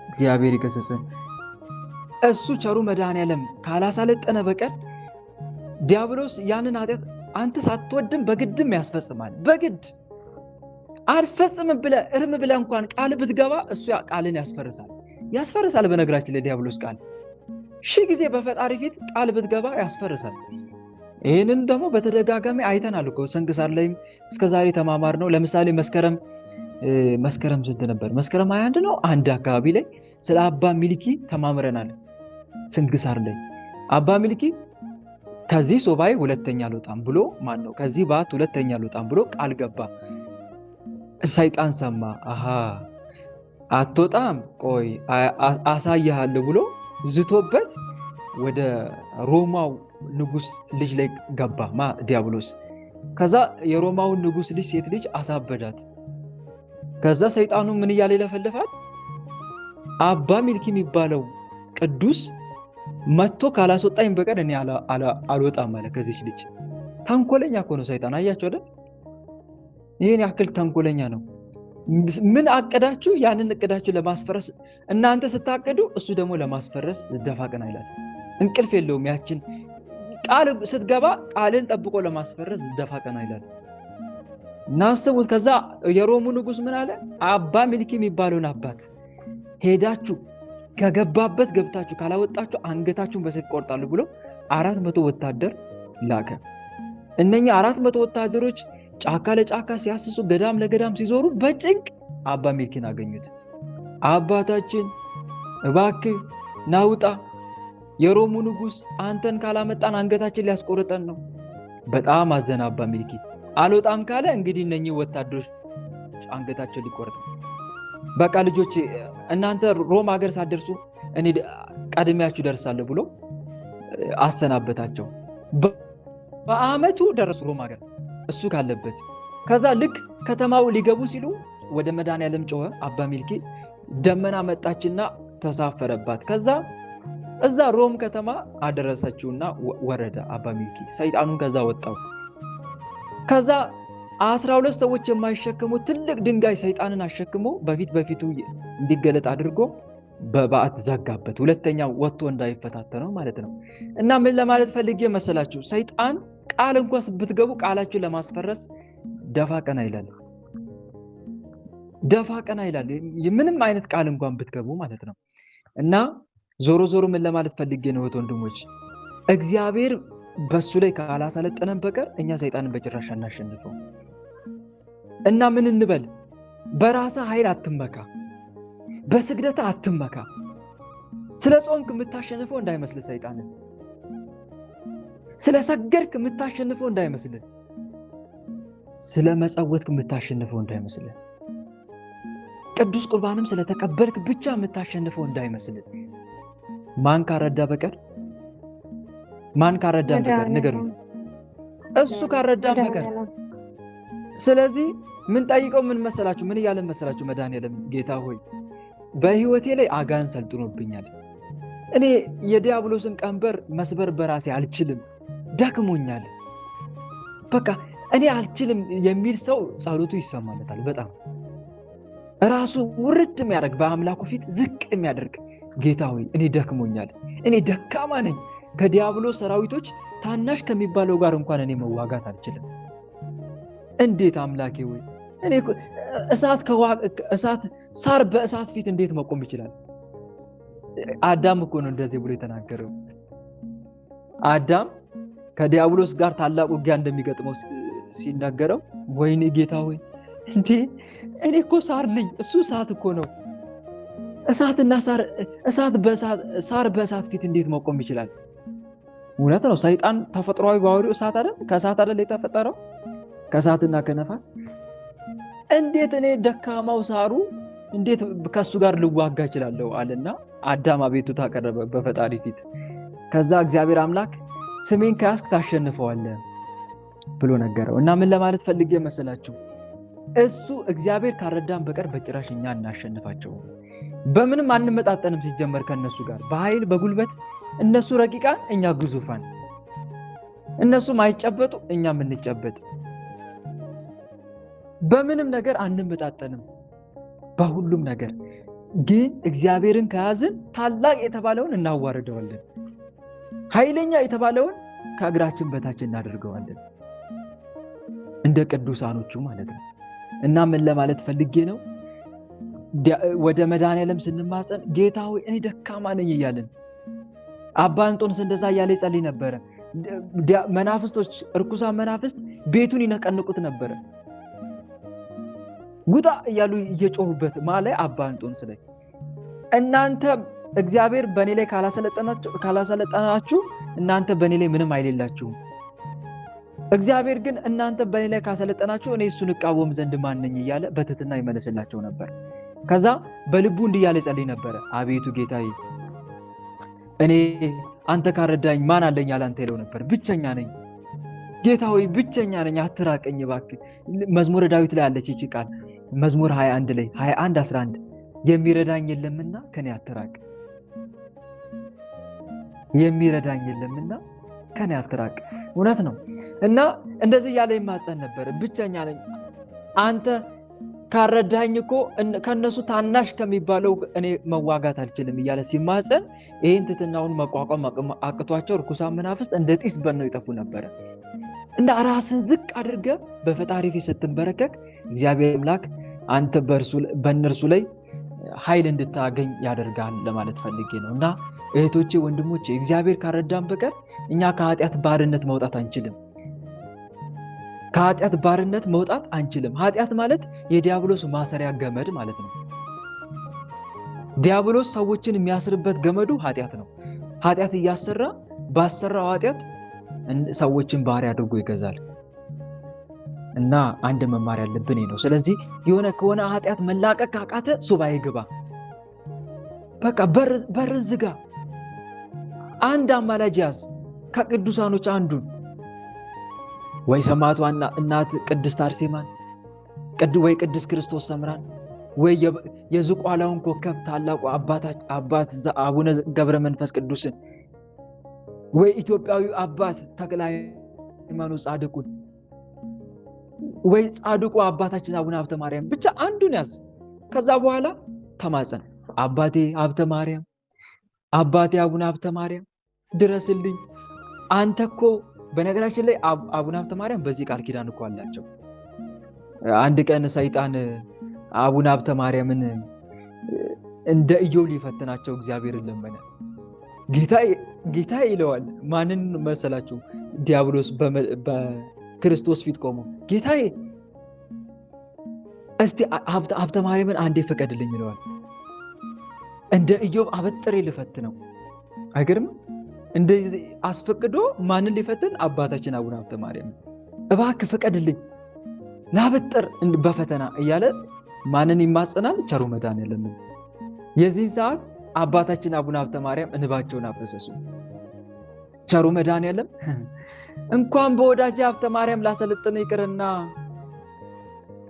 A: እግዚአብሔር ይገስጽን። እሱ ቸሩ መድኃኒዓለም ካላሰለጠነ በቀር ዲያብሎስ ያንን ኃጢአት አንተ ሳትወድም በግድም ያስፈጽማል። በግድ አልፈጽምም ብለህ እርም ብለህ እንኳን ቃል ብትገባ እሱ ቃልን ያስፈርሳል። በነገራችን ላይ ዲያብሎስ ቃል ሺህ ጊዜ በፈጣሪ ፊት ቃል ብትገባ ያስፈርሳል። ይህንን ደግሞ በተደጋጋሚ አይተናል እኮ ስንክሳር ላይም እስከዛሬ ተማማር ነው። ለምሳሌ መስከረም ስንት ነበር? መስከረም 21 ነው አንድ አካባቢ ላይ ስለ አባ ሚልኪ ተማምረናል ስንክሳር ላይ። አባ ሚልኪ ከዚህ ሱባኤ ሁለተኛ አልወጣም ብሎ ከዚህ ባት ሁለተኛ አልወጣም ብሎ ቃል ገባ። ሰይጣን ሰማ። አትወጣም፣ ቆይ አሳይሃለሁ ብሎ ዝቶበት ወደ ሮማው ንጉስ ልጅ ላይ ገባ ዲያብሎስ። ከዛ የሮማውን ንጉስ ልጅ ሴት ልጅ አሳበዳት። ከዛ ሰይጣኑ ምን እያለ ይለፈልፋል? አባ ሚልኪ የሚባለው ቅዱስ መጥቶ ካላስወጣኝ በቀር እኔ አልወጣም ማለት ከዚህ ልጅ። ተንኮለኛ እኮ ነው ሰይጣን። አያችሁ አይደል? ይሄን ያክል ተንኮለኛ ነው። ምን አቀዳችሁ? ያንን እቅዳችሁ ለማስፈረስ እናንተ ስታቀዱ እሱ ደግሞ ለማስፈረስ ደፋ ቀና ይላል። እንቅልፍ የለውም። ያችን ቃል ስትገባ ቃልን ጠብቆ ለማስፈረስ ደፋ ቀና ይላል። እናስቡት። ከዛ የሮሙ ንጉስ ምን አለ? አባ ሚልኪ የሚባለውን አባት ሄዳችሁ ከገባበት ገብታችሁ ካላወጣችሁ አንገታችሁን በሰይፍ ቆርጣለሁ ብሎ 400 ወታደር ላከ። እነኛ 400 ወታደሮች ጫካ ለጫካ ሲያስሱ ገዳም ለገዳም ሲዞሩ በጭንቅ አባ ሚልኪን አገኙት። አባታችን እባክህ ናውጣ፣ የሮሙ ንጉስ አንተን ካላመጣን አንገታችን ሊያስቆርጠን ነው። በጣም አዘነ አባ ሚልኪ። አልወጣም ካለ እንግዲህ እነኚህ ወታደሮች አንገታቸው ሊቆርጥ፣ በቃ ልጆች እናንተ ሮም ሀገር ሳትደርሱ እኔ ቀድሜያችሁ ደርሳለሁ ብሎ አሰናበታቸው። በአመቱ ደረሱ ሮም ሀገር እሱ ካለበት። ከዛ ልክ ከተማው ሊገቡ ሲሉ ወደ መድኃኔዓለም ጮኸ አባ ሚልኪ። ደመና መጣችና ተሳፈረባት። ከዛ እዛ ሮም ከተማ አደረሰችውና ወረደ አባ ሚልኪ። ሰይጣኑን ከዛ ወጣው። ከዛ 12 ሰዎች የማይሸከሙ ትልቅ ድንጋይ ሰይጣንን አሸክሞ በፊቱ እንዲገለጥ አድርጎ በባዕት ዘጋበት። ሁለተኛ ወጥቶ እንዳይፈታተነው ማለት ነው። እና ምን ለማለት ፈልጌ መሰላችሁ? ሰይጣን ቃል እንኳን ብትገቡ ቃላችሁን ለማስፈረስ ደፋ ቀና ይላል። ደፋ ቀና ይላል። ምንም አይነት ቃል እንኳን ብትገቡ ማለት ነው። እና ዞሮ ዞሮ ምን ለማለት ፈልጌ ነው ወንድሞች፣ እግዚአብሔር በሱ ላይ ካላሰለጠነን በቀር እኛ ሰይጣንን በጭራሽ አናሸንፈው። እና ምን እንበል? በራሳ ኃይል አትመካ፣ በስግደት አትመካ። ስለ ጾምክ የምታሸንፈው እንዳይመስል ሰይጣንን፣ ስለ ሰገድክ የምታሸንፈው እንዳይመስል፣ ስለ መጸወትክ የምታሸንፈው እንዳይመስል፣ ቅዱስ ቁርባንም ስለተቀበልክ ብቻ የምታሸንፈው እንዳይመስል። ማን ካረዳ በቀር ማን ካረዳን በቀር ንገሩኝ። እሱ ካረዳን በቀር። ስለዚህ ምን ጠይቀው ምን መሰላችሁ? ምን እያለን መሰላችሁ? መድኃኔዓለም ጌታ ሆይ በህይወቴ ላይ አጋን ሰልጥኖብኛል። እኔ የዲያብሎስን ቀንበር መስበር በራሴ አልችልም፣ ደክሞኛል፣ በቃ እኔ አልችልም የሚል ሰው ጸሎቱ ይሰማለታል። በጣም ራሱ ውርድ የሚያደርግ በአምላኩ ፊት ዝቅ የሚያደርግ ጌታ ሆይ እኔ ደክሞኛል፣ እኔ ደካማ ነኝ፣ ከዲያብሎስ ሰራዊቶች ታናሽ ከሚባለው ጋር እንኳን እኔ መዋጋት አልችልም። እንዴት አምላኬ ሆይ እኔ ሳር በእሳት ፊት እንዴት መቆም ይችላል? አዳም እኮ ነው እንደዚህ ብሎ የተናገረው። አዳም ከዲያብሎስ ጋር ታላቅ ውጊያ እንደሚገጥመው ሲናገረው ወይኔ ጌታ ሆይ እንዴ እኔ እኮ ሳር ነኝ፣ እሱ እሳት እኮ ነው። ሳር በእሳት ፊት እንዴት መቆም ይችላል? እውነት ነው። ሰይጣን ተፈጥሯዊ ባህሪው እሳት አይደል? ከእሳት አይደል የተፈጠረው? ከእሳትና ከነፋስ። እንዴት እኔ ደካማው ሳሩ እንዴት ከሱ ጋር ልዋጋ እችላለሁ አለና አዳም አቤቱታ አቀረበ በፈጣሪ ፊት። ከዛ እግዚአብሔር አምላክ ስሜን ከያዝክ ታሸንፈዋለህ ብሎ ነገረው። እና ምን ለማለት ፈልጌ መሰላችሁ? እሱ እግዚአብሔር ካረዳን በቀር በጭራሽ እኛ እናሸንፋቸው። በምንም አንመጣጠንም። ሲጀመር ከነሱ ጋር በኃይል በጉልበት እነሱ ረቂቃን፣ እኛ ግዙፋን። እነሱ ማይጨበጡ፣ እኛ የምንጨበጥ። በምንም ነገር አንመጣጠንም፣ በሁሉም ነገር ግን እግዚአብሔርን ከያዝን ታላቅ የተባለውን እናዋርደዋለን፣ ኃይለኛ የተባለውን ከእግራችን በታች እናደርገዋለን፣ እንደ ቅዱሳኖቹ ማለት ነው። እና ምን ለማለት ፈልጌ ነው? ወደ መድኃኔዓለም ስንማፀን ጌታ ሆይ እኔ ደካማ ነኝ እያልን፣ አባ እንጦንስ እንደዛ እያለ ይጸልይ ነበረ። መናፍስቶች፣ እርኩሳን መናፍስት ቤቱን ይነቀንቁት ነበረ። ጉጣ እያሉ እየጮሁበት ማለት አባ እንጦንስ ላይ እናንተ እግዚአብሔር በእኔ ላይ ካላሰለጠናችሁ እናንተ በእኔ ላይ ምንም አይሌላችሁም። እግዚአብሔር ግን እናንተ በእኔ ላይ ካሰለጠናችሁ እኔ እሱን እቃወም ዘንድ ማን ነኝ እያለ በትህትና ይመለስላቸው ነበር። ከዛ በልቡ እንዲህ እያለ ይጸልይ ነበረ። አቤቱ ጌታዬ እኔ አንተ ካረዳኝ ማን አለኝ ያላንተ ይለው ነበር። ብቸኛ ነኝ ጌታ ሆይ ብቸኛ ነኝ፣ አትራቀኝ እባክህ። መዝሙረ ዳዊት ላይ አለች ይቺ ቃል መዝሙር 21 ላይ 21:11 የሚረዳኝ የለምና ከኔ አትራቅ፣ የሚረዳኝ የለምና ከኔ አትራቅ። እውነት ነው። እና እንደዚህ ያለ ይማጸን ነበር። ብቸኛ ነኝ፣ አንተ ካረዳኝ እኮ ከነሱ ታናሽ ከሚባለው እኔ መዋጋት አልችልም እያለ ሲማጸን ይሄን ትትናውን መቋቋም አቅቷቸው ርኩሳን መናፍስት እንደ ጢስ በነው ይጠፉ ነበር። እንደ ራስን ዝቅ አድርገ በፈጣሪ ፊት ስትንበረከክ እግዚአብሔር አምላክ አንተ በእነርሱ ላይ ኃይል እንድታገኝ ያደርጋል ለማለት ፈልጌ ነው። እና እህቶቼ ወንድሞቼ እግዚአብሔር ካረዳን በቀር እኛ ከኃጢአት ባርነት መውጣት አንችልም። ከኃጢአት ባርነት መውጣት አንችልም። ኃጢአት ማለት የዲያብሎስ ማሰሪያ ገመድ ማለት ነው። ዲያብሎስ ሰዎችን የሚያስርበት ገመዱ ኃጢአት ነው። ኃጢአት እያሰራ ባሰራው ኃጢአት ሰዎችን ባሪያ አድርጎ ይገዛል። እና አንድ መማር ያለብን ነው። ስለዚህ ከሆነ ኃጢአት መላቀቅ ካቃተ ሱባኤ ግባ። በቃ በር ዝጋ። አንድ አማላጅ ያዝ ከቅዱሳኖች አንዱን፣ ወይ ሰማዕቷና እናት ቅድስት አርሴማን፣ ወይ ቅዱስ ክርስቶስ ሰምራን፣ ወይ የዝቋላውን ኮከብ ታላቁ አባት አቡነ ገብረ መንፈስ ቅዱስን፣ ወይ ኢትዮጵያዊ አባት ተክለ ሃይማኖት ጻድቁን፣ ወይ ጻድቁ አባታችን አቡነ ሀብተ ማርያም፣ ብቻ አንዱን ያዝ። ከዛ በኋላ ተማጸን። አባቴ ሀብተ ማርያም፣ አባቴ አቡነ ሀብተ ማርያም ድረስልኝ። አንተ እኮ በነገራችን ላይ አቡነ ሀብተ ማርያም በዚህ ቃል ኪዳን እኮ አላቸው። አንድ ቀን ሰይጣን አቡነ ሀብተ ማርያምን እንደ ኢዮብ ሊፈትናቸው እግዚአብሔርን ለመነ። ጌታ ይለዋል። ማንን መሰላችሁ? ዲያብሎስ በክርስቶስ ፊት ቆሞ ጌታዬ እስቲ ሀብተ ማርያምን አንዴ ፍቀድልኝ ይለዋል። እንደ ኢዮብ አበጥሬ ልፈትነው። አይገርም? እንደዚህ አስፈቅዶ ማንን ሊፈትን? አባታችን አቡነ ሀብተ ማርያም እባክህ ፍቀድልኝ ላበጥር በፈተና እያለ ማንን ይማጸናል? ቸሩ መድኃኔዓለም። የዚህ ሰዓት አባታችን አቡነ ሀብተ ማርያም እንባቸውን አፈሰሱ። ቸሩ መድኃኔዓለም እንኳን በወዳጅ ሀብተ ማርያም ላሰለጥን ይቅርና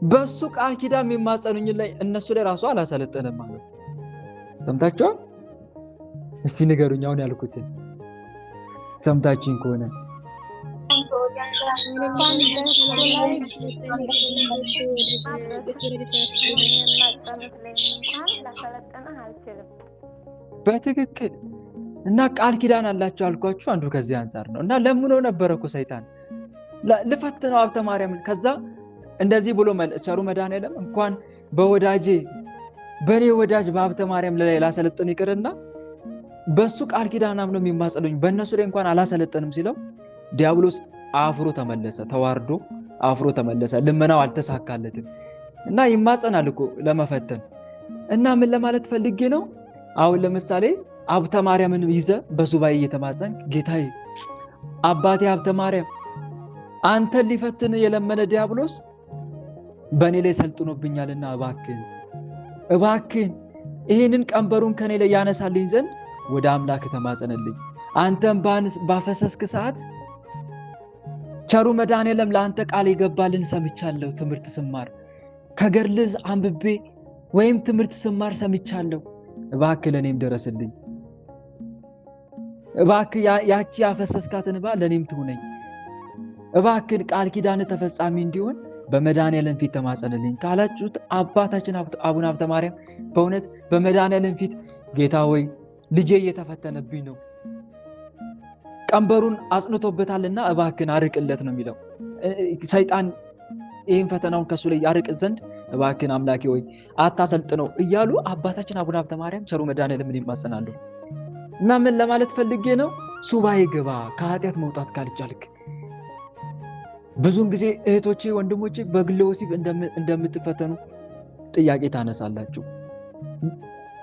A: በሱ ቃል ኪዳን የሚማጸኑኝ ላይ እነሱ ላይ ራሱ አላሰለጠንም ማለት ሰምታችኋል? እስቲ ንገሩኝ አሁን ያልኩትን ሰምታችሁኝ ከሆነ በትክክል። እና ቃል ኪዳን አላቸው አልኳችሁ። አንዱ ከዚህ አንፃር ነው። እና ለምኖ ነበረ እኮ ሰይጣን ልፈትነው ሀብተ ማርያምን። ከዛ እንደዚህ ብሎ ቸሩ መድኃኔዓለም እንኳን በወዳጄ በኔ ወዳጅ በሀብተ ማርያም ላይ ላሰለጥን ይቅርና በሱ ቃል ኪዳን አምነው የሚማጸኑኝ በእነሱ ላይ እንኳን አላሰለጥንም ሲለው ዲያብሎስ አፍሮ ተመለሰ። ተዋርዶ አፍሮ ተመለሰ። ልመናው አልተሳካለትም። እና ይማጸናል እኮ ለመፈተን። እና ምን ለማለት ፈልጌ ነው? አሁን ለምሳሌ ሀብተ ማርያምን ይዘ በሱባኤ እየተማጸንክ ጌታዬ አባቴ ሀብተ ማርያም አንተን ሊፈትን የለመነ ዲያብሎስ በእኔ ላይ ሰልጥኖብኛልና እባክህን ይህንን ቀንበሩን ከኔ ላይ ያነሳልኝ ዘንድ ወደ አምላክ ተማጸነልኝ። አንተን ባፈሰስክ ሰዓት ቸሩ መድኃኔዓለም ለአንተ ቃል የገባልን ሰምቻለሁ። ትምህርት ስማር ከገድልህ አንብቤ ወይም ትምህርት ስማር ሰምቻለሁ። እባክህ ለኔም ድረስልኝ። እባክህ ያቺ ያፈሰስካትን እንባ ለኔም ትሁነኝ። እባክህ ቃል ኪዳን ተፈጻሚ እንዲሆን በመድኃኔዓለም ፊት ተማጸንልኝ ካላችሁት አባታችን አቡነ ሀብተ ማርያም በእውነት በመድኃኔዓለም ፊት ጌታ ሆይ ልጄ እየተፈተነብኝ ነው፣ ቀንበሩን አጽንቶበታልና እባክህን አርቅለት ነው የሚለው። ሰይጣን ይህን ፈተናውን ከሱ ላይ ያርቅ ዘንድ እባክህን አምላኬ ሆይ አታሰልጥነው እያሉ አባታችን አቡነ ሀብተ ማርያም ቸሩ መድኃኔዓለምን ይማጸናሉ። እና ምን ለማለት ፈልጌ ነው? ሱባኤ ግባ ከኃጢአት መውጣት ካልቻልክ። ብዙውን ጊዜ እህቶቼ ወንድሞቼ በግለ ወሲብ እንደምትፈተኑ ጥያቄ ታነሳላችሁ።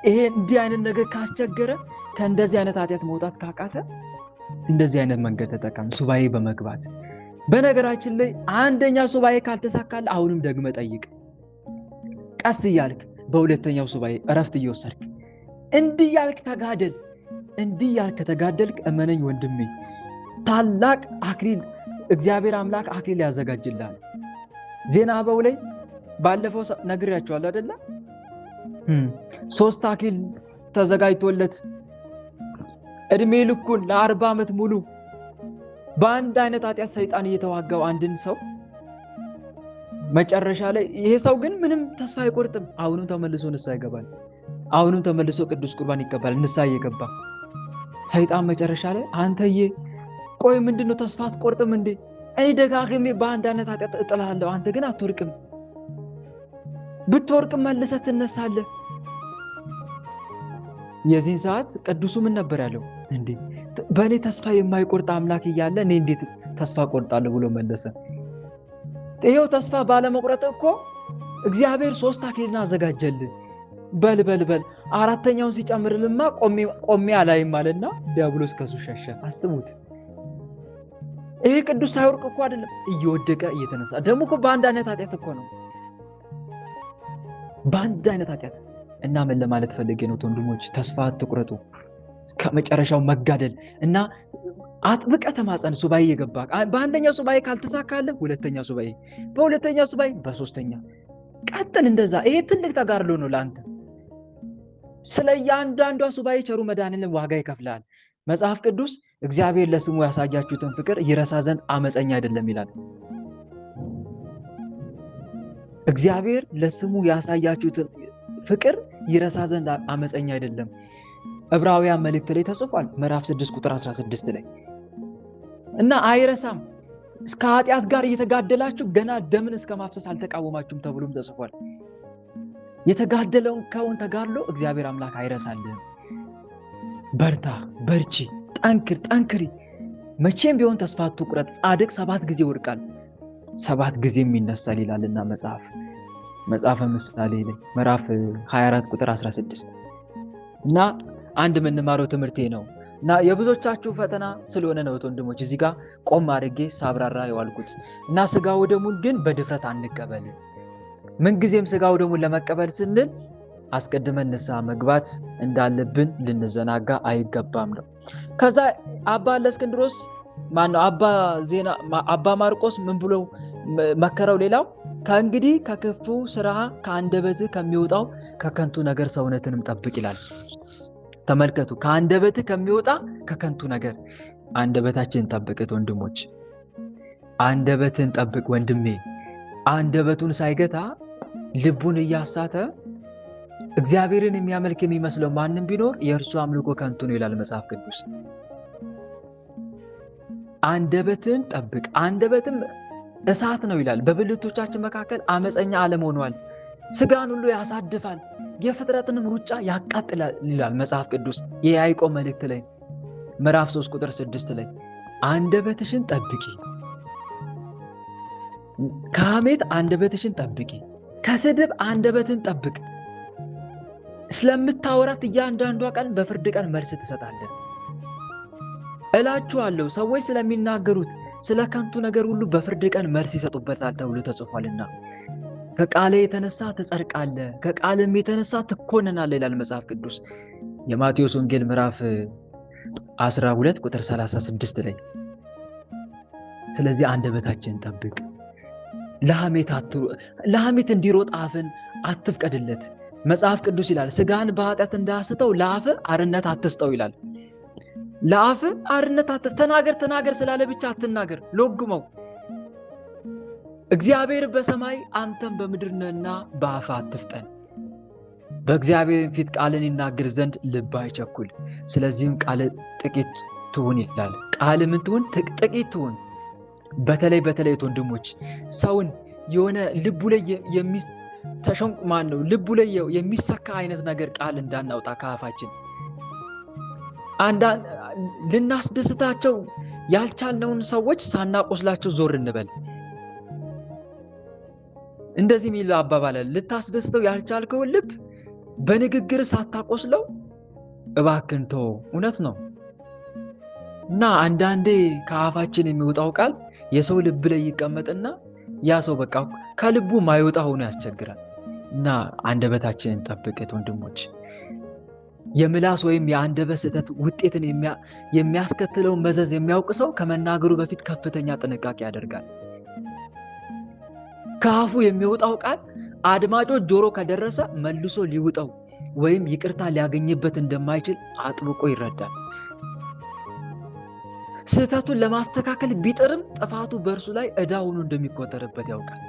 A: ይሄ እንዲህ አይነት ነገር ካስቸገረ ከእንደዚህ አይነት ኃጢአት መውጣት ካቃተ እንደዚህ አይነት መንገድ ተጠቀም፣ ሱባኤ በመግባት። በነገራችን ላይ አንደኛ ሱባኤ ካልተሳካለ አሁንም ደግመ ጠይቅ። ቀስ እያልክ በሁለተኛው ሱባኤ እረፍት እየወሰድክ እንዲህ ያልክ ተጋደል። እንዲህ ያልክ ተጋደልክ እመነኝ ወንድሜ ታላቅ አክሊል እግዚአብሔር አምላክ አክሊል ያዘጋጅልሃል። ዜና አበው ላይ ባለፈው ነግሬያችኋለሁ አይደለ? 3 አክሊል ተዘጋጅቶለት እድሜ ልኩን ለ40 ዓመት ሙሉ በአንድ አይነት ኃጢአት ሰይጣን እየተዋጋው አንድን ሰው መጨረሻ ላይ ይሄ ሰው ግን ምንም ተስፋ አይቆርጥም። አሁንም ተመልሶ ንስሐ ይገባል። አሁንም ተመልሶ ቅዱስ ቁርባን ይቀበላል። ንስሐ እየገባ ሰይጣን መጨረሻ ላይ አንተዬ ቆይ ምንድነው ተስፋ አትቆርጥም እንዴ? እኔ ደጋግሜ በአንድ አይነት ኃጢአት እጥልሃለሁ፣ አንተ ግን አትወርቅም። ብትወርቅም መልሰህ ትነሳለህ። የዚህ ሰዓት ቅዱሱ ምን ነበር ያለው? እንዴ በእኔ ተስፋ የማይቆርጥ አምላክ እያለ እኔ እንዴት ተስፋ ቆርጣለሁ ብሎ መለሰ። ይሄው ተስፋ ባለመቁረጥ እኮ እግዚአብሔር 3 አክሊልን አዘጋጀልህ። በል አራተኛውን ሲጨምርልማ ቆሜ አላይም አለና ዲያብሎስ ከሱ ሸሸ። አስቡት። ይሄ ቅዱስ ሳይወርቅ እኮ አይደለም እየወደቀ እየተነሳ ደግሞ እኮ በአንድ አይነት ኃጢአት እኮ ነው። በአንድ አይነት ኃጢአት እና ምን ለማለት ፈልጌ ነው ወንድሞች? ተስፋ አትቁረጡ። ከመጨረሻው መጋደል እና አጥብቀ ተማጸን። ሱባኤ የገባ በአንደኛው ሱባኤ ካልተሳካልህ ሁለተኛው ሱባኤ፣ በሁለተኛው ሱባኤ በሶስተኛ ቀጥል። እንደዛ ይሄ ትልቅ ተጋድሎ ነው ለአንተ። ስለ እያንዳንዷ ሱባኤ ቸሩ መድኃኔዓለም ዋጋ ይከፍላል። መጽሐፍ ቅዱስ እግዚአብሔር ለስሙ ያሳያችሁትን ፍቅር ይረሳ ዘንድ አመፀኛ አይደለም ይላል። እግዚአብሔር ለስሙ ያሳያችሁትን ፍቅር ይረሳ ዘንድ አመፀኛ አይደለም። ዕብራውያን መልእክት ላይ ተጽፏል፣ ምዕራፍ 6 ቁጥር 16 ላይ እና አይረሳም። እስከ ኃጢአት ጋር እየተጋደላችሁ ገና ደምን እስከ ማፍሰስ አልተቃወማችሁም ተብሎም ተጽፏል። የተጋደለውን ከውን ተጋድሎ እግዚአብሔር አምላክ አይረሳልህም። በርታ፣ በርቺ፣ ጠንክሪ። መቼም ቢሆን ተስፋ አትቁረጥ። ጻድቅ 7 ጊዜ ይወድቃል 7 ጊዜም ይነሳል ይላልና መጽሐፈ ምሳሌ ላይ ምዕራፍ 24 ቁጥር 16 እና አንድ የምንማረው ትምህርቴ ነው እና የብዙዎቻችሁ ፈተና ስለሆነ ነው ወንድሞች እዚህ ጋር ቆም አድርጌ ሳብራራ የዋልኩት። እና ስጋው ደሙን ግን በድፍረት አንቀበል። ምንጊዜም ስጋው ደሙን ለመቀበል ስንል አስቀድመን ንስሐ መግባት እንዳለብን ልንዘናጋ አይገባም ነው። ከዛ አባ ለእስክንድሮስ ማነው አባ ማርቆስ ምን ብሎ መከረው? ሌላው ከእንግዲህ ከክፉ ስራ ከአንደበት ከሚወጣው ከከንቱ ነገር ሰውነትንም ጠብቅ ይላል። ተመልከቱ፣ ከአንደበት ከሚወጣ ከከንቱ ነገር አንደበታችንን ጠብቅት ወንድሞች። አንደበትን ጠብቅ ወንድሜ። አንደበቱን ሳይገታ ልቡን እያሳተ እግዚአብሔርን የሚያመልክ የሚመስለው ማንም ቢኖር የእርሱ አምልኮ ከንቱ ነው ይላል መጽሐፍ ቅዱስ። አንደበትን ጠብቅ። አንደበትም እሳት ነው ይላል። በብልቶቻችን መካከል አመፀኛ ዓለም ሆኗል። ስጋን ሁሉ ያሳድፋል፣ የፍጥረትንም ሩጫ ያቃጥላል ይላል መጽሐፍ ቅዱስ የያዕቆብ መልእክት ላይ ምዕራፍ 3 ቁጥር 6 ላይ አንደበትሽን ጠብቂ። ከሐሜት አንደበትሽን ጠብቂ። ከስድብ አንደበትን ጠብቅ። ስለምታወራት እያንዳንዷ ቀን በፍርድ ቀን መልስ ትሰጣለህ እላችኋለሁ። ሰዎች ስለሚናገሩት ስለ ከንቱ ነገር ሁሉ በፍርድ ቀን መልስ ይሰጡበታል ተብሎ ተጽፏልና ከቃል የተነሳ ትጸድቃለህ፣ ከቃልም የተነሳ ትኮነናለህ ይላል መጽሐፍ ቅዱስ የማቴዎስ ወንጌል ምዕራፍ 12 ቁጥር 36 ላይ። ስለዚህ አንደበታችንን ጠብቅ። ለሐሜት እንዲሮጥ አፍን አትፍቀድለት። መጽሐፍ ቅዱስ ይላል ስጋን በኃጢአት እንዳያስተው ለአፍ አርነት አትስጠው ይላል። ለአፍ አርነት ተናገር ስላለ ብቻ አትናገር፣ ሎግመው። እግዚአብሔር በሰማይ አንተም በምድር ነህና በአፍ አትፍጠን። በእግዚአብሔር ፊት ቃልን ይናገር ዘንድ ልብ አይቸኩል። ስለዚህም ቃል ጥቂት ትሁን ይላል። ቃል ምን ትሁን? ጥቂት ትሁን። በተለይ ወንድሞች ሰውን የሆነ ልቡ ላይ ልቡ ላይ የሚሰካ አይነት ነገር ቃል እንዳናውጣ ከአፋችን። ልናስደስታቸው ያልቻልነውን ሰዎች ሳናቆስላቸው ዞር እንበል። እንደዚህ የሚል አባባል አለ። ልታስደስተው ያልቻልከውን ልብ በንግግር ሳታቆስለው እባክህን ተወው። እውነት ነው። እና አንዳንዴ ከአፋችን የሚወጣው ቃል የሰው ልብ ላይ ይቀመጥና ያ ሰው በቃ ከልቡ ማይወጣ ሆኖ ያስቸግራል። እና አንደበታችንን ጠብቀት ወንድሞች። የምላስ ወይም የአንደበት ስህተት ውጤትን የሚያስከትለውን መዘዝ የሚያውቅ ሰው ከመናገሩ በፊት ከፍተኛ ጥንቃቄ ያደርጋል። ከአፉ የሚወጣው ቃል አድማጮች ጆሮ ከደረሰ መልሶ ሊውጠው ወይም ይቅርታ ሊያገኝበት እንደማይችል አጥብቆ ይረዳል። ስህተቱን ለማስተካከል ቢጥርም ጥፋቱ በእርሱ ላይ ዕዳ ሆኖ እንደሚቆጠርበት ያውቃል።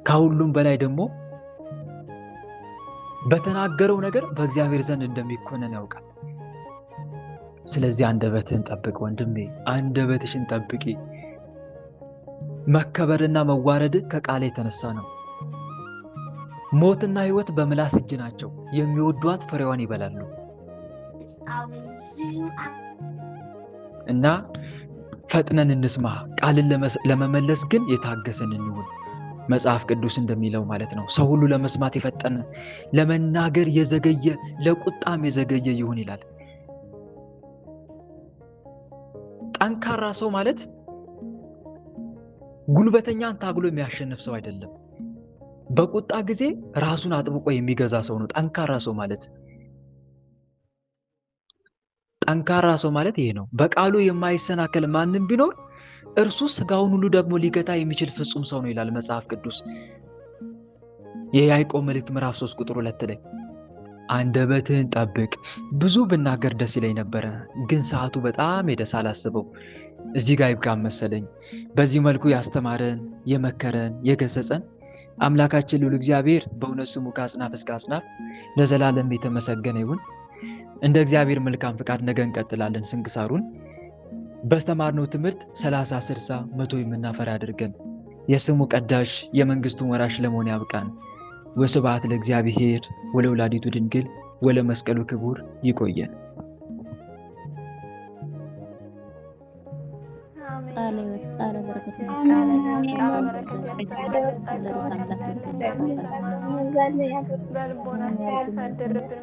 A: ከሁሉም በላይ ደግሞ በተናገረው ነገር በእግዚአብሔር ዘንድ እንደሚኮነን ያውቃል። ስለዚህ አንደበትህን ጠብቅ ወንድሜ፣ አንደበትሽን ጠብቂ። መከበርና መዋረድ ከቃል የተነሳ ነው። ሞትና ሕይወት በምላስ እጅ ናቸው፣ የሚወዷት ፍሬዋን ይበላሉ። እና ፈጥነን እንስማ፣ ቃልን ለመመለስ ግን የታገሰን እንሁን። መጽሐፍ ቅዱስ እንደሚለው ማለት ነው፣ ሰው ሁሉ ለመስማት የፈጠነ ለመናገር የዘገየ ለቁጣም የዘገየ ይሁን ይላል። ጠንካራ ሰው ማለት ጉልበተኛን ታግሎ የሚያሸንፍ ሰው አይደለም። በቁጣ ጊዜ ራሱን አጥብቆ የሚገዛ ሰው ነው ጠንካራ ሰው ማለት። ጠንካራ ሰው ማለት ይሄ ነው። በቃሉ የማይሰናከል ማንም ቢኖር እርሱ ስጋውን ሁሉ ደግሞ ሊገታ የሚችል ፍጹም ሰው ነው ይላል መጽሐፍ ቅዱስ። የያዕቆብ መልእክት ምዕራፍ 3 ቁጥር 2 ላይ አንደበትህን ጠብቅ። ብዙ ብናገር ደስ ይለኝ ነበረ፣ ግን ሰዓቱ በጣም ሄደ ሳላስበው። እዚህ ጋር ይብቃም መሰለኝ። በዚህ መልኩ ያስተማረን፣ የመከረን፣ የገሰጸን አምላካችን ልዑል እግዚአብሔር በእውነት ስሙ ከአጽናፍ እስከ አጽናፍ ለዘላለም የተመሰገነ ይሁን። እንደ እግዚአብሔር መልካም ፍቃድ ነገ እንቀጥላለን ስንክሳሩን። በስተማርነው ትምህርት 30፣ 60፣ 100 የምናፈራ አድርገን የስሙ ቀዳሽ የመንግስቱን ወራሽ ለመሆን ያብቃን። ወስብሐት ለእግዚአብሔር ወለወላዲቱ ድንግል ወለመስቀሉ ክቡር። ይቆየን።
B: ቃለ በረከት
C: በልቦናችን ያሳድርብን።